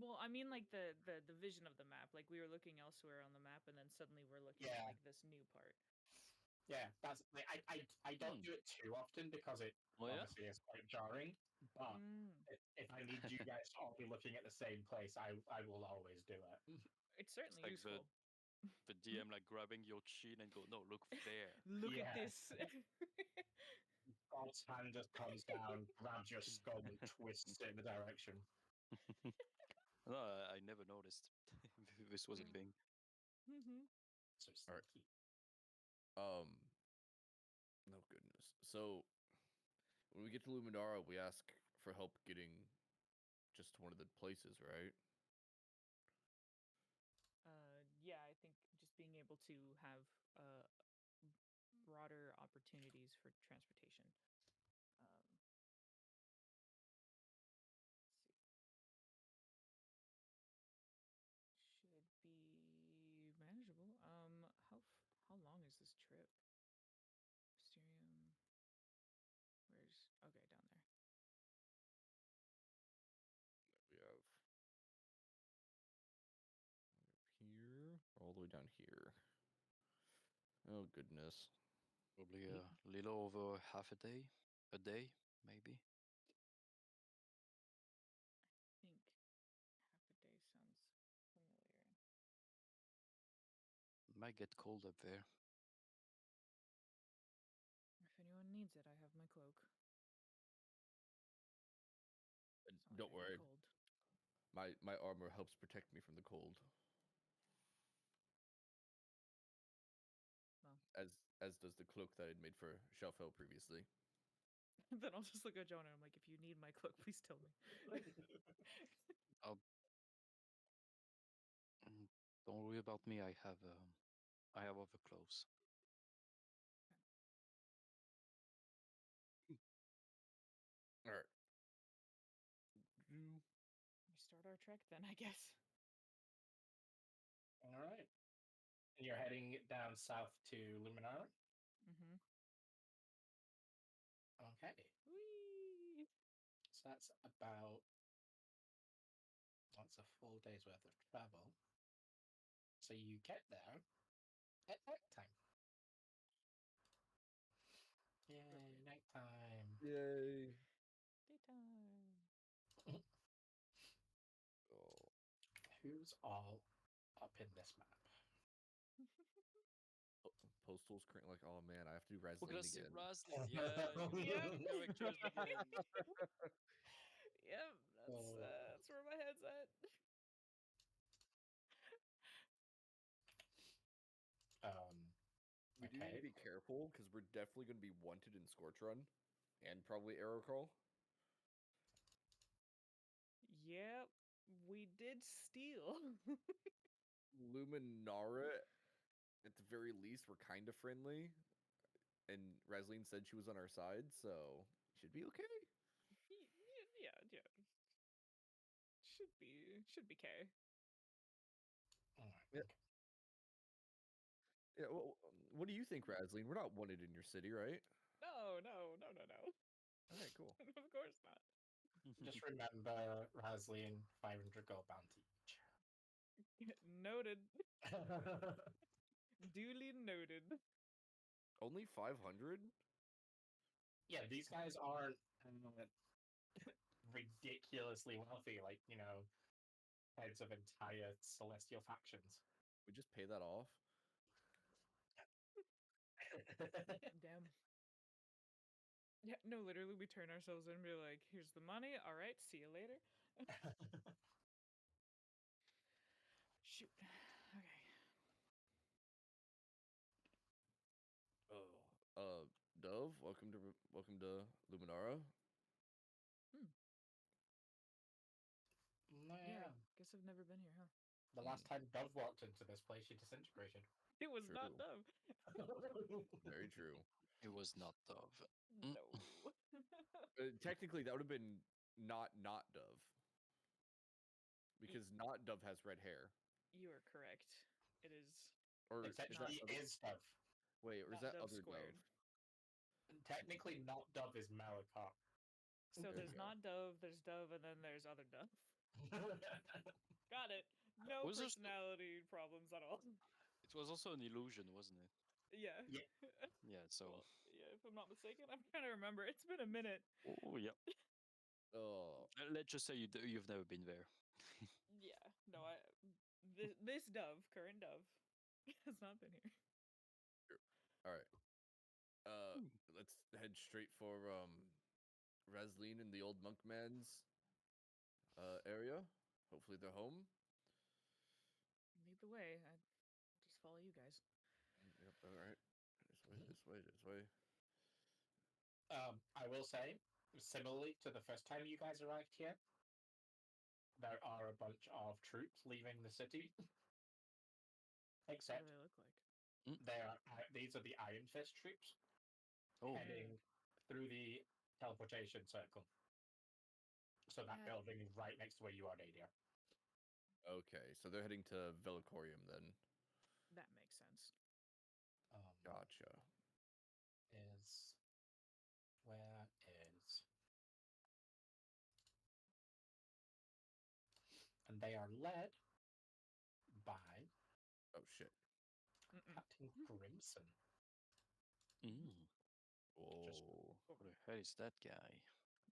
Speaker 4: Well, I mean, like the vision of the map. Like we were looking elsewhere on the map, and then suddenly we're looking at like this new part.
Speaker 1: Yeah, that's like, I don't do it too often because it obviously is quite jarring. But if I need you guys to all be looking at the same place, I will always do it.
Speaker 4: It's certainly
Speaker 2: Like
Speaker 4: useful.
Speaker 2: The DM like grabbing your chin and go, no, look there.
Speaker 4: Look
Speaker 1: Yeah.
Speaker 4: at this.
Speaker 1: God's hand just comes down, grabs your skull, and twists it in the direction.
Speaker 2: No, I never noticed. This was a thing.
Speaker 1: So
Speaker 3: Alright.
Speaker 1: sneaky.
Speaker 3: Oh goodness. So when we get to Luminara, we ask for help getting just to one of the places, right?
Speaker 4: Yeah, I think just being able to have broader opportunities for transportation. Let's see. Should be manageable. How long is this trip? Mysterium. Where's okay down there?
Speaker 3: We have here, all the way down here. Oh goodness.
Speaker 2: Probably a little over half a day, maybe.
Speaker 4: I think half a day sounds familiar.
Speaker 2: Might get cold up there.
Speaker 4: If anyone needs it, I have my cloak. It's not
Speaker 3: Don't
Speaker 4: like I get
Speaker 3: worry.
Speaker 4: cold.
Speaker 3: My armor helps protect me from the cold.
Speaker 4: Well.
Speaker 3: As does the cloak that I'd made for Shelfel previously.
Speaker 4: Then I'll just look at Jonah and I'm like, if you need my cloak, please tell me.
Speaker 2: Don't worry about me. I have other clothes.
Speaker 3: All right.
Speaker 4: We start our trek then, I guess.
Speaker 1: All right. And you're heading down south to Luminara?
Speaker 4: Mm-hmm.
Speaker 1: Okay.
Speaker 4: Whee!
Speaker 1: So that's about... That's a full day's worth of travel. So you get there at night time. Yay, nighttime.
Speaker 3: Yay.
Speaker 4: Daytime.
Speaker 3: Oh.
Speaker 1: Who's all up in this map?
Speaker 3: Postal's currently like, oh man, I have to do
Speaker 2: We're
Speaker 3: Raslin
Speaker 2: gonna see
Speaker 3: again.
Speaker 2: Raslin. Yeah,
Speaker 4: Yep.
Speaker 2: characters again.
Speaker 4: Yep, that's where my head's at.
Speaker 3: We do need to be careful because we're definitely going to be wanted in Scorch Run and probably Arrow Crawl.
Speaker 4: Yep, we did steal.
Speaker 3: Luminara, at the very least, were kind of friendly. And Raslin said she was on our side, so should be okay.
Speaker 4: Yeah. Should be K.
Speaker 3: Yeah. Yeah, well, what do you think, Raslin? We're not wanted in your city, right?
Speaker 4: No.
Speaker 3: Okay, cool.
Speaker 4: Of course not.
Speaker 1: Just remember, Raslin, 500 gold bounty each.
Speaker 4: Noted. Duly noted.
Speaker 3: Only 500?
Speaker 1: Yeah, these guys aren't ridiculously wealthy, like, heads of entire celestial factions.
Speaker 3: We just pay that off?
Speaker 4: Damn. Yeah, no, literally, we turn ourselves in and be like, here's the money. All right, see you later. Shoot. Okay.
Speaker 3: Dove, welcome to Luminara.
Speaker 4: Yeah, guess I've never been here, huh?
Speaker 1: The last time Dove walked into this place, she disintegrated.
Speaker 4: It was not
Speaker 3: True.
Speaker 4: Dove.
Speaker 3: Very true.
Speaker 2: It was not Dove.
Speaker 4: No.
Speaker 3: Technically, that would have been not Dove. Because not Dove has red hair.
Speaker 4: You are correct. It is.
Speaker 3: Or
Speaker 1: It technically is Dove.
Speaker 3: Wait, or is
Speaker 4: Not
Speaker 3: that
Speaker 4: Dove
Speaker 3: other
Speaker 4: squared.
Speaker 3: Dove?
Speaker 1: Technically, not Dove is Malakot.
Speaker 4: So
Speaker 3: There
Speaker 4: there's
Speaker 3: we go.
Speaker 4: not Dove, there's Dove, and then there's other Dove. Got it. No
Speaker 2: Was there
Speaker 4: personality problems at all.
Speaker 2: It was also an illusion, wasn't it?
Speaker 4: Yeah.
Speaker 1: Yeah.
Speaker 2: Yeah, so.
Speaker 4: Well, yeah, if I'm not mistaken, I'm trying to remember. It's been a minute.
Speaker 2: Oh, yeah.
Speaker 3: Oh.
Speaker 2: Let's just say you've never been there.
Speaker 4: Yeah. No, this Dove, current Dove, has not been here.
Speaker 3: All right.
Speaker 2: Hmm.
Speaker 3: Let's head straight for Resleen and the old monk man's area. Hopefully they're home.
Speaker 4: Lead the way. I just follow you guys.
Speaker 3: Yep. All right. This way. This way.
Speaker 1: I will say, similarly to the first time you guys arrived here, there are a bunch of troops leaving the city.
Speaker 4: What
Speaker 1: Except
Speaker 4: do they look like?
Speaker 1: these are the Iron Fist troops
Speaker 2: Oh,
Speaker 1: heading through the teleportation circle. So that
Speaker 4: Yeah.
Speaker 1: building is right next to where you are, Nadia.
Speaker 3: Okay, so they're heading to Velicorium then.
Speaker 4: That makes sense.
Speaker 3: Gotcha.
Speaker 1: Is where is and they are led by
Speaker 3: Oh shit.
Speaker 1: Captain Grimson.
Speaker 2: mm.
Speaker 1: Just
Speaker 3: Whoa.
Speaker 2: Who the hell is that guy?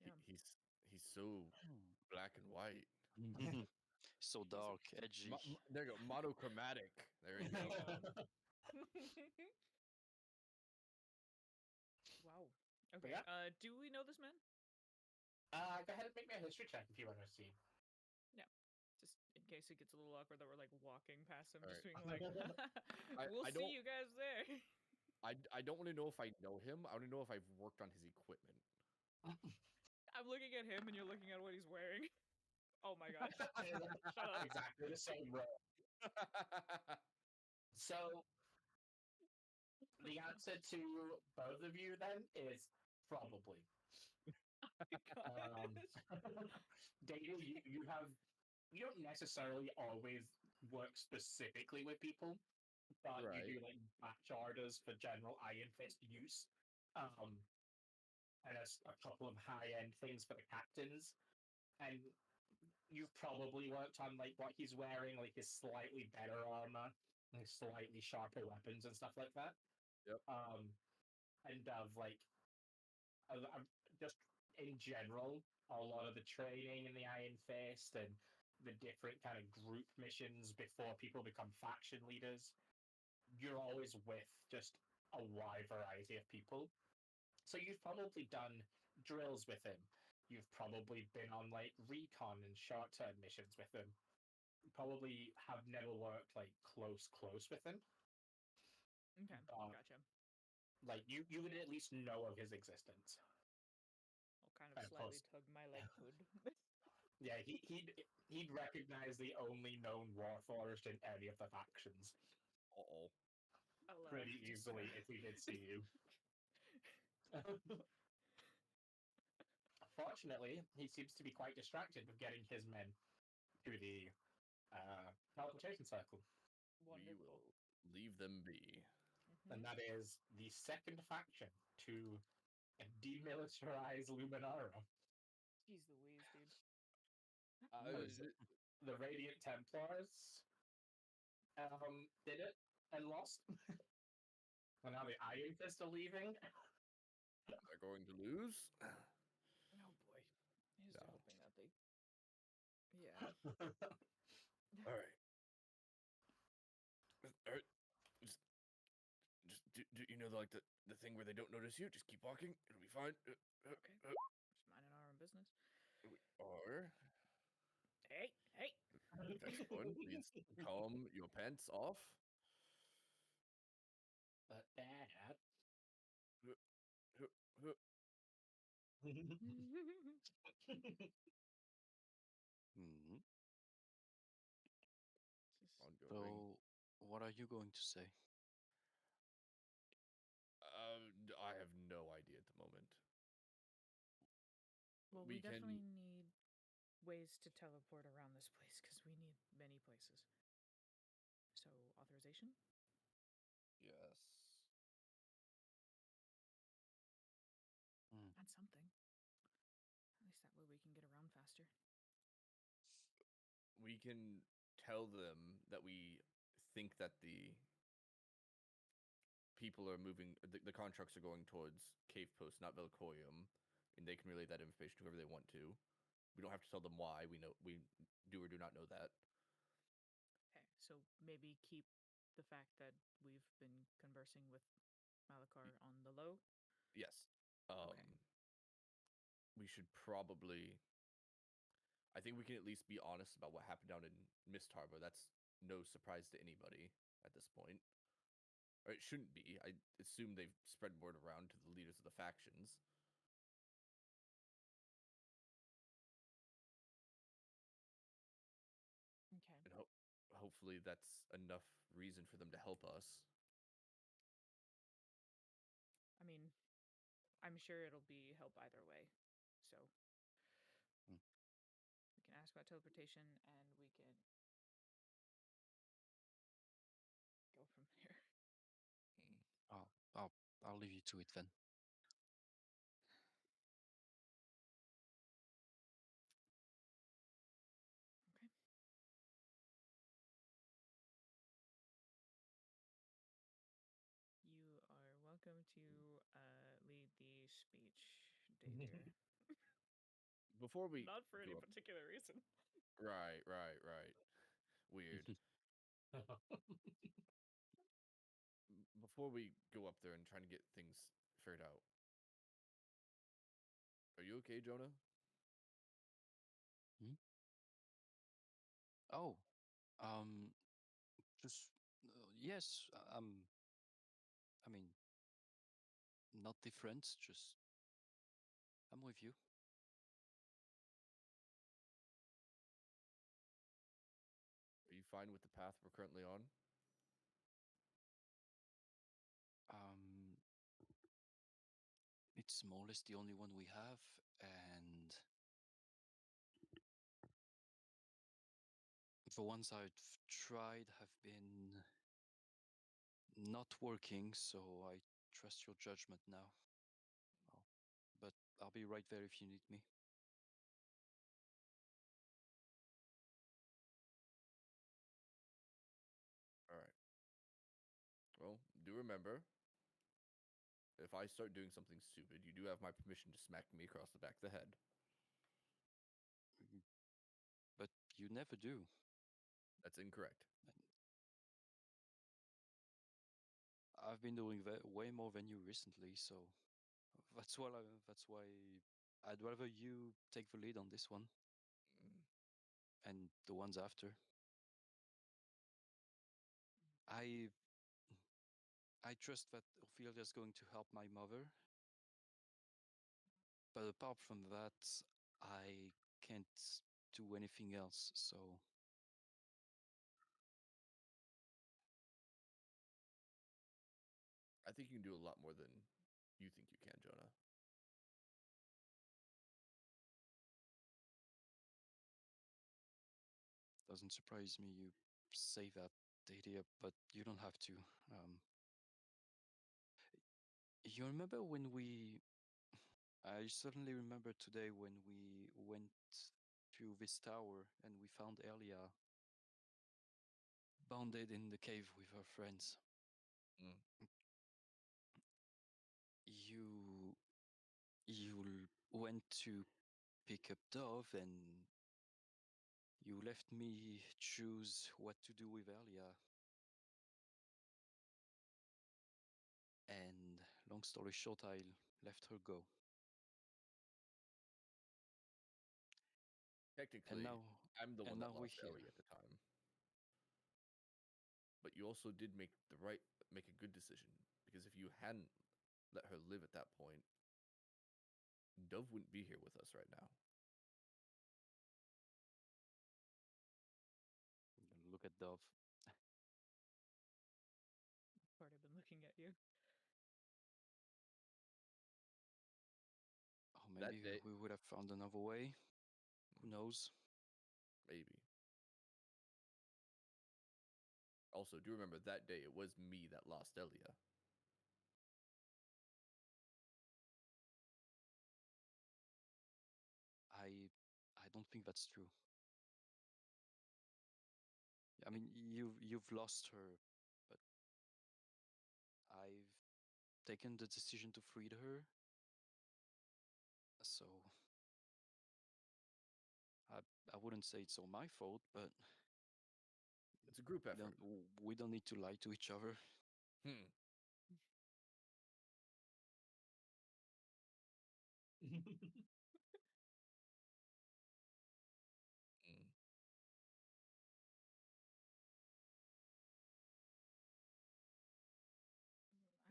Speaker 3: He,
Speaker 4: Yeah.
Speaker 3: he's so black and white.
Speaker 2: So dark, edgy.
Speaker 3: There you go. Monochromatic. There you go.
Speaker 4: Wow.
Speaker 1: But
Speaker 4: Okay.
Speaker 1: yeah.
Speaker 4: Do we know this man?
Speaker 1: Go ahead and make me a history check if you want to see.
Speaker 4: Just in case it gets a little awkward that we're like walking past him,
Speaker 3: All
Speaker 4: just
Speaker 3: right.
Speaker 4: being like, "We'll
Speaker 3: I
Speaker 4: see
Speaker 3: don't-
Speaker 4: you guys there."
Speaker 3: I don't want to know if I know him. I want to know if I've worked on his equipment.
Speaker 4: I'm looking at him, and you're looking at what he's wearing. Oh my gosh! Shut up.
Speaker 1: Exactly the same role. So the answer to both of you then is probably. Data, you don't necessarily always work specifically with people, but you
Speaker 3: Right.
Speaker 1: do like batch orders for general Iron Fist use. And a couple of high-end things for the captains. And you've probably worked on like what he's wearing, like his slightly better armor, and his slightly sharper weapons and stuff like that.
Speaker 3: Yep.
Speaker 1: And of like just in general, a lot of the training in the Iron Fist and the different kind of group missions before people become faction leaders, you're always with just a wide variety of people. So you've probably done drills with him. You've probably been on like recon and short-term missions with him. You probably have never worked like close with him.
Speaker 4: Okay,
Speaker 1: But
Speaker 4: gotcha.
Speaker 1: like you would at least know of his existence.
Speaker 4: I'll kind of
Speaker 1: And
Speaker 4: slightly
Speaker 1: plus-
Speaker 4: tug my like hood.
Speaker 1: Yeah, he'd recognize the only known warforged in any of the factions
Speaker 3: Uh-oh.
Speaker 1: pretty easily if he did see you. Fortunately, he seems to be quite distracted with getting his men to the teleportation circle.
Speaker 4: Wonderful.
Speaker 3: We will leave them be.
Speaker 1: And that is the second faction to demilitarize Luminara.
Speaker 4: Jeez Louise, dude.
Speaker 1: The Radiant Templars did it and lost. And now the Iron Fist are leaving.
Speaker 3: They're going to lose.
Speaker 4: Oh boy. Here's
Speaker 3: Yeah.
Speaker 4: hoping that they. Yeah.
Speaker 3: All right. All right. Just do you know like the thing where they don't notice you? Just keep walking. It'll be fine.
Speaker 4: Okay. Just minding our own business.
Speaker 3: We are.
Speaker 4: Hey, hey.
Speaker 3: That's one. Please calm your pants off.
Speaker 1: But Dad.
Speaker 2: Mhm.
Speaker 3: Ongoing.
Speaker 2: So, what are you going to say?
Speaker 3: I have no idea at the moment.
Speaker 4: Well,
Speaker 3: We
Speaker 4: we
Speaker 3: can-
Speaker 4: definitely need ways to teleport around this place because we need many places. So, authorization?
Speaker 3: Yes.
Speaker 4: That's something. At least that way we can get around faster.
Speaker 3: We can tell them that we think that the people are moving, the contracts are going towards Cave Post, not Velcorium, and they can relay that information to whoever they want to. We don't have to tell them why. We do or do not know that.
Speaker 4: Okay, so maybe keep the fact that we've been conversing with Malakar on the low?
Speaker 3: Yes.
Speaker 4: Okay.
Speaker 3: We should probably. I think we can at least be honest about what happened down in Mist Harbor. That's no surprise to anybody at this point. Or it shouldn't be. I assume they've spread word around to the leaders of the factions.
Speaker 4: Okay.
Speaker 3: And hopefully that's enough reason for them to help us.
Speaker 4: I mean, I'm sure it'll be help either way. So
Speaker 2: Hmm.
Speaker 4: we can ask about teleportation and we can go from there.
Speaker 2: I'll, I'll, I'll leave you to it then.
Speaker 4: Okay. You are welcome to lead the speech, Davier.
Speaker 3: Before we
Speaker 4: Not for any
Speaker 3: go up,
Speaker 4: particular reason.
Speaker 3: right. Weird. Before we go up there and try to get things figured out, are you okay, Jonah?
Speaker 2: Oh, um, just yes. I mean, not different. Just I'm with you.
Speaker 3: Are you fine with the path we're currently on?
Speaker 2: Um, it's more or less the only one we have, and the ones I've tried have been not working. So I trust your judgment now. Oh, but I'll be right there if you need me.
Speaker 3: All right. Well, do remember, if I start doing something stupid, you do have my permission to smack me across the back of the head.
Speaker 2: But you never do.
Speaker 3: That's incorrect.
Speaker 2: I've been doing way more than you recently, so that's why I'd rather you take the lead on this one
Speaker 3: Mm.
Speaker 2: and the ones after. I I trust that Ophelia's going to help my mother, but apart from that, I can't do anything else. So
Speaker 3: I think you can do a lot more than you think you can, Jonah.
Speaker 2: doesn't surprise me you say that, Dadia, but you don't have to. You remember when we I suddenly remember today when we went to this tower and we found Elia bounded in the cave with her friends.
Speaker 3: Mm.
Speaker 2: You went to pick up Dove and you left me choose what to do with Elia. And long story short, I left her go.
Speaker 3: Technically,
Speaker 2: And now
Speaker 3: I'm the one
Speaker 2: and
Speaker 3: that
Speaker 2: now we're
Speaker 3: lost
Speaker 2: here.
Speaker 3: Ellie at the time. But you also did make a good decision, because if you hadn't let her live at that point, Dove wouldn't be here with us right now.
Speaker 2: Look at Dove.
Speaker 4: Part I've been looking at you.
Speaker 2: Oh,
Speaker 3: That
Speaker 2: maybe
Speaker 3: day,
Speaker 2: we would have found another way. Who knows?
Speaker 3: maybe. Also, do remember that day it was me that lost Elia.
Speaker 2: I don't think that's true. I mean, you've lost her, but I've taken the decision to free her. So I I wouldn't say it's all my fault, but
Speaker 3: It's a group effort.
Speaker 2: We don't need to lie to each other.
Speaker 3: Hmm. Mm.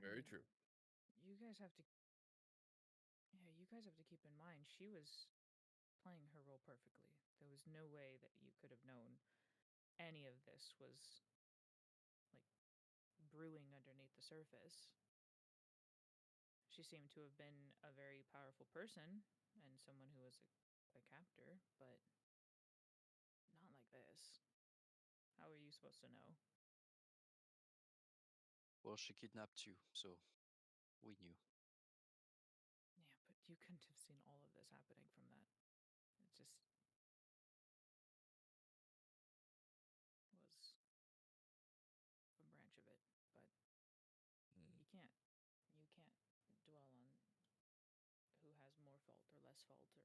Speaker 3: Very
Speaker 4: mean,
Speaker 3: true.
Speaker 4: You guys have to. Yeah, you guys have to keep in mind she was playing her role perfectly. There was no way that you could have known any of this was like brewing underneath the surface. She seemed to have been a very powerful person and someone who was a captor, but not like this. How are you supposed to know?
Speaker 2: Well, she kidnapped you, so we knew.
Speaker 4: Yeah, but you couldn't have seen all of this happening from that. It just was a branch of it, but
Speaker 3: Mm.
Speaker 4: you can't dwell on who has more fault or less fault or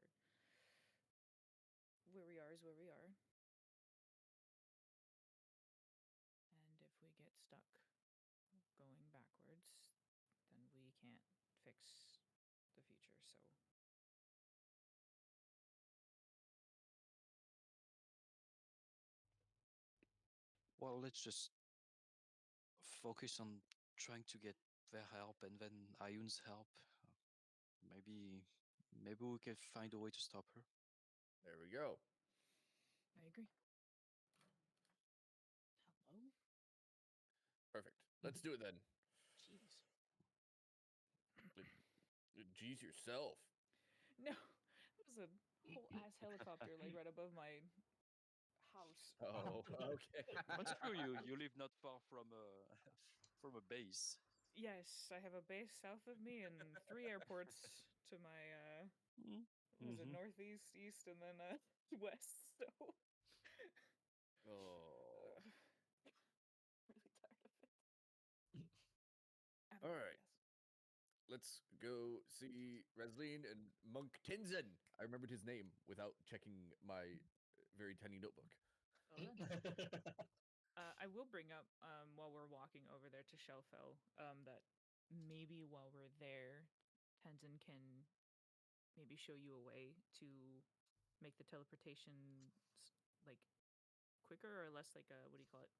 Speaker 4: where we are is where we are. And if we get stuck going backwards, then we can't fix the future. So
Speaker 2: Well, let's just focus on trying to get their help and then Ayun's help. Maybe, maybe we can find a way to stop her.
Speaker 3: There we go.
Speaker 4: I agree. Hello?
Speaker 3: Perfect. Let's do it then.
Speaker 4: Jeez.
Speaker 3: Geez yourself.
Speaker 4: No, there's a whole ass helicopter like right above my house.
Speaker 3: Oh, okay.
Speaker 2: But screw you, you live not far from a from a base.
Speaker 4: Yes, I have a base south of me and 3 airports to my was it
Speaker 2: Mm-hmm.
Speaker 4: northeast, east, and then west. So
Speaker 3: Oh.
Speaker 4: really tired of it.
Speaker 3: All
Speaker 4: Absolutely,
Speaker 3: right. Let's go see Resleen and Monk Tenzin. I remembered his name without checking my very tiny notebook.
Speaker 4: Well done. I will bring up while we're walking over there to Shellfell that maybe while we're there, Tenzin can maybe show you a way to make the teleportation like quicker or less like a what do you call it?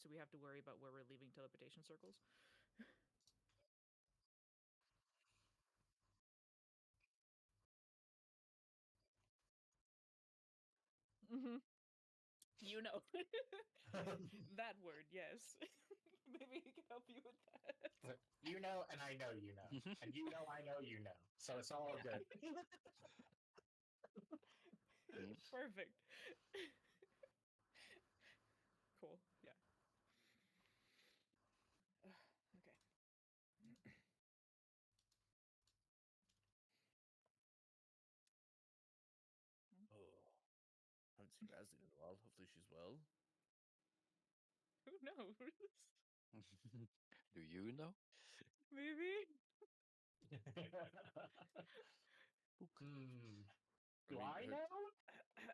Speaker 4: So we have to worry about where we're leaving teleportation circles. Mm-hmm. You know. That word, yes. Maybe he can help you with that.
Speaker 1: You know, and I know you know. And you know I know you know. So it's all good.
Speaker 4: Perfect. Cool. Yeah. Okay.
Speaker 3: Oh, haven't seen Resleen in a while. Hopefully she's well.
Speaker 4: Who knows?
Speaker 2: Do you know?
Speaker 4: Maybe.
Speaker 1: Hmm.
Speaker 3: I
Speaker 1: Do
Speaker 3: mean,
Speaker 1: I
Speaker 3: her-
Speaker 1: know?
Speaker 3: I mean,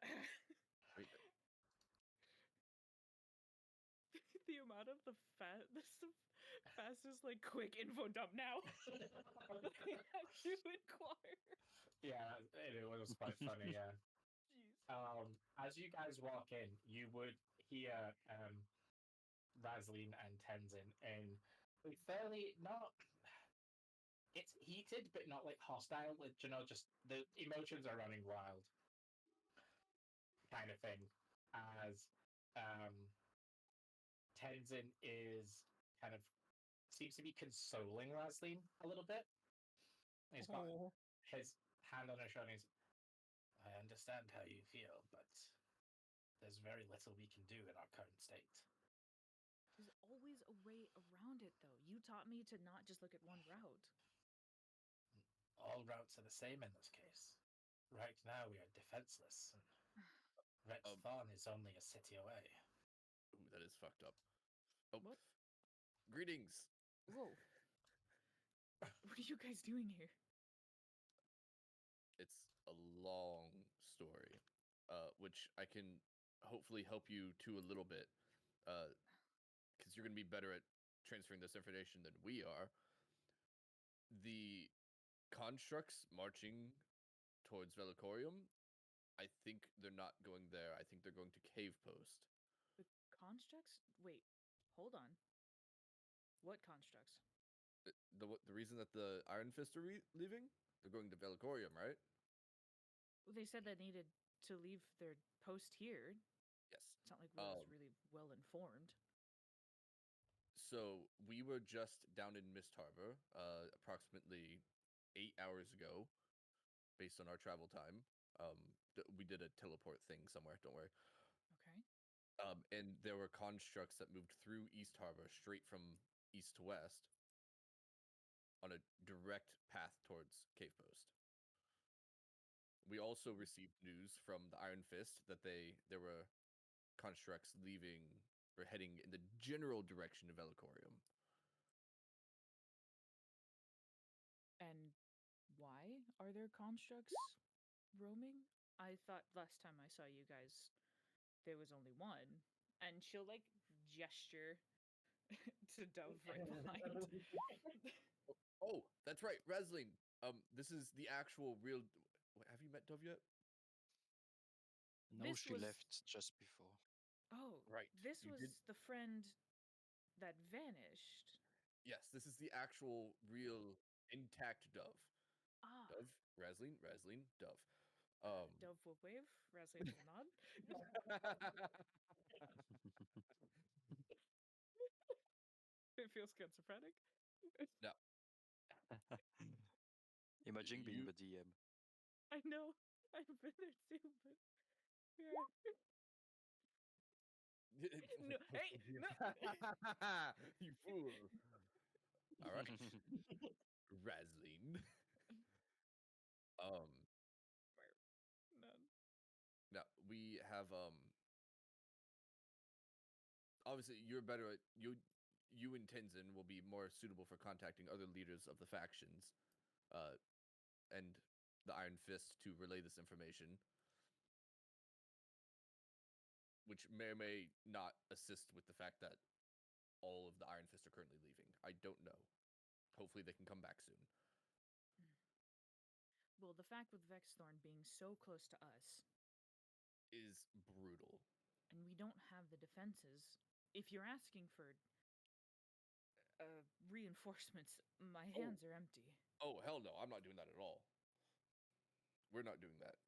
Speaker 4: The amount of the fastest like quick info dump now. I have to inquire.
Speaker 1: Yeah, it was quite funny, yeah.
Speaker 4: Jeez.
Speaker 1: As you guys walk in, you would hear Razleen and Tenzin in a fairly not. It's heated, but not like hostile. Just the emotions are running wild, kind of thing. As um, Tenzin is kind of seems to be consoling Razleen a little bit. He's got
Speaker 4: Oh.
Speaker 1: his hand on her shoulder. I understand how you feel, but there's very little we can do in our current state.
Speaker 4: There's always a way around it, though. You taught me to not just look at one route.
Speaker 1: All routes are the same in this case. Right now we are defenseless, and Rex Thorn is only a city away.
Speaker 3: ooh, that is fucked up. Oh,
Speaker 4: What?
Speaker 3: greetings.
Speaker 4: Whoa. What are you guys doing here?
Speaker 3: It's a long story, which I can hopefully help you to a little bit. because you're going to be better at transferring this information than we are. The constructs marching towards Velicorium, I think they're not going there. I think they're going to Cave Post.
Speaker 4: The constructs? Wait, hold on. What constructs?
Speaker 3: The reason that the Iron Fist are leaving, they're going to Velicorium, right?
Speaker 4: Well, they said they needed to leave their post here.
Speaker 3: Yes.
Speaker 4: It's not like we were really well informed.
Speaker 3: So we were just down in Mist Harbor, approximately 8 hours ago, based on our travel time. We did a teleport thing somewhere. Don't worry.
Speaker 4: Okay.
Speaker 3: And there were constructs that moved through East Harbor, straight from east to west, on a direct path towards Cave Post. We also received news from the Iron Fist that there were constructs leaving or heading in the general direction of Velicorium.
Speaker 4: And why are there constructs roaming? I thought last time I saw you guys, there was only one. And she'll like gesture to Dove right behind.
Speaker 3: Oh, that's right, Resling. This is the actual real. Have you met Dove yet?
Speaker 2: No,
Speaker 4: This
Speaker 2: she
Speaker 4: was-
Speaker 2: left just before.
Speaker 4: Oh,
Speaker 3: Right,
Speaker 4: This
Speaker 3: you
Speaker 4: was
Speaker 3: did-
Speaker 4: the friend that vanished.
Speaker 3: Yes, this is the actual, real, intact Dove.
Speaker 4: Ah,
Speaker 3: Dove, Resling, Dove.
Speaker 4: Dove will wave, Razlin will nod. It feels schizophrenic.
Speaker 3: No,
Speaker 2: Imagine being
Speaker 3: You-
Speaker 2: the DM.
Speaker 4: I know. I've been there too, but yeah. No, hey, no.
Speaker 3: You fool! All right, Resling.
Speaker 4: None.
Speaker 3: Now we have obviously you're better at you and Tenzin will be more suitable for contacting other leaders of the factions, and the Iron Fist to relay this information, which may or may not assist with the fact that all of the Iron Fist are currently leaving. I don't know. Hopefully they can come back soon.
Speaker 4: Well, the fact with Vexthorn being so close to us,
Speaker 3: Is brutal.
Speaker 4: and we don't have the defenses. If you're asking for reinforcements, my hands are empty.
Speaker 3: Oh hell no, I'm not doing that at all. We're not doing that.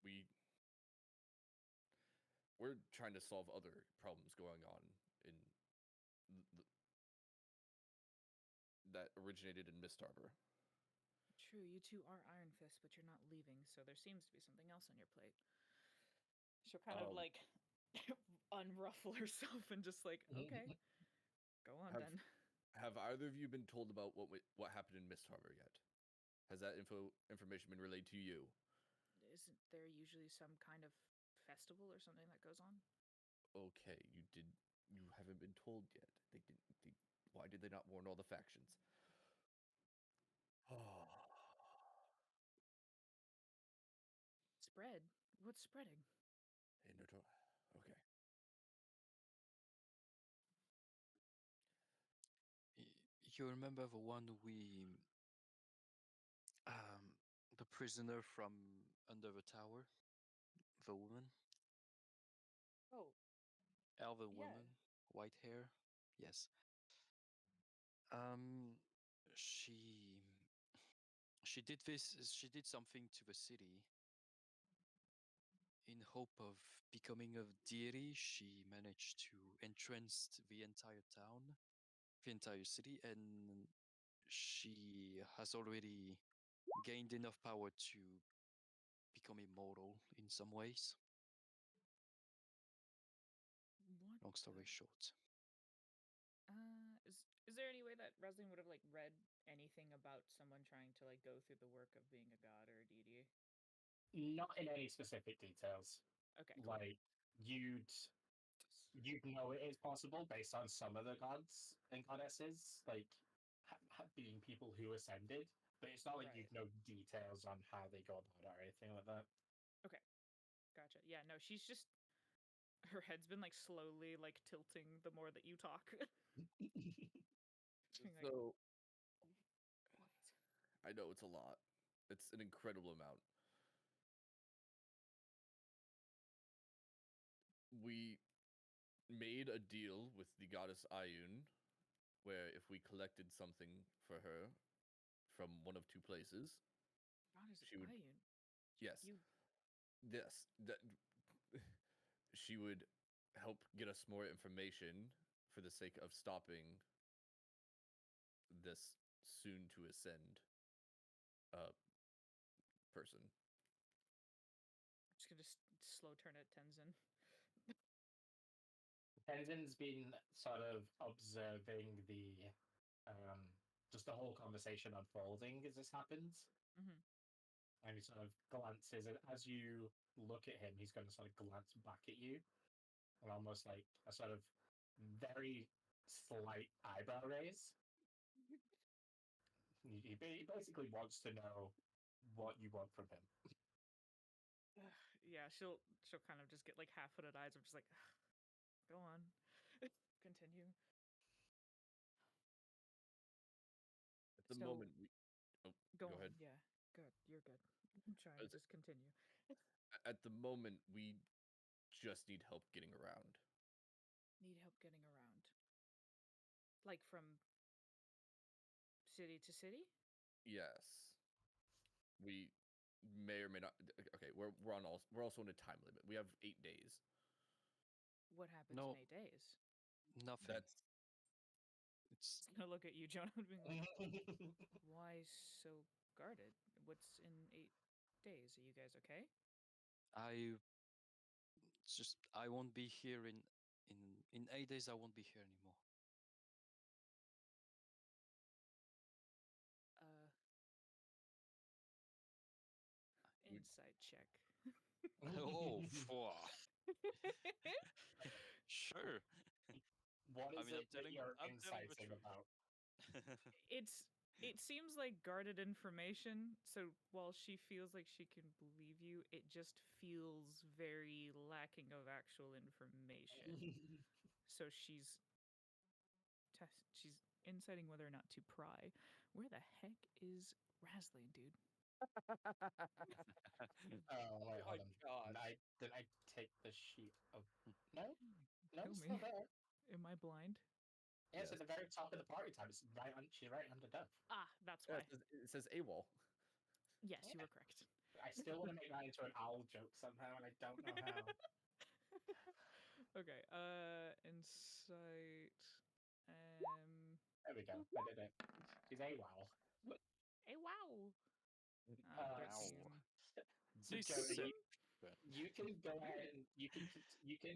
Speaker 3: We're trying to solve other problems going on in that originated in Mist Harbor.
Speaker 4: True, you two are Iron Fist, but you're not leaving, so there seems to be something else on your plate. She'll kind of like unruffle herself and just like, okay, go on then.
Speaker 3: Have either of you been told about what happened in Mist Harbor yet? Has that information been relayed to you?
Speaker 4: Isn't there usually some kind of festival or something that goes on?
Speaker 3: Okay, you haven't been told yet. Why did they not warn all the factions?
Speaker 4: Spread? What's spreading?
Speaker 3: Okay.
Speaker 2: You remember the one the prisoner from under the tower, the woman,
Speaker 4: Oh,
Speaker 2: elven
Speaker 4: Yeah.
Speaker 2: woman, white hair. Yes. Um, she did this. She did something to the city in hope of becoming a deity. She managed to entrench the entire town, the entire city, and she has already gained enough power to become immortal in some ways.
Speaker 4: what?
Speaker 2: Long story
Speaker 4: the-
Speaker 2: short.
Speaker 4: Is there any way that Reslin would have like read anything about someone trying to like go through the work of being a god or a deity?
Speaker 1: Not in any specific details.
Speaker 4: Okay, cool.
Speaker 1: Like you'd know it is possible based on some of the gods and goddesses, like being people who ascended, but it's not like
Speaker 4: Right.
Speaker 1: you'd know details on how they go about it or anything like that.
Speaker 4: Okay, gotcha. Yeah, no, she's just her head's been like slowly like tilting the more that you talk. She's being like,
Speaker 3: So
Speaker 4: what?
Speaker 3: I know it's a lot. It's an incredible amount. We made a deal with the goddess Ayun, where if we collected something for her from one of two places,
Speaker 4: God is
Speaker 3: she would.
Speaker 4: Iron.
Speaker 3: Yes,
Speaker 4: You
Speaker 3: yes, that she would help get us more information for the sake of stopping this soon to ascend person.
Speaker 4: I'm just gonna slow turn at Tenzin.
Speaker 1: Tenzin's been sort of observing just the whole conversation unfolding as this happens.
Speaker 4: Mm-hmm.
Speaker 1: And he sort of glances, and as you look at him, he's going to sort of glance back at you, and almost like a sort of very slight eyebrow raise. He basically wants to know what you want from him.
Speaker 4: Yeah, she'll kind of just get like half-footed eyes. I'm just like, go on, continue.
Speaker 3: At the
Speaker 4: So-
Speaker 3: moment, we. Oh,
Speaker 4: Go
Speaker 3: go
Speaker 4: on.
Speaker 3: ahead.
Speaker 4: Yeah, good. You're good. I'm trying.
Speaker 3: Was it-
Speaker 4: Just continue.
Speaker 3: At the moment, we just need help getting around.
Speaker 4: Need help getting around. Like from city to city?
Speaker 3: Yes. We may or may not. Okay, we're also on a time limit. We have 8 days.
Speaker 4: What happens
Speaker 2: No.
Speaker 4: in 8 days?
Speaker 2: Nothing.
Speaker 3: That's
Speaker 2: It's
Speaker 4: It's gonna look at you, Jonah, and being like, why so guarded? What's in 8 days? Are you guys okay?
Speaker 2: it's just I won't be here in 8 days. I won't be here anymore.
Speaker 4: Uh,
Speaker 3: We-
Speaker 4: insight check.
Speaker 2: Oh, sure.
Speaker 1: What
Speaker 2: I
Speaker 1: is
Speaker 2: mean,
Speaker 1: it that you're
Speaker 2: I'm telling the
Speaker 1: inciting
Speaker 2: truth.
Speaker 1: about?
Speaker 4: It seems like guarded information, so while she feels like she can believe you, it just feels very lacking of actual information. So she's she's inciting whether or not to pry. Where the heck is Raslane, dude?
Speaker 1: Oh wait, hold on.
Speaker 2: God.
Speaker 1: Did I take the sheet of? No, no,
Speaker 4: Kill
Speaker 1: it's
Speaker 4: me.
Speaker 1: still there.
Speaker 4: Am I blind?
Speaker 1: Yeah, it's
Speaker 3: Yes.
Speaker 1: at the very top of the party tab. It's right on. She's right under Dove.
Speaker 4: Ah, that's
Speaker 3: Yeah,
Speaker 4: why.
Speaker 3: it says AWOL.
Speaker 4: Yes, you were correct.
Speaker 1: I still want to make that into an owl joke somehow, and I don't know how.
Speaker 4: Okay, insight.
Speaker 1: There we go. I did it. She's a wow.
Speaker 4: Hey, wow.
Speaker 1: Uh,
Speaker 4: 13.
Speaker 1: So
Speaker 2: This
Speaker 1: Jonah,
Speaker 2: sim-
Speaker 1: you can go ahead and you can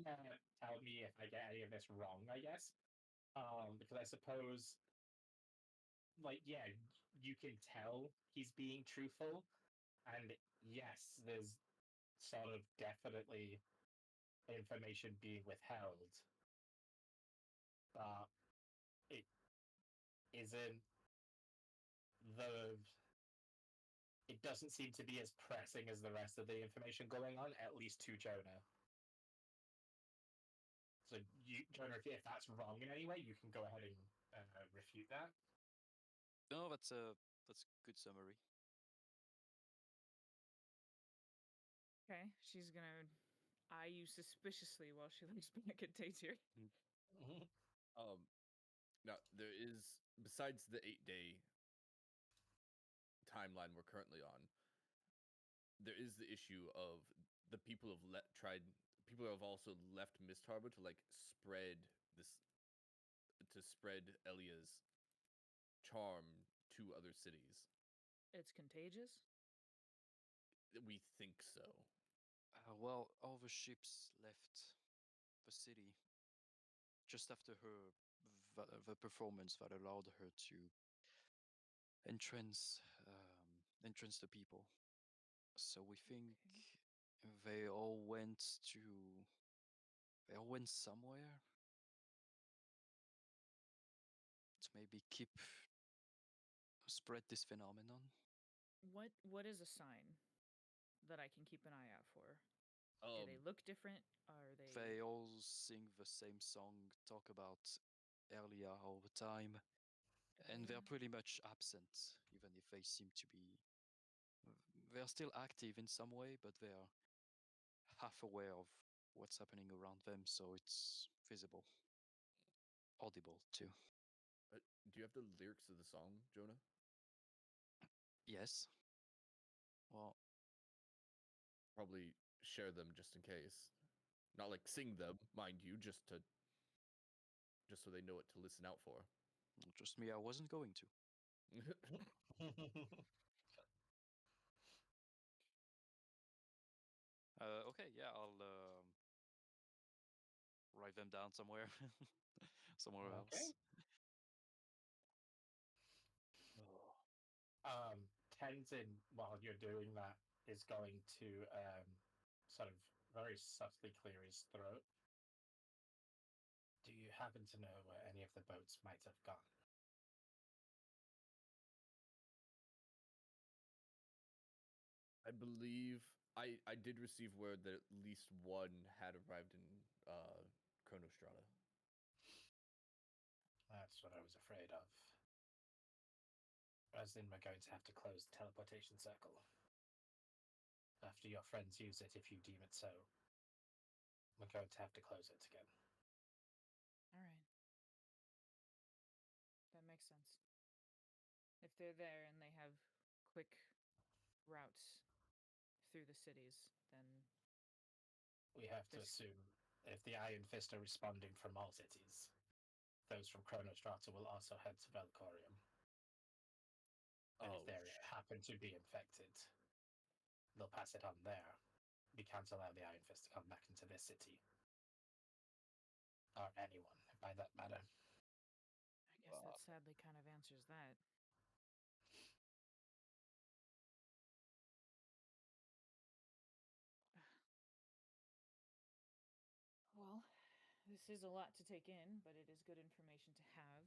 Speaker 1: tell me if I get any of this wrong, I guess. Because I suppose, like, yeah, you can tell he's being truthful, and yes, there's sort of definitely information being withheld, but it isn't the. It doesn't seem to be as pressing as the rest of the information going on, at least to Jonah. So, Jonah, if that's wrong in any way, you can go ahead and refute that.
Speaker 2: No, that's a good summary.
Speaker 4: Okay, she's gonna eye you suspiciously while she looks back at Tatir.
Speaker 3: Now there is, besides the 8-day timeline we're currently on, there is the issue of the people have people have also left Mist Harbor to like spread Elia's charm to other cities.
Speaker 4: It's contagious.
Speaker 3: We think so.
Speaker 2: Well, all the ships left the city just after the performance that allowed her to entrance the people. So we think they all went to they all went somewhere to maybe spread this phenomenon.
Speaker 4: What is a sign that I can keep an eye out for? Do they look different? Are
Speaker 2: They all sing the same song, talk about earlier all the time, and they're
Speaker 4: Elia?
Speaker 2: pretty much absent, even if they seem to be. They're still active in some way, but they're half aware of what's happening around them, so it's visible, audible too.
Speaker 3: Do you have the lyrics of the song, Jonah?
Speaker 2: Yes. Well,
Speaker 3: Probably share them just in case. Not like sing them, mind you, just so they know what to listen out for.
Speaker 2: trust me, I wasn't going to. Okay, yeah, I'll write them down somewhere, somewhere
Speaker 1: Okay.
Speaker 2: else.
Speaker 1: Tenzin, while you're doing that, is going to sort of very softly clear his throat. Do you happen to know where any of the boats might have gone?
Speaker 3: I believe I did receive word that at least one had arrived in Chronostrata.
Speaker 1: That's what I was afraid of. As in, we're going to have to close the teleportation circle. After your friends use it, if you deem it so, we're going to have to close it again.
Speaker 4: All right. That makes sense. If they're there and they have quick routes through the cities, then
Speaker 1: We have to
Speaker 4: This-
Speaker 1: assume if the Iron Fist are responding from all cities, those from Chronostrata will also head to Velcorium. And if they happen to be infected, they'll pass it on there. We can't allow the Iron Fist to come back into this city. Or anyone, by that matter.
Speaker 4: I guess that sadly kind of answers that. Well, this is a lot to take in, but it is good information to have.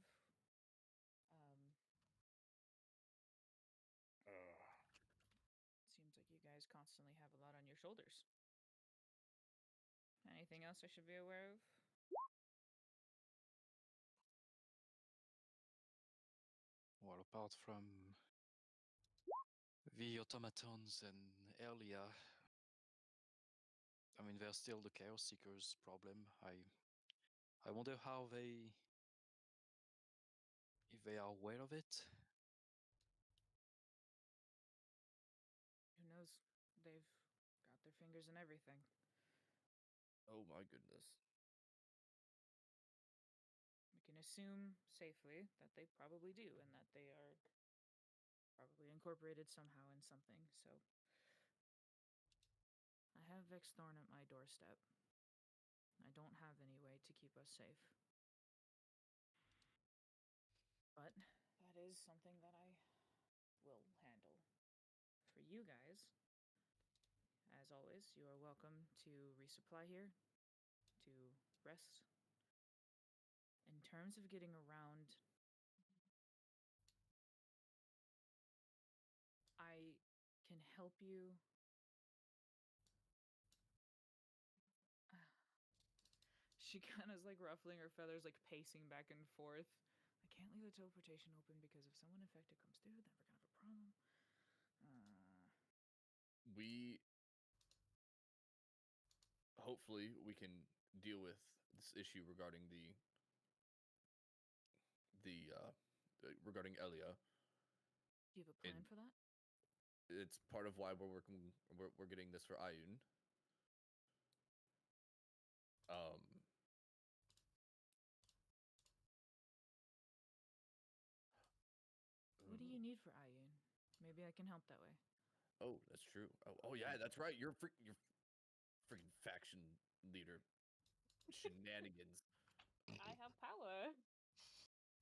Speaker 4: Seems like you guys constantly have a lot on your shoulders. Anything else I should be aware of?
Speaker 2: Well, apart from the automatons and Elia, I mean, there's still the Chaos Seekers problem. I wonder how if they are aware of it.
Speaker 4: Who knows? They've got their fingers in everything.
Speaker 3: Oh my goodness.
Speaker 4: We can assume safely that they probably do, and that they are probably incorporated somehow in something. So I have Vex Thorn at my doorstep. I don't have any way to keep us safe. But that is something that I will handle. For you guys, as always, you are welcome to resupply here, to rest. In terms of getting around, I can help you. She kind of is like ruffling her feathers, like pacing back and forth. I can't leave the teleportation open because if someone infected comes through, then we're gonna have a problem.
Speaker 3: We hopefully we can deal with this issue regarding regarding Elia.
Speaker 4: Do you have a plan for that?
Speaker 3: It's part of why we're getting this for Ayun.
Speaker 4: What do you need for Ayun? Maybe I can help that way.
Speaker 3: Oh, that's true. Oh yeah, that's right. You're freaking faction leader. Shenanigans.
Speaker 4: I have power.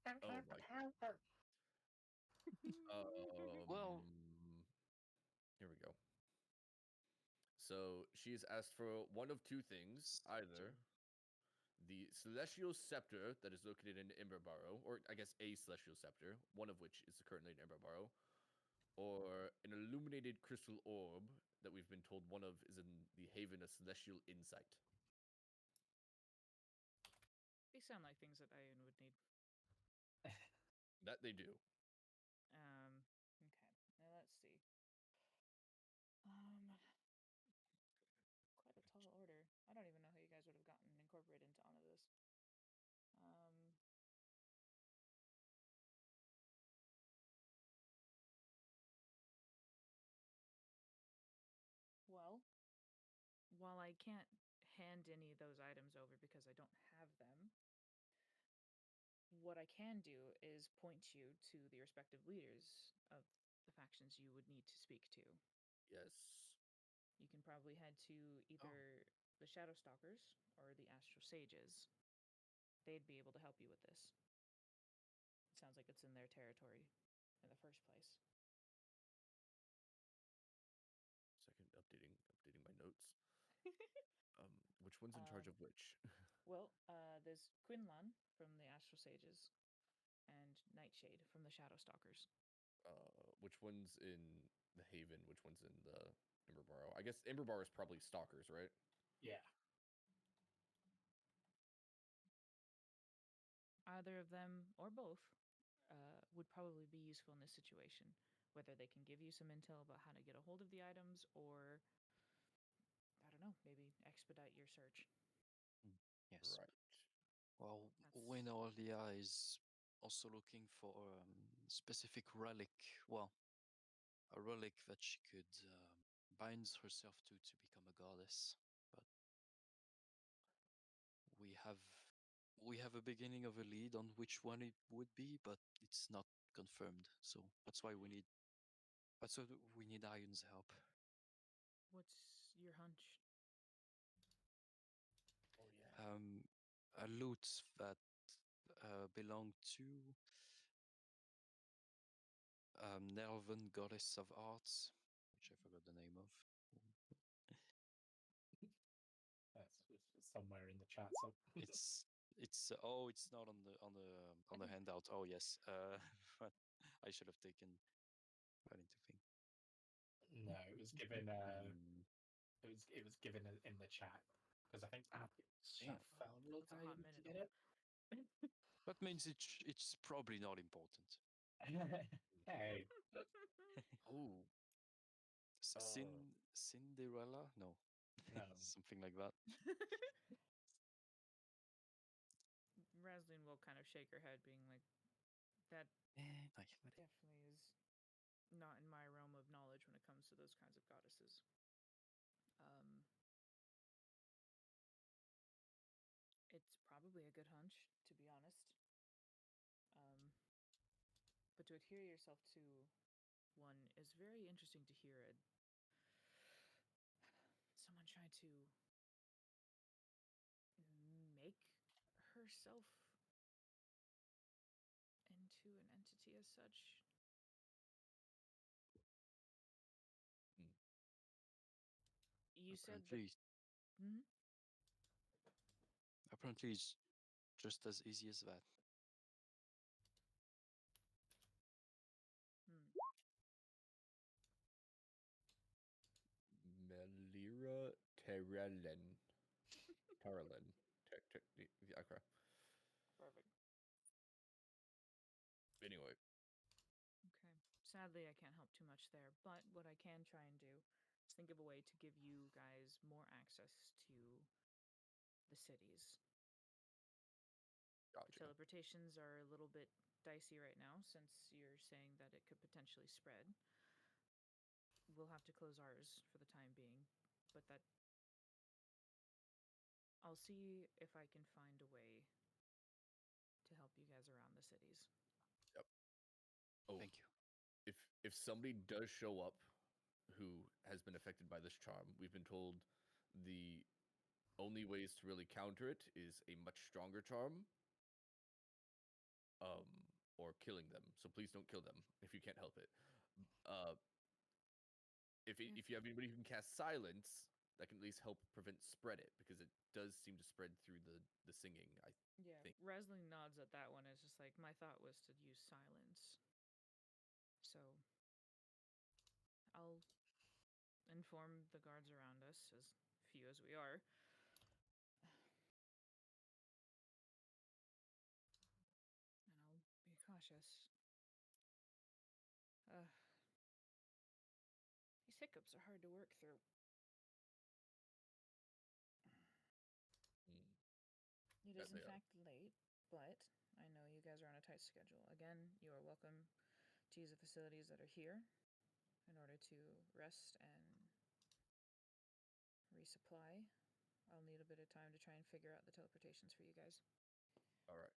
Speaker 3: Oh my.
Speaker 2: Well,
Speaker 3: Here we go. So she's asked for one of two things: either the celestial scepter that is located in Emberborough, or I guess a celestial scepter, one of which is currently in Emberborough, or an illuminated crystal orb that we've been told one of is in the Haven of Celestial Insight.
Speaker 4: They sound like things that Ayun would need.
Speaker 3: That they do.
Speaker 4: Okay. Now let's see. Quite a tall order. I don't even know how you guys would have gotten incorporated into all of this. Well, while I can't hand any of those items over because I don't have them, what I can do is point you to the respective leaders of the factions you would need to speak to.
Speaker 3: Yes.
Speaker 4: You can probably head to either the Shadow Stalkers or the Astral Sages. They'd be able to help you with this. It sounds like it's in their territory in the first place.
Speaker 3: Second, updating my notes. Which one's in charge of which?
Speaker 4: Well, there's Quinlan from the Astral Sages and Nightshade from the Shadow Stalkers.
Speaker 3: Which one's in the Haven? Which one's in the Emberborough? I guess Emberborough is probably Stalkers, right?
Speaker 1: Yeah.
Speaker 4: Either of them or both would probably be useful in this situation. Whether they can give you some intel about how to get a hold of the items or, I don't know, maybe expedite your search.
Speaker 2: Yes.
Speaker 3: Right.
Speaker 2: Well,
Speaker 4: That's-
Speaker 2: Winolia is also looking for specific relic. Well, a relic that she could bind herself to become a goddess. But we have a beginning of a lead on which one it would be, but it's not confirmed. So that's why we need. That's why we need Ion's help.
Speaker 4: What's your hunch?
Speaker 3: Oh yeah.
Speaker 2: A loot that belonged to Nervan goddess of arts, which I forgot the name of.
Speaker 1: That's somewhere in the chat. So
Speaker 2: It's it's not on the handout. Oh yes, but I should have taken that into thing.
Speaker 1: no, it was given. It was given in the chat because I think
Speaker 2: damn.
Speaker 1: chat found a little
Speaker 4: That's a hot
Speaker 1: time to
Speaker 4: minute
Speaker 1: get
Speaker 4: away.
Speaker 1: it.
Speaker 2: That means it's probably not important.
Speaker 1: Hey,
Speaker 3: Oh.
Speaker 2: Cinderella? No,
Speaker 1: no.
Speaker 2: something like that.
Speaker 4: Raslin will kind of shake her head, being like, that
Speaker 2: Nej,
Speaker 4: definitely is not in my realm of knowledge when it comes to those kinds of goddesses. It's probably a good hunch, to be honest. But to adhere yourself to one is very interesting to hear it. Someone try to make herself into an entity as such.
Speaker 3: Hmm.
Speaker 4: You said that.
Speaker 2: apparently,
Speaker 4: Hmm?
Speaker 2: apparently it's just as easy as that.
Speaker 3: Melira Terrellen. Tarlen. Okay.
Speaker 4: Perfect.
Speaker 3: Anyway.
Speaker 4: Okay. Sadly, I can't help too much there, but what I can try and do is think of a way to give you guys more access to the cities. The
Speaker 3: Gotcha.
Speaker 4: teleportations are a little bit dicey right now since you're saying that it could potentially spread. We'll have to close ours for the time being, but that I'll see if I can find a way to help you guys around the cities.
Speaker 3: Yep. Oh,
Speaker 2: Thank you.
Speaker 3: if somebody does show up who has been affected by this charm, we've been told the only ways to really counter it is a much stronger charm, or killing them. So please don't kill them if you can't help it. If you have anybody who can cast silence, that can at least help prevent spread it, because it does seem to spread through the singing.
Speaker 4: Yeah,
Speaker 3: think.
Speaker 4: Resling nods at that one. It's just like, my thought was to use silence. So I'll inform the guards around us, as few as we are. And I'll be cautious. These hiccups are hard to work through. It
Speaker 3: Bet
Speaker 4: is, in
Speaker 3: they are.
Speaker 4: fact, late, but I know you guys are on a tight schedule. Again, you are welcome to use the facilities that are here in order to rest and resupply. I'll need a bit of time to try and figure out the teleportations for you guys.
Speaker 3: All right.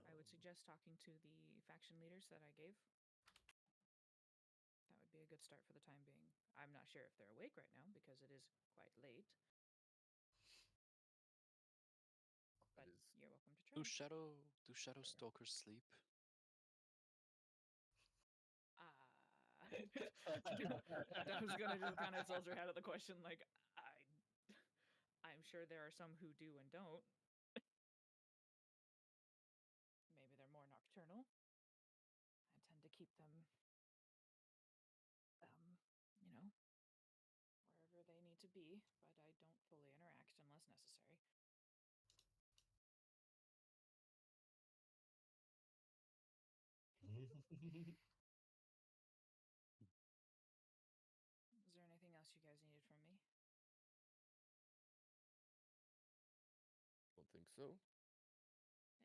Speaker 4: I would suggest talking to the faction leaders that I gave. That would be a good start for the time being. I'm not sure if they're awake right now because it is quite late. But
Speaker 3: is-
Speaker 4: you're welcome to
Speaker 2: Do
Speaker 4: try.
Speaker 2: shadow stalkers sleep?
Speaker 4: I was gonna just kind of tilt your head at the question, like I'm sure there are some who do and don't. Maybe they're more nocturnal. I tend to keep them, wherever they need to be, but I don't fully interact unless necessary. Is there anything else you guys needed from me?
Speaker 3: Don't think so.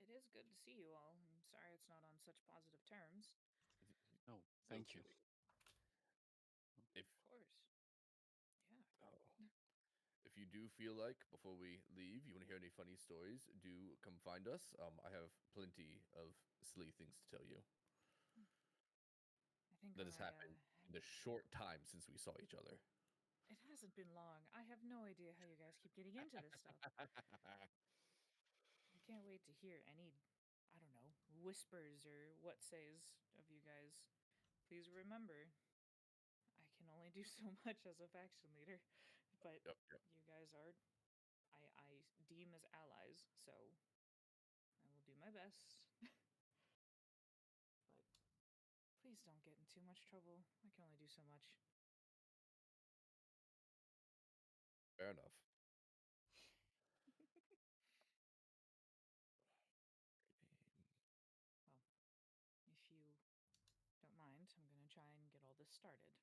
Speaker 4: It is good to see you all. I'm sorry it's not on such positive terms.
Speaker 2: No,
Speaker 3: No
Speaker 2: thank you.
Speaker 3: kidding. If
Speaker 4: Of course. Yeah.
Speaker 3: if you do feel like before we leave, you want to hear any funny stories, do come find us. I have plenty of silly things to tell you
Speaker 4: I think
Speaker 3: that
Speaker 4: when
Speaker 3: has happened in the short time since we saw each other.
Speaker 4: It hasn't been long. I have no idea how you guys keep getting into this stuff. I can't wait to hear any, I don't know, whispers or what says of you guys. Please remember, I can only do so much as a faction leader, but
Speaker 3: Yep.
Speaker 4: you guys are, I deem as allies, so I will do my best. But please don't get in too much trouble. I can only do so much.
Speaker 3: Fair enough.
Speaker 4: Well, if you don't mind, I'm going to try and get all this started.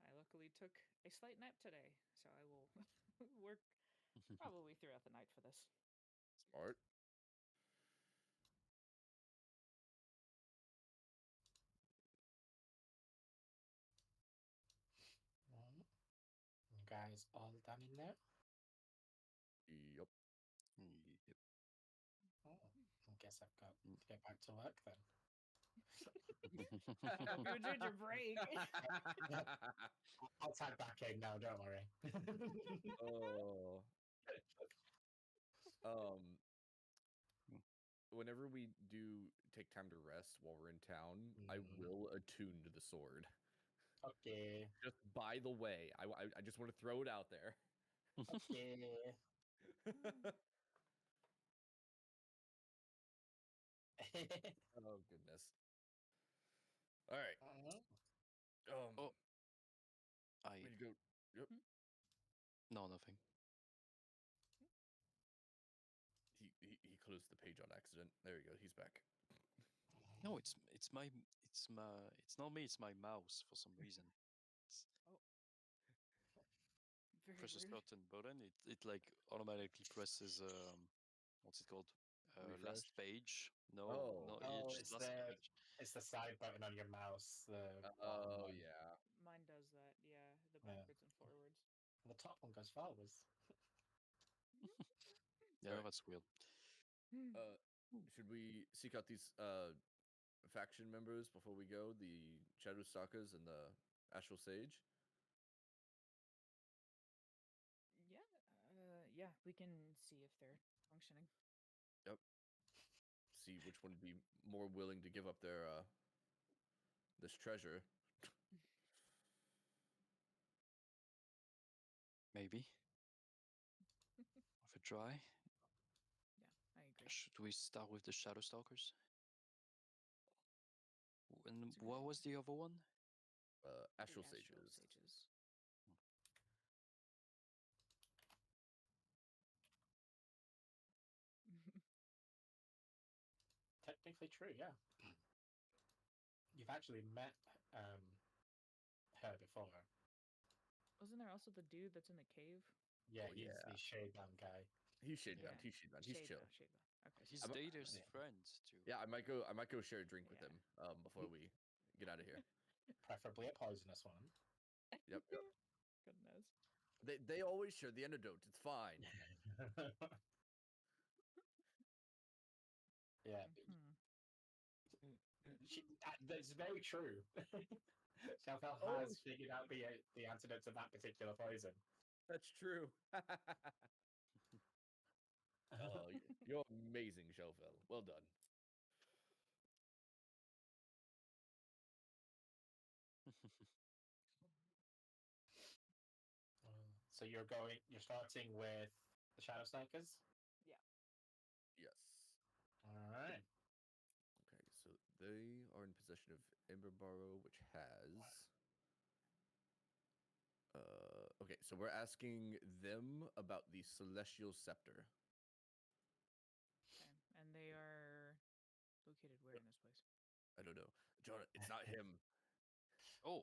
Speaker 4: I luckily took a slight nap today, so I will work probably throughout the night for this.
Speaker 3: Smart.
Speaker 1: You guys all done in there?
Speaker 3: Yep.
Speaker 2: Yep.
Speaker 1: Oh, I guess I've got to get back to work then.
Speaker 4: Hope you enjoyed your break.
Speaker 1: I'll tag back in now, don't worry.
Speaker 3: Oh. Whenever we do take time to rest while we're in town, I will attune to the sword.
Speaker 1: Okay.
Speaker 3: Just by the way, I just want to throw it out there.
Speaker 1: Okay.
Speaker 3: Oh goodness. All right.
Speaker 2: Oh, I
Speaker 3: Way to go. Yep.
Speaker 2: no nothing.
Speaker 3: He closed the page on accident. There you go. He's back.
Speaker 2: No, it's not me. It's my mouse for some reason.
Speaker 4: Very
Speaker 2: Press a
Speaker 4: rude.
Speaker 2: certain button, it like automatically presses what's it called? Last
Speaker 3: Refresh?
Speaker 2: page. No,
Speaker 3: Oh.
Speaker 2: no,
Speaker 1: Oh,
Speaker 2: just
Speaker 1: it's
Speaker 2: last
Speaker 1: the
Speaker 2: page.
Speaker 1: it's the side button on your mouse, the bottom
Speaker 3: Oh
Speaker 1: one.
Speaker 3: yeah.
Speaker 4: Mine does that, yeah, the
Speaker 1: Yeah.
Speaker 4: backwards and forwards.
Speaker 1: The top one goes forwards.
Speaker 2: Yeah,
Speaker 3: Alright.
Speaker 2: that's weird.
Speaker 3: Should we seek out these faction members before we go? The Shadow Stalkers and the Astral Sage?
Speaker 4: Yeah, we can see if they're functioning.
Speaker 3: Yep. See which one would be more willing to give up their this treasure.
Speaker 2: Maybe. Have a try.
Speaker 4: Yeah, I agree.
Speaker 2: Should we start with the Shadow Stalkers? And
Speaker 4: That's a good
Speaker 2: what
Speaker 4: idea.
Speaker 2: was the other one?
Speaker 3: Astral
Speaker 4: The
Speaker 3: Sages.
Speaker 4: Sages.
Speaker 1: Technically true, yeah. You've actually met her before.
Speaker 4: Wasn't there also the dude that's in the cave?
Speaker 1: Yeah,
Speaker 3: Oh,
Speaker 1: he's
Speaker 3: yeah.
Speaker 1: the shade down guy.
Speaker 3: He's shade bound.
Speaker 4: Yeah.
Speaker 3: He's shade bound. He's chill.
Speaker 4: Shade down. Okay.
Speaker 2: He's
Speaker 3: I'm a-
Speaker 2: Dader's
Speaker 1: yeah.
Speaker 2: friend too.
Speaker 3: Yeah, I might go share a drink with
Speaker 4: Yeah.
Speaker 3: him before we get out of here.
Speaker 1: Preferably a poisonous one.
Speaker 3: Yep.
Speaker 4: Goodness.
Speaker 3: They always share the antidote. It's fine.
Speaker 1: Yeah,
Speaker 4: Mhm.
Speaker 1: that's very true. Chalfel
Speaker 3: Oh,
Speaker 1: has figured out the antidote to that particular poison.
Speaker 3: That's true. Oh, you're amazing, Shelfel. Well done.
Speaker 1: So you're starting with the Shadow Snipers?
Speaker 4: Yeah.
Speaker 3: Yes.
Speaker 1: Alright.
Speaker 3: Okay, so they are in possession of Emberborough, which has. Okay, so we're asking them about the Celestial Scepter.
Speaker 4: Okay. And they are located where in this place?
Speaker 3: I don't know, Jonah. It's not him.
Speaker 2: Oh,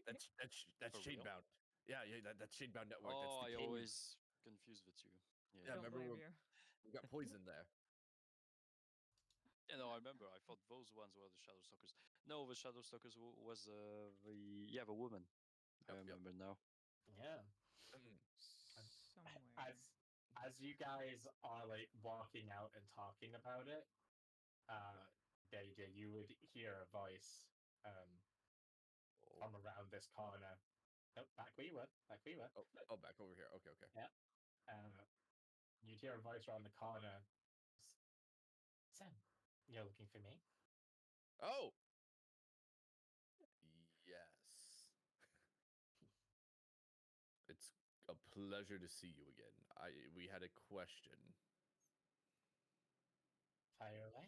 Speaker 3: That's
Speaker 2: For real?
Speaker 3: Shadebound. Yeah, that's Shadebound Network.
Speaker 2: oh,
Speaker 3: That's
Speaker 2: I
Speaker 3: the cave.
Speaker 2: always confuse the two.
Speaker 3: Yeah,
Speaker 4: Don't
Speaker 3: remember
Speaker 4: blame
Speaker 3: we
Speaker 4: you.
Speaker 3: got poison there.
Speaker 2: Yeah, no, I remember. I thought those ones were the Shadow Stalkers. No, the Shadow Stalkers was the woman. I
Speaker 3: Yep, yep.
Speaker 2: remember now.
Speaker 1: Yeah.
Speaker 4: Somewhere.
Speaker 1: As you guys are like walking out and talking about it, you would hear a voice from around this corner. Oh, back where you were. Back where you were.
Speaker 3: Oh, back over here. Okay.
Speaker 1: Yeah. You'd hear a voice around the corner. Sam, you're looking for me?
Speaker 3: Oh. Yes. It's a pleasure to see you again. We had a question.
Speaker 1: Fire away.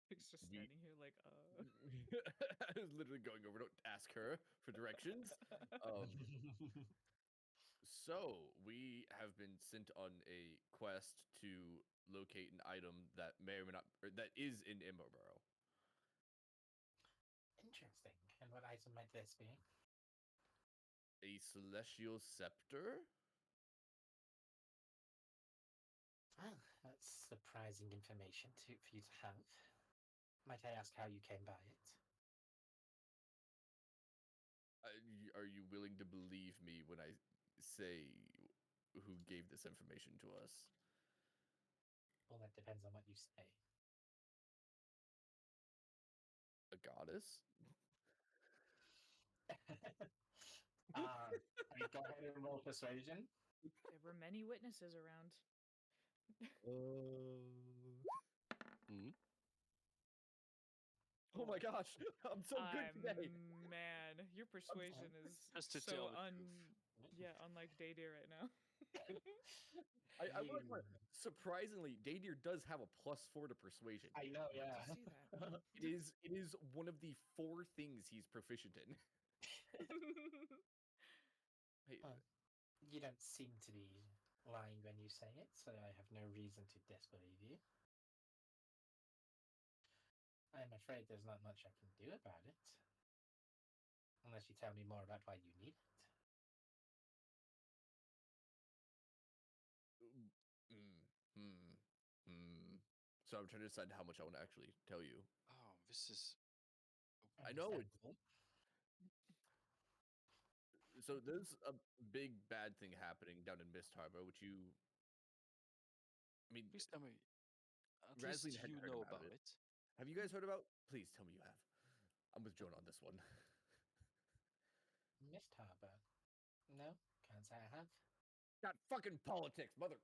Speaker 4: He's just standing here like,
Speaker 3: I was literally going over. Don't ask her for directions. So we have been sent on a quest to locate an item that may or may not, or that is in Immoboro.
Speaker 1: Interesting. And what item might this be?
Speaker 3: A celestial scepter?
Speaker 1: Ah, that's surprising information for you to have. Might I ask how you came by it?
Speaker 3: Are you willing to believe me when I say who gave this information to us?
Speaker 1: Well, that depends on what you say.
Speaker 3: A goddess?
Speaker 1: Go ahead and roll persuasion.
Speaker 4: there were many witnesses around.
Speaker 2: Mhm.
Speaker 3: Oh my gosh, I'm so good today.
Speaker 4: Man, your persuasion is
Speaker 2: Just to
Speaker 4: so
Speaker 2: tell the truth.
Speaker 4: unlike Daydeer right now.
Speaker 3: I will admit, surprisingly, Daydeer does have a +4 to persuasion.
Speaker 1: I know, yeah.
Speaker 4: I see that.
Speaker 3: It is one of the 4 things he's proficient in. Hey,
Speaker 1: You don't seem to be lying when you say it, so I have no reason to disbelieve you. I'm afraid there's not much I can do about it. Unless you tell me more about why you need it.
Speaker 3: So I'm trying to decide how much I want to actually tell you.
Speaker 2: Oh, this is.
Speaker 3: I know it.
Speaker 1: Understandable.
Speaker 3: So there's a big bad thing happening down in Mist Harbor, which you. I mean,
Speaker 2: Please tell me. At
Speaker 3: Razleen
Speaker 2: least
Speaker 3: hadn't
Speaker 2: you
Speaker 3: heard
Speaker 2: know
Speaker 3: about
Speaker 2: about
Speaker 3: it.
Speaker 2: it.
Speaker 3: Have you guys heard about? Please tell me you have. I'm with Jonah on this one.
Speaker 1: Mist Harbor. No, can't say I have.
Speaker 3: Not fucking politics, mother.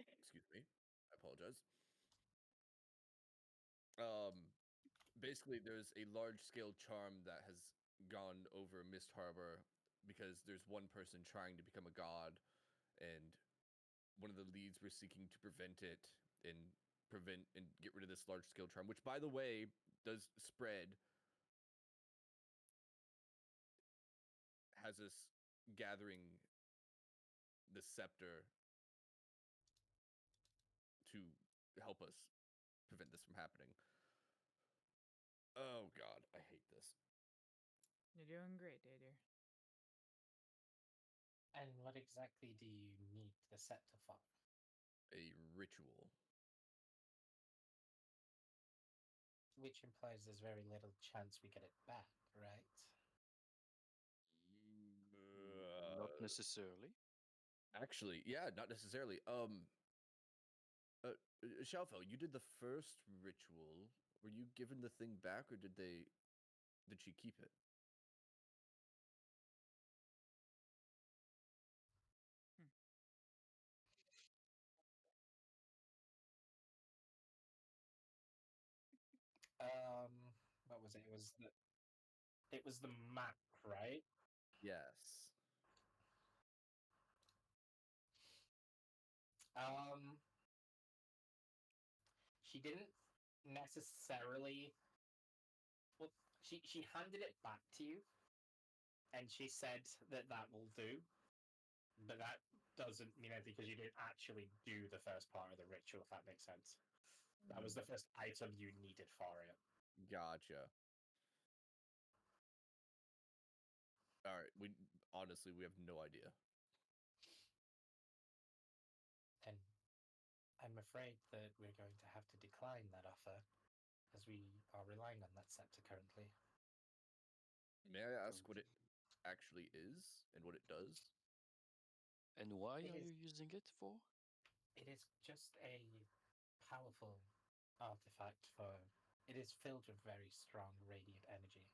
Speaker 3: Excuse me. I apologize. Basically, there's a large-scale charm that has gone over Mist Harbor because there's one person trying to become a god, and one of the leads were seeking to prevent it and get rid of this large-scale charm, which, by the way, does spread has us gathering the scepter to help us prevent this from happening. Oh God, I hate this.
Speaker 4: You're doing great, Dater.
Speaker 1: And what exactly do you need the scepter for?
Speaker 3: A ritual.
Speaker 1: Which implies there's very little chance we get it back, right?
Speaker 2: Not necessarily.
Speaker 3: Actually, yeah, not necessarily. Shalfel, you did the first ritual. Were you given the thing back, or did she keep it?
Speaker 1: What was it? It was the map, right?
Speaker 3: Yes.
Speaker 1: She didn't necessarily. Well, she handed it back to you, and she said that that will do. But that doesn't mean anything because you didn't actually do the first part of the ritual. If that makes sense. That was the first item you needed for it.
Speaker 3: Gotcha. All right. We honestly we have no idea.
Speaker 1: And I'm afraid that we're going to have to decline that offer, as we are relying on that scepter currently.
Speaker 3: May I ask what it actually is and what it does?
Speaker 2: And why
Speaker 1: It
Speaker 2: are
Speaker 1: is-
Speaker 2: you using it for?
Speaker 1: It is just a powerful artifact for. It is filled with very strong radiant energy.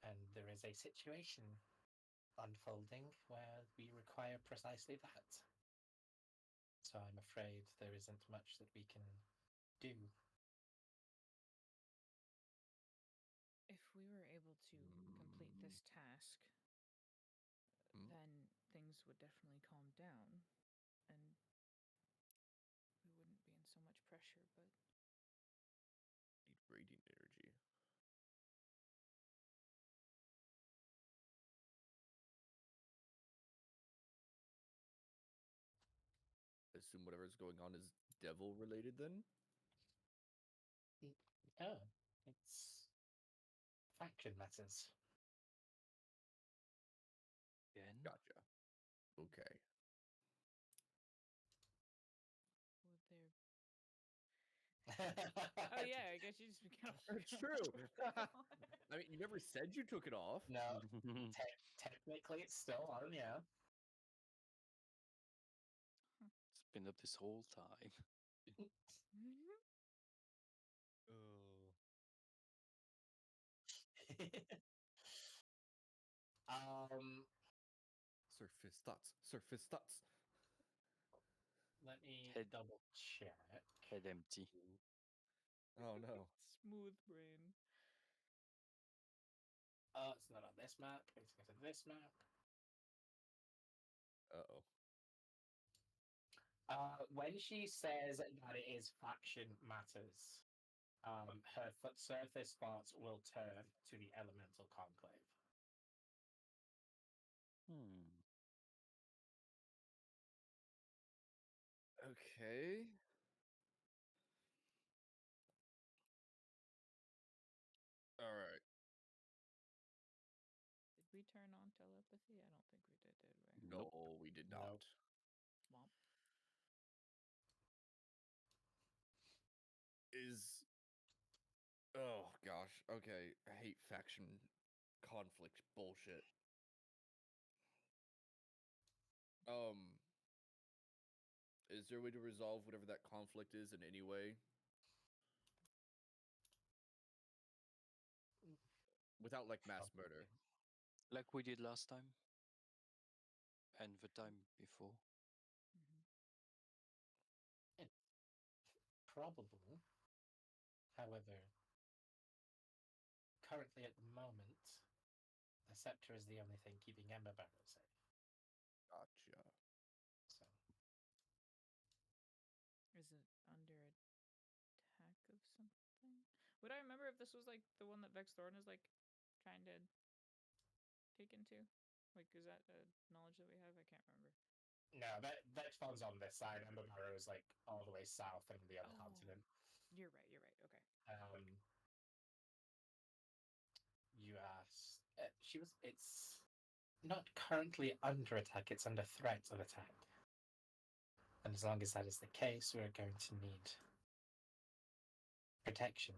Speaker 1: And there is a situation unfolding where we require precisely that. So I'm afraid there isn't much that we can do.
Speaker 4: If we were able to complete this task,
Speaker 3: Hmm?
Speaker 4: then things would definitely calm down, and we wouldn't be in so much pressure, but
Speaker 3: Need radiant energy. Assume whatever's going on is devil related then?
Speaker 1: Oh, it's faction matters.
Speaker 2: Again?
Speaker 3: Gotcha. Okay.
Speaker 4: would there... Oh yeah, I guess you just kind of...
Speaker 3: It's true. I mean, you never said you took it off.
Speaker 1: No, technically it's still on, yeah.
Speaker 2: It's been up this whole time.
Speaker 3: Oh.
Speaker 1: um,
Speaker 3: Surface thoughts. Surface thoughts.
Speaker 1: let me
Speaker 2: Head-
Speaker 1: double check.
Speaker 2: Head empty.
Speaker 3: Oh no.
Speaker 4: Smooth brain.
Speaker 1: It's not on this map. It's go to this map.
Speaker 3: Uh-oh.
Speaker 1: When she says that it is faction matters, her foot surface spots will turn to the elemental conclave.
Speaker 3: Okay. All right.
Speaker 4: Did we turn on telepathy? I don't think we did we?
Speaker 3: No,
Speaker 2: Nope.
Speaker 3: we did
Speaker 1: Nope.
Speaker 3: not.
Speaker 4: Womp.
Speaker 3: Is oh gosh. Okay. I hate faction conflict bullshit. Is there a way to resolve whatever that conflict is in any way? Without like mass murder.
Speaker 2: Like we did last time. And the time before.
Speaker 1: Probable. However, currently at the moment, the scepter is the only thing keeping Ember Barrel safe.
Speaker 3: Gotcha.
Speaker 1: So,
Speaker 4: Is it under attack of something? Would I remember if this was like the one that Vex Thorn is like trying to take into? Like, is that knowledge that we have? I can't remember.
Speaker 1: No, Vetfon's on this side, and Barrow is like all the way south and the other
Speaker 4: Oh.
Speaker 1: continent.
Speaker 4: You're right. You're right. Okay.
Speaker 1: You asked. She was. It's not currently under attack. It's under threat of attack. And as long as that is the case, we're going to need protection.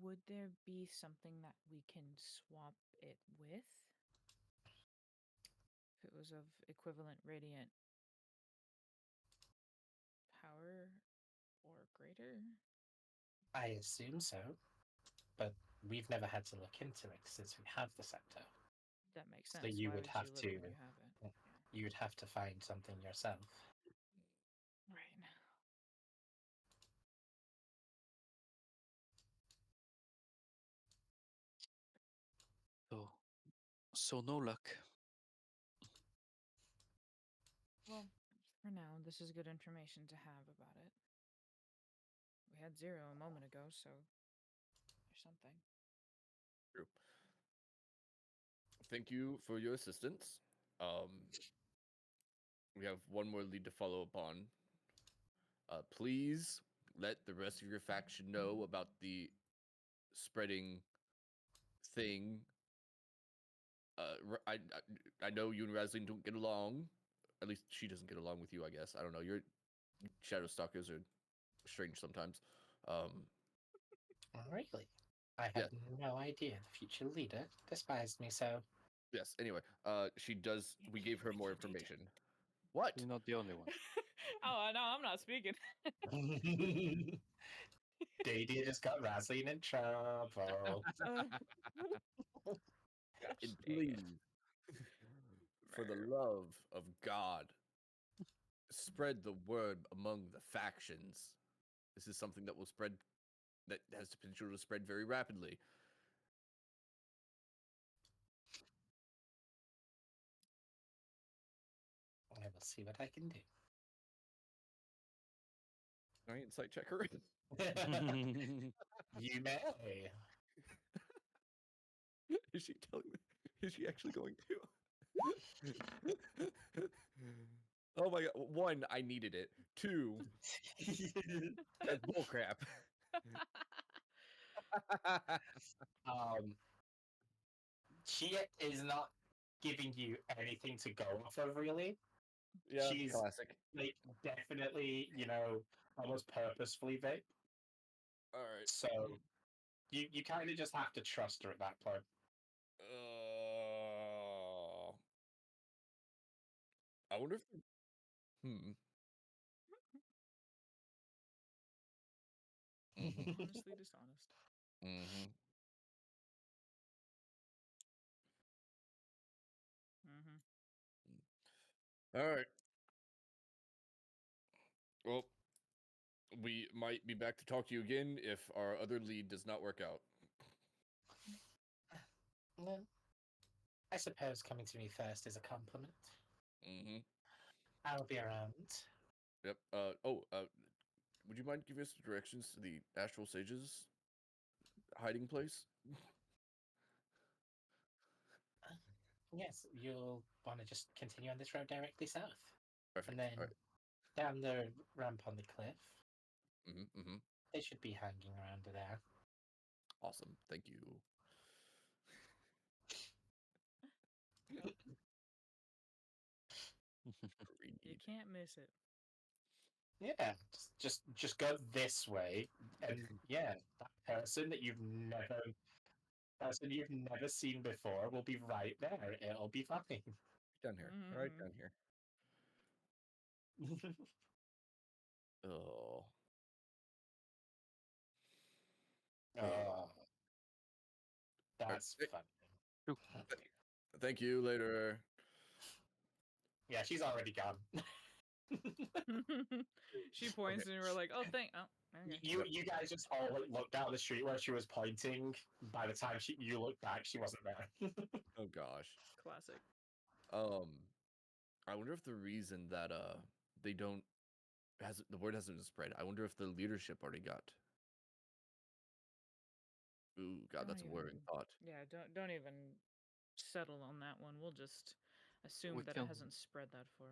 Speaker 4: Would there be something that we can swap it with? If it was of equivalent radiant power or greater?
Speaker 1: I assume so, but we've never had to look into it since we have the scepter.
Speaker 4: That makes
Speaker 1: So
Speaker 4: sense.
Speaker 1: you
Speaker 4: Why
Speaker 1: would have
Speaker 4: you look
Speaker 1: to.
Speaker 4: when you have it?
Speaker 1: Yeah. You would have to find something yourself.
Speaker 4: Right.
Speaker 2: So no luck.
Speaker 4: Well, for now, this is good information to have about it. We had 0 a moment ago, so there's something.
Speaker 3: True. Thank you for your assistance. We have one more lead to follow up on. Please let the rest of your faction know about the spreading thing. I know you and Razlin don't get along. At least she doesn't get along with you, I guess. I don't know. Your shadow stalkers are strange sometimes.
Speaker 1: Really? I had no idea the future leader despised me so.
Speaker 3: Yes. Anyway, she does. We gave her more information.
Speaker 2: You're
Speaker 3: What?
Speaker 2: not the only one.
Speaker 4: Oh, no, I'm not speaking.
Speaker 1: Dadia just got Razlin in trouble.
Speaker 3: And
Speaker 4: dang it.
Speaker 3: please, for the love of God, spread the word among the factions. This is something that will spread, that has the potential to spread very rapidly.
Speaker 1: I will see what I can do.
Speaker 3: Can I insight check her?
Speaker 1: You may.
Speaker 3: Is she telling me? Is she actually going to? Oh my god! One, I needed it. Two, that's bullcrap.
Speaker 1: She is not giving you anything to go off of, really.
Speaker 3: Yeah,
Speaker 1: She's
Speaker 3: classic.
Speaker 1: like definitely, almost purposefully vague.
Speaker 3: All right.
Speaker 1: So you kind of just have to trust her at that point.
Speaker 3: I wonder if. Hmm.
Speaker 4: Honestly dishonest.
Speaker 3: Mm-hmm. All right. Well, we might be back to talk to you again if our other lead does not work out.
Speaker 1: Well, I suppose coming to me first is a compliment.
Speaker 3: Mm-hmm.
Speaker 1: I'll be around.
Speaker 3: Yep. Would you mind giving us directions to the Astral Sages hiding place?
Speaker 1: Yes, you'll want to just continue on this road directly south.
Speaker 3: Perfect.
Speaker 1: And then
Speaker 3: All right.
Speaker 1: down the ramp on the cliff,
Speaker 3: Mm-hmm. Mm-hmm.
Speaker 1: they should be hanging around there.
Speaker 3: Awesome. Thank you.
Speaker 4: You can't miss it.
Speaker 1: Yeah, just go this way, and yeah, that person you've never seen before will be right there. It'll be fine.
Speaker 3: Down here. Right down here. Oh.
Speaker 1: Oh, that's
Speaker 3: Hey.
Speaker 1: funny.
Speaker 3: Thank you. Later.
Speaker 1: Yeah, she's already gone.
Speaker 4: She points and we're like, oh, okay.
Speaker 1: You guys just all looked down the street where she was pointing. By the time you looked back, she wasn't there.
Speaker 3: Oh gosh.
Speaker 4: Classic.
Speaker 3: I wonder if the reason that they don't the word hasn't been spread. I wonder if the leadership already got. Ooh, God,
Speaker 4: Don't
Speaker 3: that's a worrying
Speaker 4: even-
Speaker 3: thought.
Speaker 4: Yeah, don't even settle on that one. We'll just assume
Speaker 2: We
Speaker 4: that
Speaker 2: can-
Speaker 4: it hasn't spread that far.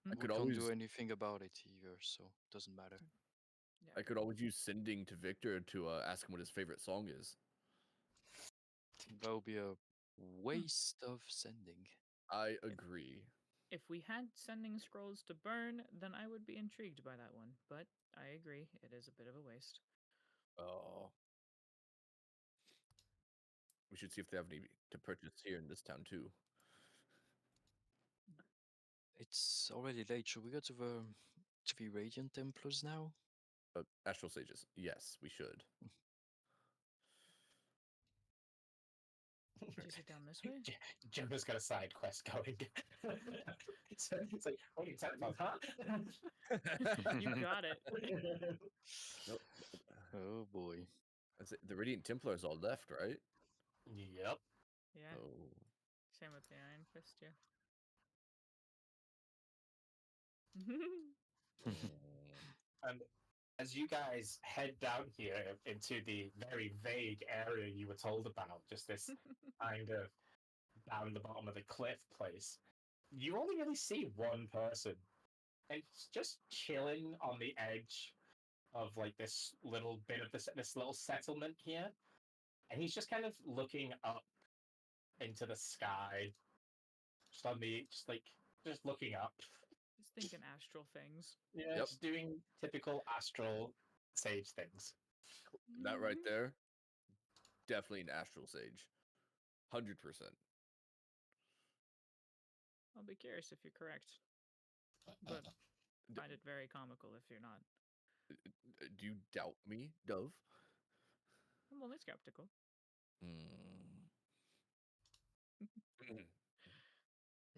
Speaker 3: I
Speaker 2: We
Speaker 3: could
Speaker 2: can't do
Speaker 3: always
Speaker 2: anything about it either, so doesn't matter.
Speaker 3: I could always use sending to Victor to ask him what his favorite song is.
Speaker 2: That would be a waste of sending.
Speaker 3: I agree.
Speaker 4: If we had sending scrolls to burn, then I would be intrigued by that one. But I agree, it is a bit of a waste.
Speaker 3: Oh. We should see if they have any to purchase here in this town too.
Speaker 2: It's already late. Should we go to the Radiant Templars now?
Speaker 3: Astral Sages. Yes, we should.
Speaker 4: Is it down this way?
Speaker 1: Jimbo's got a side quest going. It's like, oh, you tell huh?
Speaker 4: You got it.
Speaker 3: Nope.
Speaker 2: Oh boy.
Speaker 3: That's it. The Radiant Templars all left, right?
Speaker 1: Yep.
Speaker 4: Yeah.
Speaker 3: Oh.
Speaker 4: Same with the Iron Fist, yeah.
Speaker 1: And as you guys head down here into the very vague area you were told about, just this kind of down the bottom of the cliff place, you only really see one person. And he's just chilling on the edge of like this little bit of this little settlement here. And he's just kind of looking up into the sky. Just looking up.
Speaker 4: Just thinking astral things.
Speaker 1: Yeah,
Speaker 3: Yep.
Speaker 1: just doing typical astral sage things.
Speaker 3: That right
Speaker 4: Mhm.
Speaker 3: there, definitely an Astral Sage. 100%.
Speaker 4: I'll be curious if you're correct, but find it very comical if you're not.
Speaker 3: Do you doubt me, Dove?
Speaker 4: I'm only skeptical.
Speaker 3: Mm.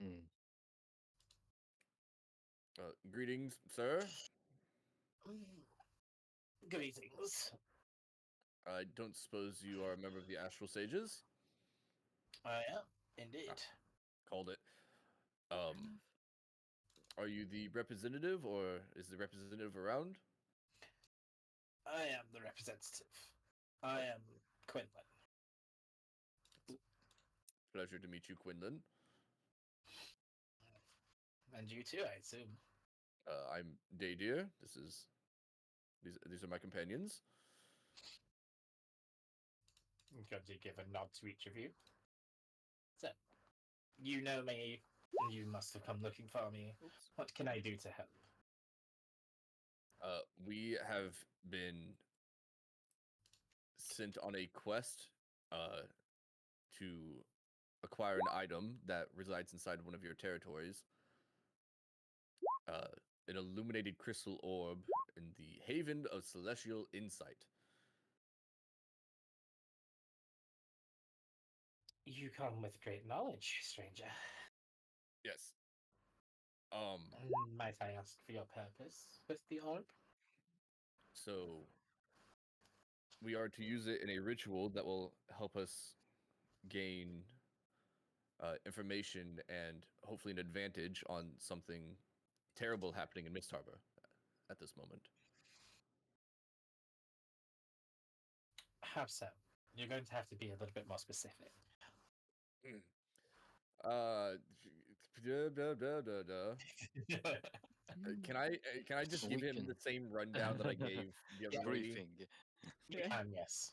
Speaker 2: Mm.
Speaker 3: Greetings, sir.
Speaker 1: Greetings.
Speaker 3: I don't suppose you are a member of the Astral Sages?
Speaker 1: I am, indeed.
Speaker 3: Called it.
Speaker 4: Fair enough.
Speaker 3: Are you the representative, or is the representative around?
Speaker 1: I am the representative. I am Quinlan.
Speaker 3: Pleasure to meet you, Quinlan.
Speaker 1: And you too, I assume.
Speaker 3: I'm Daydeer. These are my companions.
Speaker 1: I'm going to give a nod to each of you. So, you know me, and you must have come looking for me.
Speaker 4: Oops.
Speaker 1: What can I do to help?
Speaker 3: We have been sent on a quest to acquire an item that resides inside one of your territories. An illuminated crystal orb in the Haven of Celestial Insight.
Speaker 1: You come with great knowledge, stranger.
Speaker 3: Yes.
Speaker 1: Might I ask for your purpose with the orb?
Speaker 3: So we are to use it in a ritual that will help us gain information and hopefully an advantage on something terrible happening in Mist Harbor at this moment.
Speaker 1: How so? You're going to have to be a little bit more specific.
Speaker 3: Duh, duh, duh, duh, duh. Can I just give
Speaker 2: We
Speaker 3: him
Speaker 2: can-
Speaker 3: the same rundown that I gave the other lady?
Speaker 2: Briefing.
Speaker 1: You
Speaker 4: Yeah.
Speaker 1: can, yes.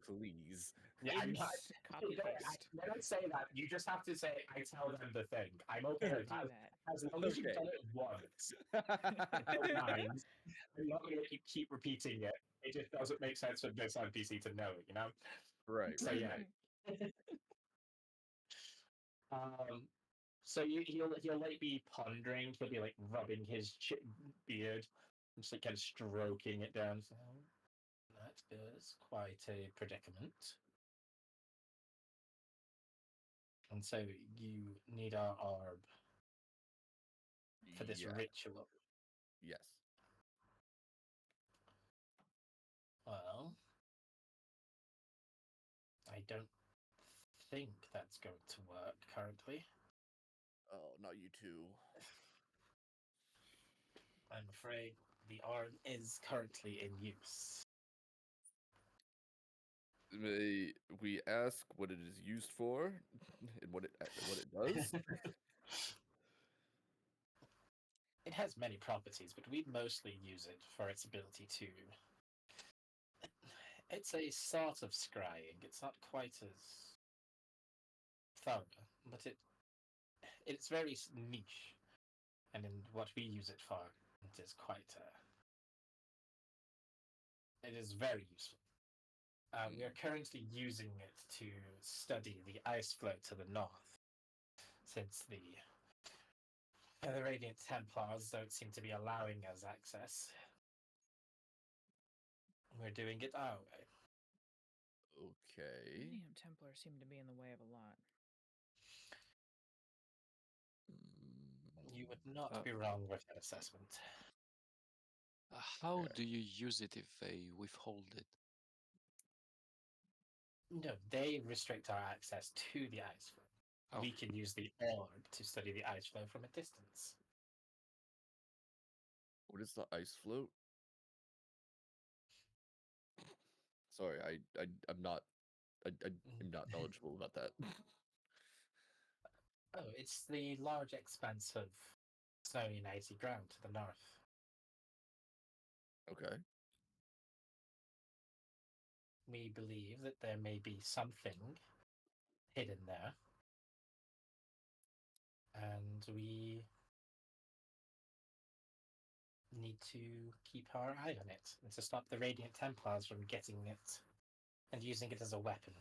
Speaker 3: Please.
Speaker 1: Yeah, I'm not.
Speaker 4: Oops, copy paste.
Speaker 1: When I say that, you just have to say, I tell them the thing. I'm okay with
Speaker 4: Do
Speaker 1: that.
Speaker 4: that.
Speaker 1: As long as you've
Speaker 3: Okay.
Speaker 1: done it once, I don't mind. I'm not going to keep repeating it. It just doesn't make sense for this NPC to know it, you know?
Speaker 3: Right.
Speaker 1: So,
Speaker 3: right,
Speaker 1: yeah.
Speaker 3: right.
Speaker 1: So he'll like be pondering. He'll be like rubbing his beard, and just like kind of stroking it down. So, that is quite a predicament. And so you need our orb for this
Speaker 3: Yeah.
Speaker 1: ritual.
Speaker 3: Yes.
Speaker 1: Well, I don't think that's going to work currently.
Speaker 3: Oh, not you too.
Speaker 1: I'm afraid the orb is currently in use.
Speaker 3: May we ask what it is used for and what it does?
Speaker 1: It has many properties, but we mostly use it for its ability to. It's a sort of scrying. It's not quite as thorough, but it's very niche, and in what we use it for, it is quite. It is very useful. We are currently using it to study the ice flow to the north, since the Radiant Templars don't seem to be allowing us access. We're doing it our way.
Speaker 3: Okay.
Speaker 4: Radiant Templars seem to be in the way of a lot.
Speaker 1: You would not be wrong with that assessment.
Speaker 2: How
Speaker 3: Okay.
Speaker 2: do you use it if they withhold it?
Speaker 1: No, they restrict our access to the ice flow.
Speaker 2: Oh.
Speaker 1: We can use the orb to study the ice flow from a distance.
Speaker 3: What is the ice float? Sorry, I'm not I'm not knowledgeable about that.
Speaker 1: Oh, it's the large expanse of snowy and icy ground to the north.
Speaker 3: Okay.
Speaker 1: We believe that there may be something hidden there, and we need to keep our eye on it and to stop the Radiant Templars from getting it and using it as a weapon.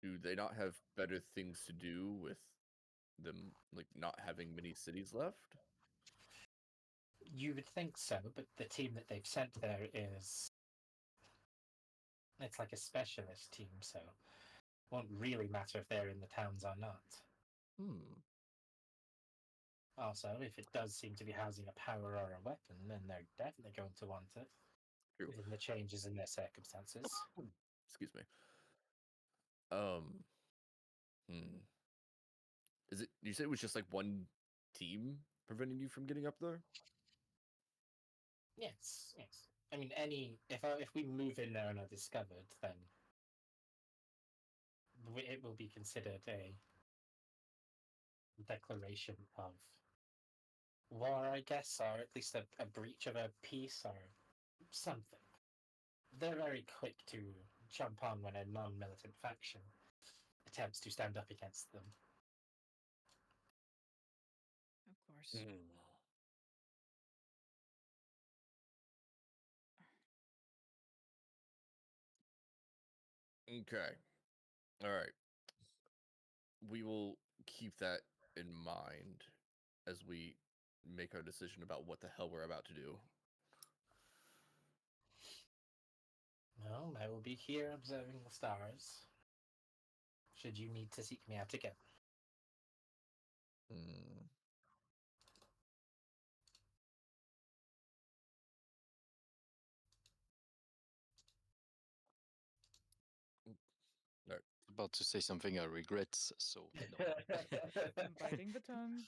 Speaker 3: Do they not have better things to do with them, like not having many cities left?
Speaker 1: You would think so, but the team that they've sent there is. It's like a specialist team, so it won't really matter if they're in the towns or not. Also, if it does seem to be housing a power or a weapon, then they're definitely going to want it.
Speaker 3: True.
Speaker 1: Given the changes in their circumstances.
Speaker 3: Excuse me. Hmm. Is it? You said it was just like one team preventing you from getting up there?
Speaker 1: Yes, yes. I mean, if we move in there and are discovered, then it will be considered a declaration of war, I guess, or at least a breach of a peace or something. They're very quick to jump on when a non-militant faction attempts to stand up against them.
Speaker 4: Of course.
Speaker 3: Okay. All right. We will keep that in mind as we make our decision about what the hell we're about to do.
Speaker 1: Well, I will be here observing the stars. Should you need to seek me out again.
Speaker 2: About to say something I regret, so no.
Speaker 4: Biting the tongue.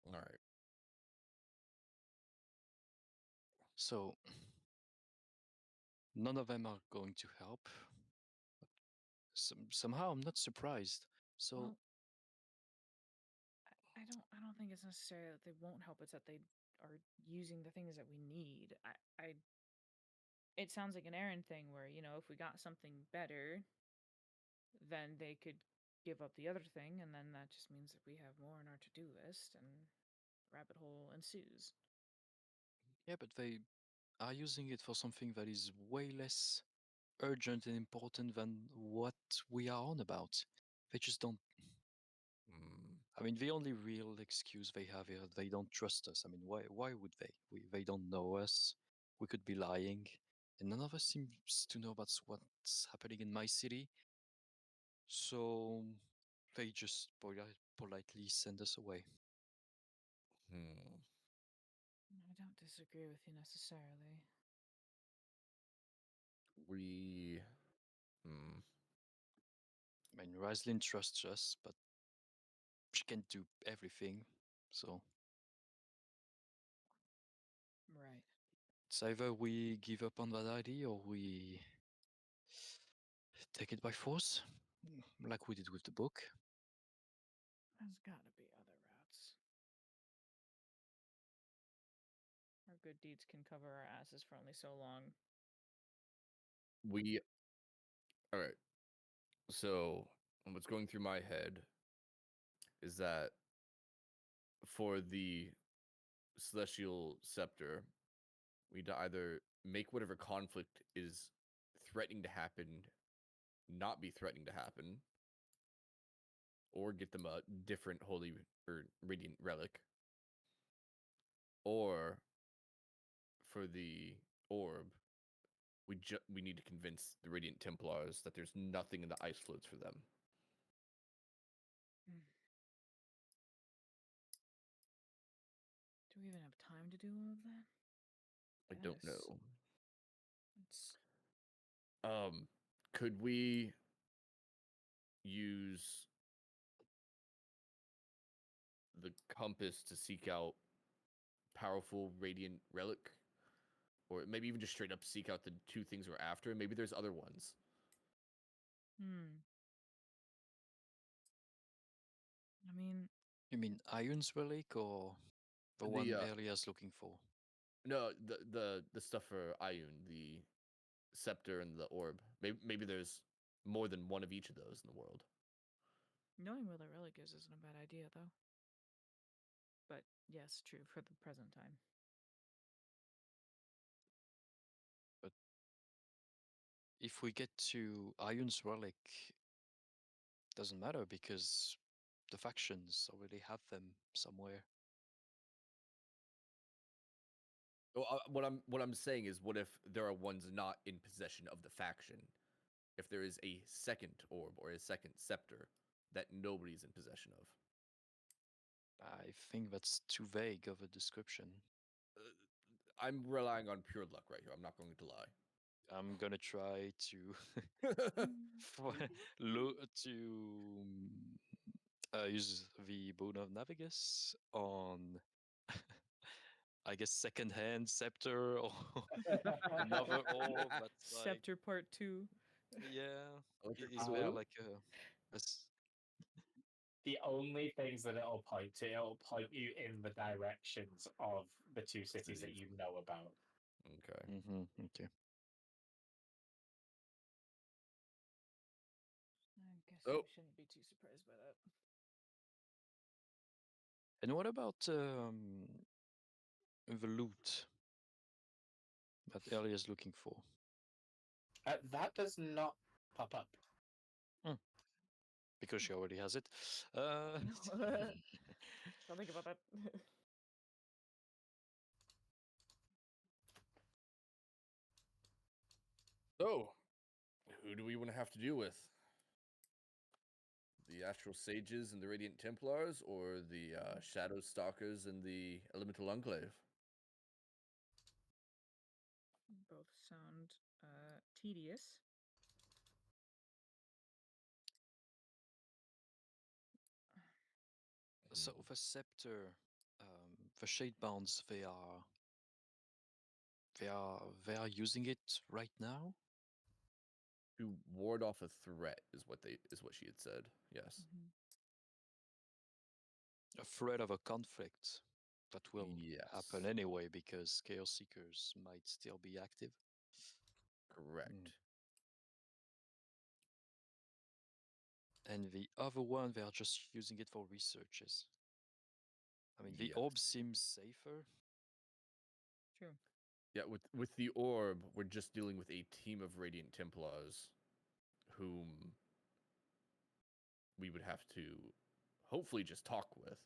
Speaker 3: All right.
Speaker 2: So none of them are going to help. Somehow I'm not surprised. So
Speaker 4: Well, I don't think it's necessarily that they won't help. It's that they are using the things that we need. It sounds like an errand thing where, if we got something better, then they could give up the other thing, and then that just means that we have more on our to-do list, and rabbit hole ensues.
Speaker 2: yeah, but they are using it for something that is way less urgent and important than what we are on about. They just don't. I mean, the only real excuse they have here, they don't trust us. I mean, why would they? They don't know us. We could be lying. And none of us seems to know about what's happening in my city. So they just politely send us away.
Speaker 4: I don't disagree with you necessarily.
Speaker 3: We.
Speaker 2: I mean, Raislin trusts us, but she can't do everything. So It's either we give up on that idea or we take it by force, like we did with the book.
Speaker 4: There's gotta be other routes. Our good deeds can cover our asses for only so long.
Speaker 3: All right. So what's going through my head is that for the celestial scepter, we'd either make whatever conflict is threatening to happen not be threatening to happen, or get them a different holy or radiant relic, or for the orb, we need to convince the Radiant Templars that there's nothing in the ice floats for them.
Speaker 4: Do we even have time to do all of that?
Speaker 3: I don't know.
Speaker 4: It's
Speaker 3: Could we use the compass to seek out powerful radiant relic, or maybe even just straight up seek out the two things we're after? Maybe there's other ones.
Speaker 4: I mean,
Speaker 2: You mean Ion's relic or the one Elia's looking for?
Speaker 3: No, the stuff for Ioun, the scepter and the orb. Maybe there's more than one of each of those in the world.
Speaker 4: knowing where the relic is isn't a bad idea, though. But yes, true for the present time.
Speaker 2: But if we get to Ion's relic, doesn't matter because the factions already have them somewhere.
Speaker 3: Well, what I'm saying is, what if there are ones not in possession of the faction? If there is a second orb or a second scepter that nobody's in possession of.
Speaker 2: I think that's too vague of a description.
Speaker 3: I'm relying on pure luck right here. I'm not going to lie.
Speaker 2: I'm gonna try to use the Boon of Navigus on, I guess, second-hand scepter or another orb. That's like,
Speaker 4: Scepter Part 2.
Speaker 2: yeah.
Speaker 3: Electric
Speaker 2: Is there
Speaker 1: Blue?
Speaker 2: like
Speaker 1: The only things that it'll point you in the directions of the two cities that you know about.
Speaker 3: Okay.
Speaker 2: Okay.
Speaker 4: I guess
Speaker 3: Oh.
Speaker 4: we shouldn't be too surprised by that.
Speaker 2: And what about the loot that Ellie is looking for?
Speaker 1: That does not pop up.
Speaker 2: Because she already has it.
Speaker 4: Don't think about that.
Speaker 3: So, who do we want to have to deal with? The Astral Sages and the Radiant Templars, or the Shadow Stalkers and the Elemental Enclave?
Speaker 4: Both sound tedious.
Speaker 2: So the scepter, the Shadebounds, they are using it right now.
Speaker 3: To ward off a threat is what she had said. Yes.
Speaker 2: A threat of a conflict that will happen
Speaker 3: Yes.
Speaker 2: anyway because Chaos Seekers might still be active.
Speaker 3: Correct.
Speaker 2: And the other one, they are just using it for researches. I mean, the
Speaker 3: Yes.
Speaker 2: orb seems safer.
Speaker 4: True.
Speaker 3: Yeah, with the orb, we're just dealing with a team of Radiant Templars whom we would have to hopefully just talk with.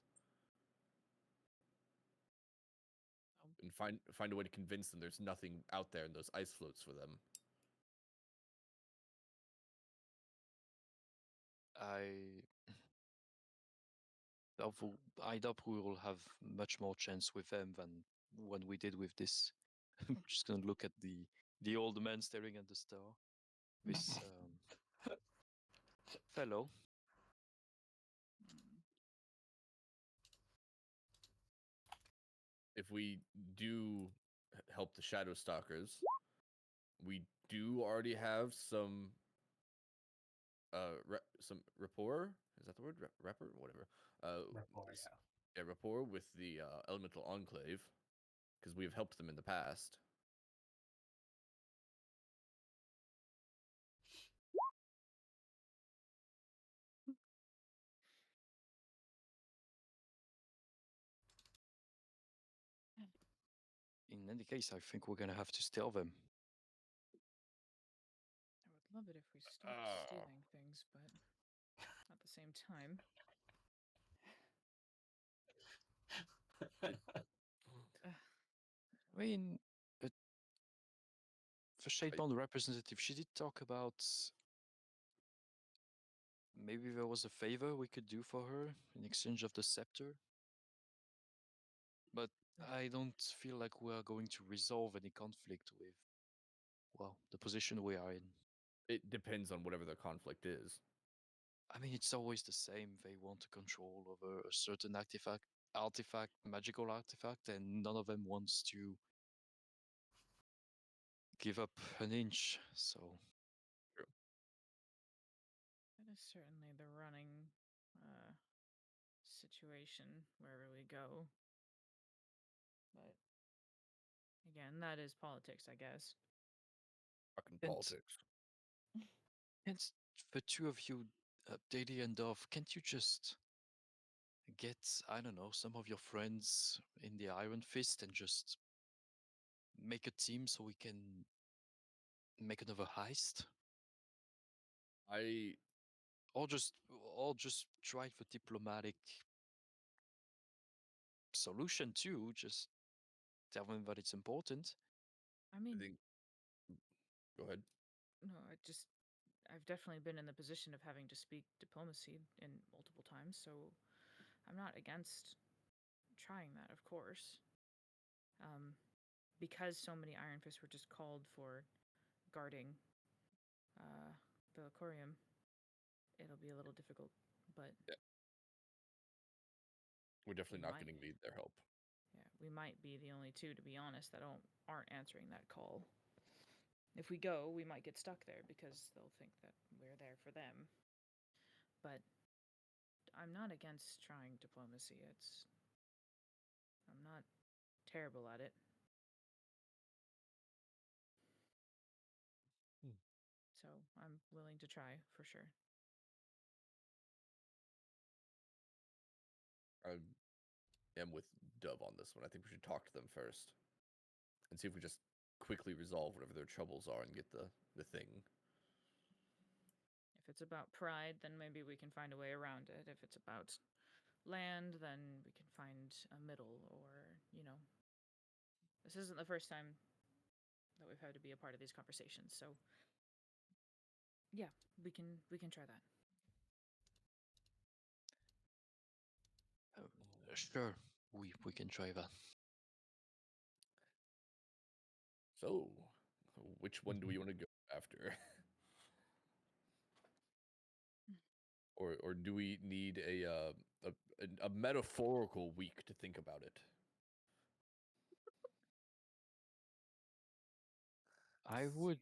Speaker 3: And find a way to convince them there's nothing out there in those ice floats for them.
Speaker 2: I doubt we will have much more chance with them than when we did with this. I'm just gonna look at the old man staring at the star. This fellow.
Speaker 3: If we do help the Shadow Stalkers. We do already have some some rapport. Is that the word? Rapper? Whatever.
Speaker 1: Rapport,
Speaker 3: s-
Speaker 1: yeah.
Speaker 3: yeah, rapport with the Elemental Enclave, because we have helped them in the past.
Speaker 2: In any case, I think we're gonna have to steal them.
Speaker 4: I would love it if we stopped stealing things, but at the same time,
Speaker 2: I mean, the Shadebond representative, she did talk about maybe there was a favor we could do for her in exchange of the scepter. But I don't feel like we are going to resolve any conflict with, well, the position we are in.
Speaker 3: It depends on whatever their conflict is.
Speaker 2: I mean, it's always the same. They want to control over a certain magical artifact, and none of them wants to give up an inch. So,
Speaker 4: that is certainly the running situation wherever we go. But again, that is politics, I guess.
Speaker 3: Fucking
Speaker 2: And-
Speaker 3: politics.
Speaker 2: and the two of you, Daily and Dove, can't you just get, I don't know, some of your friends in the Iron Fist and just make a team so we can make another heist?
Speaker 3: I
Speaker 2: Or just try the diplomatic solution too. Just tell them that it's important.
Speaker 4: I mean,
Speaker 3: think. Go ahead.
Speaker 4: no, I've definitely been in the position of having to speak diplomacy in multiple times, so I'm not against trying that, of course. Because so many Iron Fists were just called for guarding the aquarium, it'll be a little difficult, but
Speaker 3: Yeah. We're definitely
Speaker 4: We
Speaker 3: not
Speaker 4: might.
Speaker 3: going to need their help.
Speaker 4: yeah, we might be the only two, to be honest, that aren't answering that call. If we go, we might get stuck there because they'll think that we're there for them. But I'm not against trying diplomacy. I'm not terrible at it. So I'm willing to try for sure.
Speaker 3: I am with Dove on this one. I think we should talk to them first and see if we just quickly resolve whatever their troubles are and get the thing.
Speaker 4: If it's about pride, then maybe we can find a way around it. If it's about land, then we can find a middle, or, this isn't the first time that we've had to be a part of these conversations. So yeah, we can try that.
Speaker 2: Sure, we can try that.
Speaker 3: So, which one do we want to go after? Or do we need a metaphorical week to think about it?
Speaker 2: I would.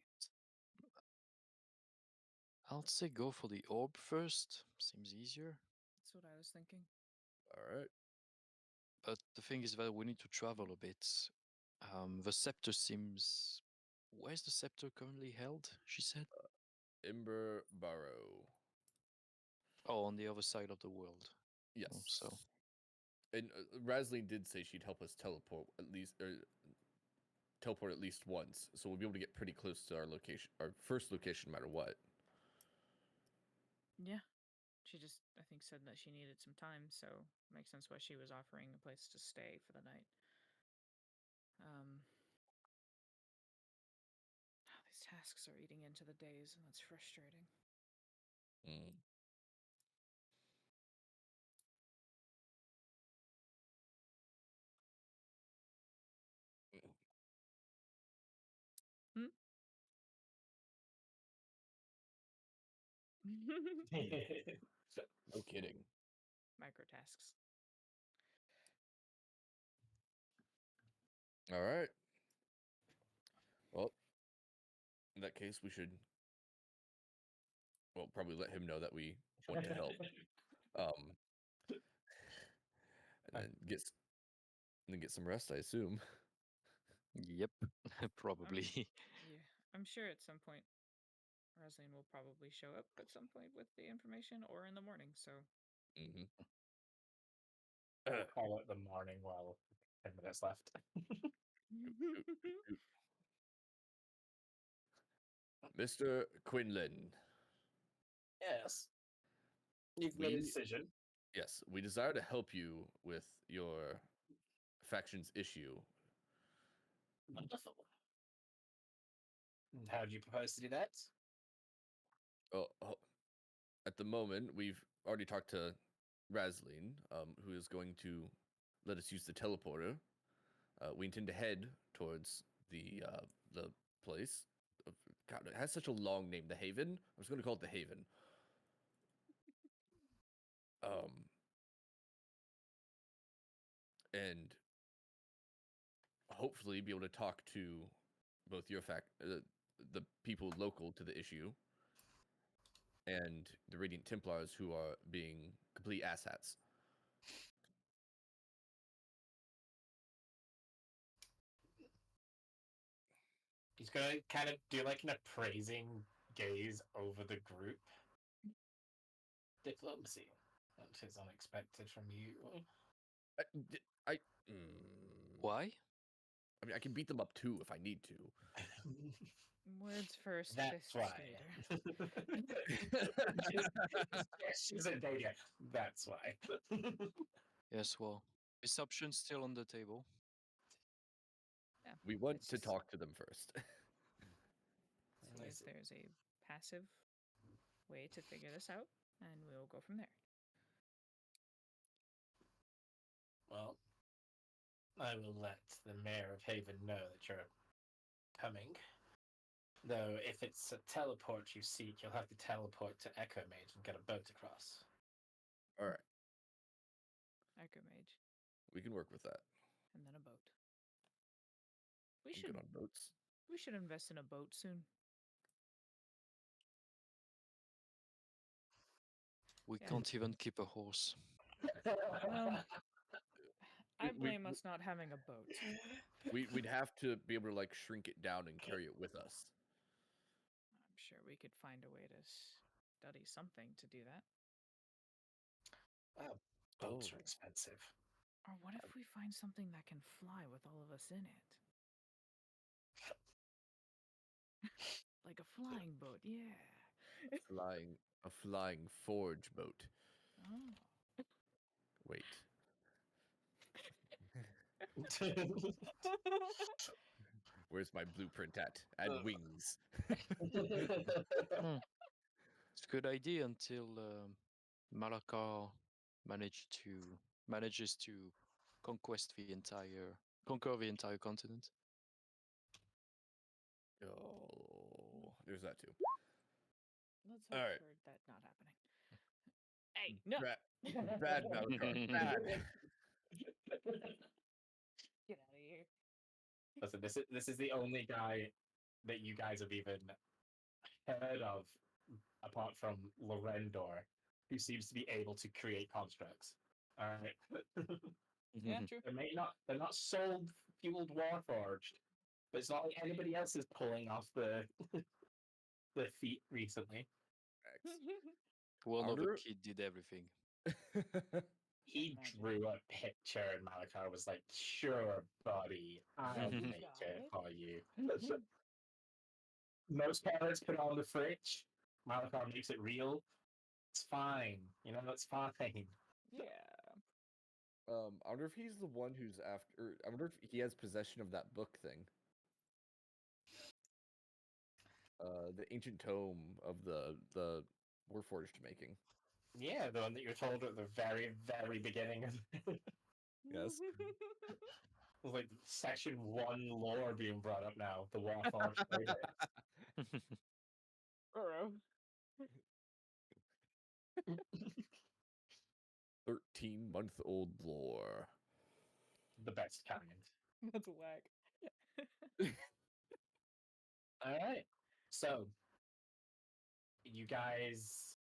Speaker 2: I'll say go for the orb first. Seems easier.
Speaker 4: That's what I was thinking.
Speaker 3: All right.
Speaker 2: But the thing is that we need to travel a bit. The scepter seems. Where's the scepter currently held? She said.
Speaker 3: Ember Barrow.
Speaker 2: Oh, on the other side of the world.
Speaker 3: Yes.
Speaker 2: Oh, so
Speaker 3: And Razleen did say she'd help us teleport at least once, so we'll be able to get pretty close to our location, our first location, no matter what.
Speaker 4: Yeah. She just, I think, said that she needed some time, so makes sense why she was offering a place to stay for the night. These tasks are eating into the days, and that's frustrating.
Speaker 3: Mm.
Speaker 4: Hmm?
Speaker 3: No kidding.
Speaker 4: Microtasks.
Speaker 3: All right. In that case, we should, well, probably let him know that we want to help. And then get some rest, I assume.
Speaker 2: Yep, probably.
Speaker 4: Yeah, I'm sure at some point Rosalind will probably show up at some point with the information or in the morning, so
Speaker 3: Mm-hmm.
Speaker 1: We'll call it the morning while 10 minutes left.
Speaker 3: Mr. Quinlan,
Speaker 1: Yes. You've made a
Speaker 3: We-
Speaker 1: decision.
Speaker 3: yes, we desire to help you with your faction's issue.
Speaker 1: Wonderful. And how do you propose to do that?
Speaker 3: Oh, at the moment, we've already talked to Razleen, who is going to let us use the teleporter. We intend to head towards the place. God, it has such a long name. The Haven. I was going to call it the Haven. And hopefully be able to talk to both the people local to the issue, and the Radiant Templars who are being complete asshats.
Speaker 1: He's gonna kind of do like an appraising gaze over the group. Diplomacy. That is unexpected from you.
Speaker 2: Why?
Speaker 3: I mean, I can beat them up too if I need to.
Speaker 4: words first,
Speaker 1: That's
Speaker 4: fists
Speaker 1: why.
Speaker 4: later.
Speaker 1: Yes, she's a Dadia. That's why.
Speaker 2: Yes, well, is option still on the table?
Speaker 4: Yeah,
Speaker 3: We want
Speaker 4: it's
Speaker 3: to
Speaker 4: just-
Speaker 3: talk to them first.
Speaker 4: see if there's a passive way to figure this out, and we'll go from there.
Speaker 1: Well, I will let the mayor of Haven know that you're coming. Though, if it's a teleport you seek, you'll have to teleport to Echo Mage and get a boat across.
Speaker 3: All right,
Speaker 4: Echo Mage,
Speaker 3: we can work with that.
Speaker 4: and then a boat.
Speaker 3: I'm good on boats.
Speaker 4: We should invest in a boat soon.
Speaker 2: We
Speaker 4: Yeah.
Speaker 2: can't even keep a horse.
Speaker 4: Well, I
Speaker 3: We-
Speaker 4: blame us not having a boat.
Speaker 3: We'd have to be able to like shrink it down and carry it with us.
Speaker 4: I'm sure we could find a way to study something to do that.
Speaker 1: Boats
Speaker 3: Oh.
Speaker 1: are expensive.
Speaker 4: Or what if we find something that can fly with all of us in it? Like a flying boat, yeah.
Speaker 3: A flying forge boat.
Speaker 4: Oh.
Speaker 3: Wait. Where's my blueprint at? Add wings.
Speaker 2: It's a good idea until Malakar manages to conquer the entire continent.
Speaker 3: Oh, there's that too.
Speaker 4: Let's
Speaker 3: All
Speaker 4: hope
Speaker 3: right.
Speaker 4: for that not happening. Hey, no!
Speaker 3: Bad Malakar. Bad.
Speaker 4: Get out of here.
Speaker 1: Listen, this is the only guy that you guys have even heard of, apart from Lorendor, who seems to be able to create constructs. All right.
Speaker 4: Yeah, true.
Speaker 1: They're not soul fueled warforged, but it's not like anybody else is pulling off the the feat recently.
Speaker 2: One of the
Speaker 3: Harder?
Speaker 2: kid did everything.
Speaker 1: He
Speaker 4: Imagine.
Speaker 1: drew a picture, and Malakar was like, "Sure, buddy, I'll
Speaker 2: You
Speaker 1: make
Speaker 4: got
Speaker 1: it
Speaker 4: it."
Speaker 1: for you." Most parents put on the fridge. Malakar makes it real. It's fine. You know, it's fine.
Speaker 4: Yeah.
Speaker 3: I wonder if he's the one who's after. I wonder if he has possession of that book thing. The ancient tome of the Warforged making.
Speaker 1: Yeah, the one that you were told at the very, very beginning.
Speaker 3: Yes.
Speaker 1: It's like section 1 lore being brought up now. The Warforged Codex.
Speaker 4: Burrow.
Speaker 3: 13-month-old lore.
Speaker 1: The best kind.
Speaker 4: That's whack.
Speaker 1: All right. So, you guys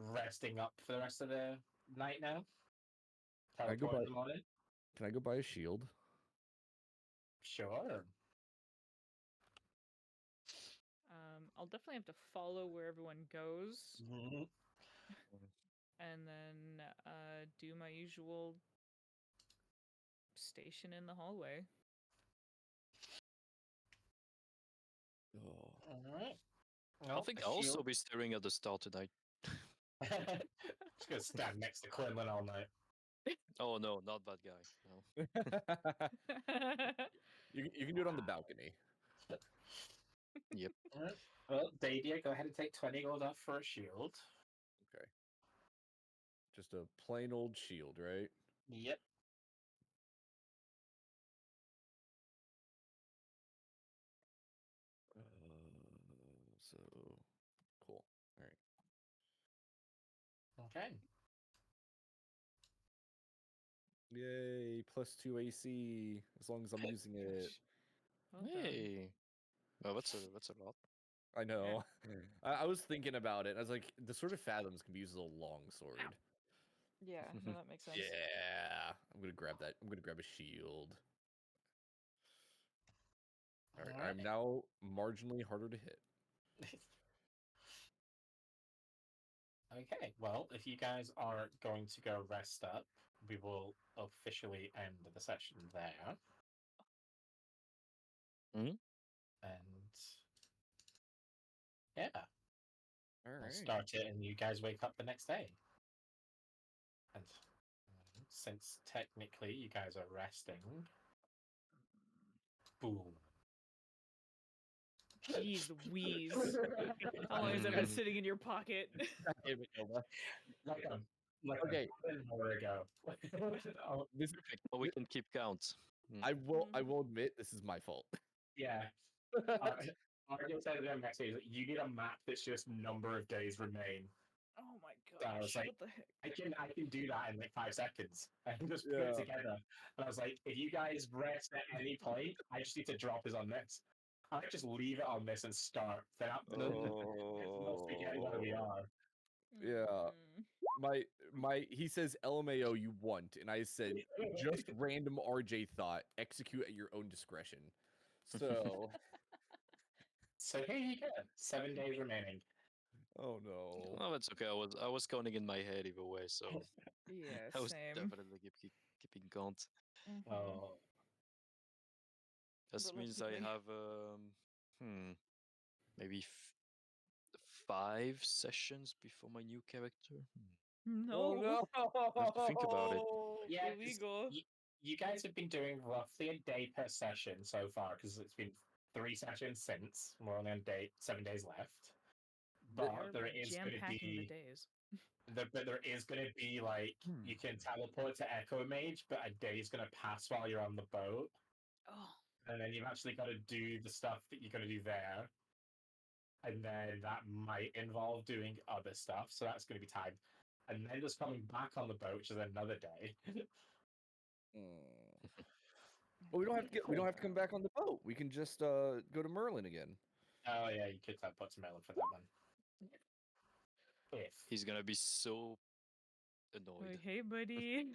Speaker 1: resting up for the rest of the night now?
Speaker 3: I go
Speaker 1: Teleport in
Speaker 3: by-
Speaker 1: the morning?
Speaker 3: Can I go buy a shield?
Speaker 1: Sure.
Speaker 4: I'll definitely have to follow where everyone goes,
Speaker 1: Mhm.
Speaker 4: and then do my usual station in the hallway.
Speaker 3: Oh.
Speaker 1: Alright.
Speaker 2: I think I'll also be staring at the star tonight.
Speaker 1: Just gonna stand next to Quinlan all night.
Speaker 2: Oh no, not that guy. No.
Speaker 3: You can do it on the balcony.
Speaker 1: Alright. Well, Davia, go ahead and take 20 gold off for a shield.
Speaker 3: Okay. Just a plain old shield, right?
Speaker 1: Yep.
Speaker 3: So cool. All right.
Speaker 1: Okay.
Speaker 3: Yay! +2 AC as long as I'm using it.
Speaker 4: Well done.
Speaker 2: Hey. Well, that's a lot.
Speaker 3: I know. I was thinking about it. I was like, the Sword of Fathoms can be used as a long sword.
Speaker 4: Yeah, no, that makes sense.
Speaker 3: Yeah, I'm gonna grab that. I'm gonna grab a shield. All right, I'm now marginally harder to hit.
Speaker 1: Okay, well, if you guys are going to go rest up, we will officially end the session there.
Speaker 2: Mhm.
Speaker 1: And yeah,
Speaker 3: All
Speaker 1: we'll
Speaker 3: right.
Speaker 1: start it, and you guys wake up the next day. And since technically you guys are resting, boom.
Speaker 4: Jeez Louise. How long has that been sitting in your pocket?
Speaker 1: Like a
Speaker 3: Okay.
Speaker 1: an hour ago. Oh,
Speaker 3: This
Speaker 2: Perfect. Well, we can keep count.
Speaker 3: I will admit this is my fault.
Speaker 1: yeah. Argo said in the message that you need a map that's just number of days remain.
Speaker 4: Oh my
Speaker 1: So I was
Speaker 4: gosh,
Speaker 1: like,
Speaker 4: what the heck?
Speaker 1: I can do that in like 5 seconds. I can just put
Speaker 3: Yeah.
Speaker 1: it together. And I was like, if you guys rest at any point, I just need to drop this on this. I might just leave it on this and start. Then we'll forget where we are.
Speaker 3: Yeah.
Speaker 4: Mm.
Speaker 3: He says LMAO you want, and I said just random RJ thought. Execute at your own discretion. So
Speaker 1: So here you go. 7 days remaining.
Speaker 3: oh no.
Speaker 2: Oh, that's okay. I was counting in my head either way, so
Speaker 4: Yeah,
Speaker 2: I was
Speaker 4: same.
Speaker 2: definitely keeping count.
Speaker 4: Mhm.
Speaker 1: Oh,
Speaker 2: This means I
Speaker 4: Reluctantly.
Speaker 2: have maybe 5 sessions before my new character.
Speaker 4: No.
Speaker 3: Oh no.
Speaker 2: I have to think about it.
Speaker 1: yeah. 'Cause
Speaker 4: Illegal.
Speaker 1: you guys have been doing roughly a day per session so far because it's been 3 sessions since. We're only on 7 days left. But
Speaker 4: They're
Speaker 1: there is
Speaker 4: jam
Speaker 1: going to
Speaker 4: packing the
Speaker 1: be
Speaker 4: days.
Speaker 1: but there is going to be like you can teleport to Echo Mage, but a day is going to pass while you're on the boat,
Speaker 4: Oh.
Speaker 1: and then you've actually got to do the stuff that you're going to do there, and then that might involve doing other stuff, so that's going to be timed, and then just coming back on the boat, which is another day.
Speaker 3: Well, we don't have to come back on the boat. We can just go to Merlin again.
Speaker 1: Oh yeah, you could put some Melon for that one. If
Speaker 2: He's gonna be so annoyed.
Speaker 4: Like, hey, buddy.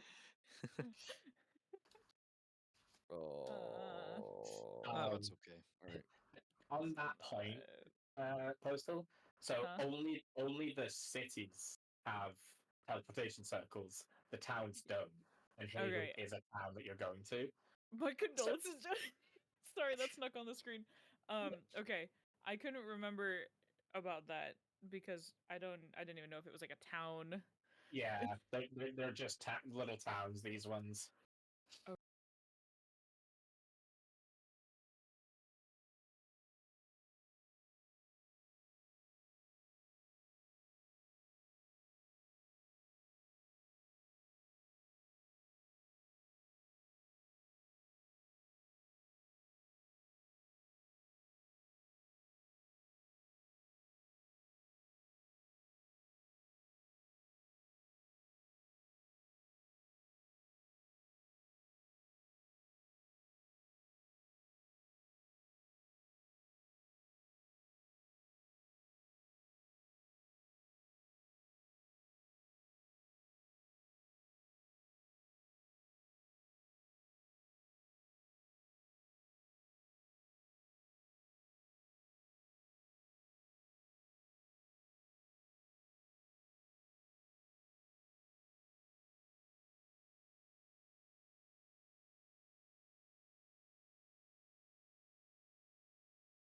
Speaker 3: Oh.
Speaker 2: That's okay.
Speaker 3: All right.
Speaker 1: on that point, Postal. So
Speaker 4: Huh?
Speaker 1: only the cities have teleportation circles. The towns don't, and Haven
Speaker 4: Okay.
Speaker 1: is a town that you're going to.
Speaker 4: My condolences. Sorry, that snuck on the screen. Okay. I couldn't remember about that because I didn't even know if it was like a town.
Speaker 1: Yeah, they're just little towns. These ones.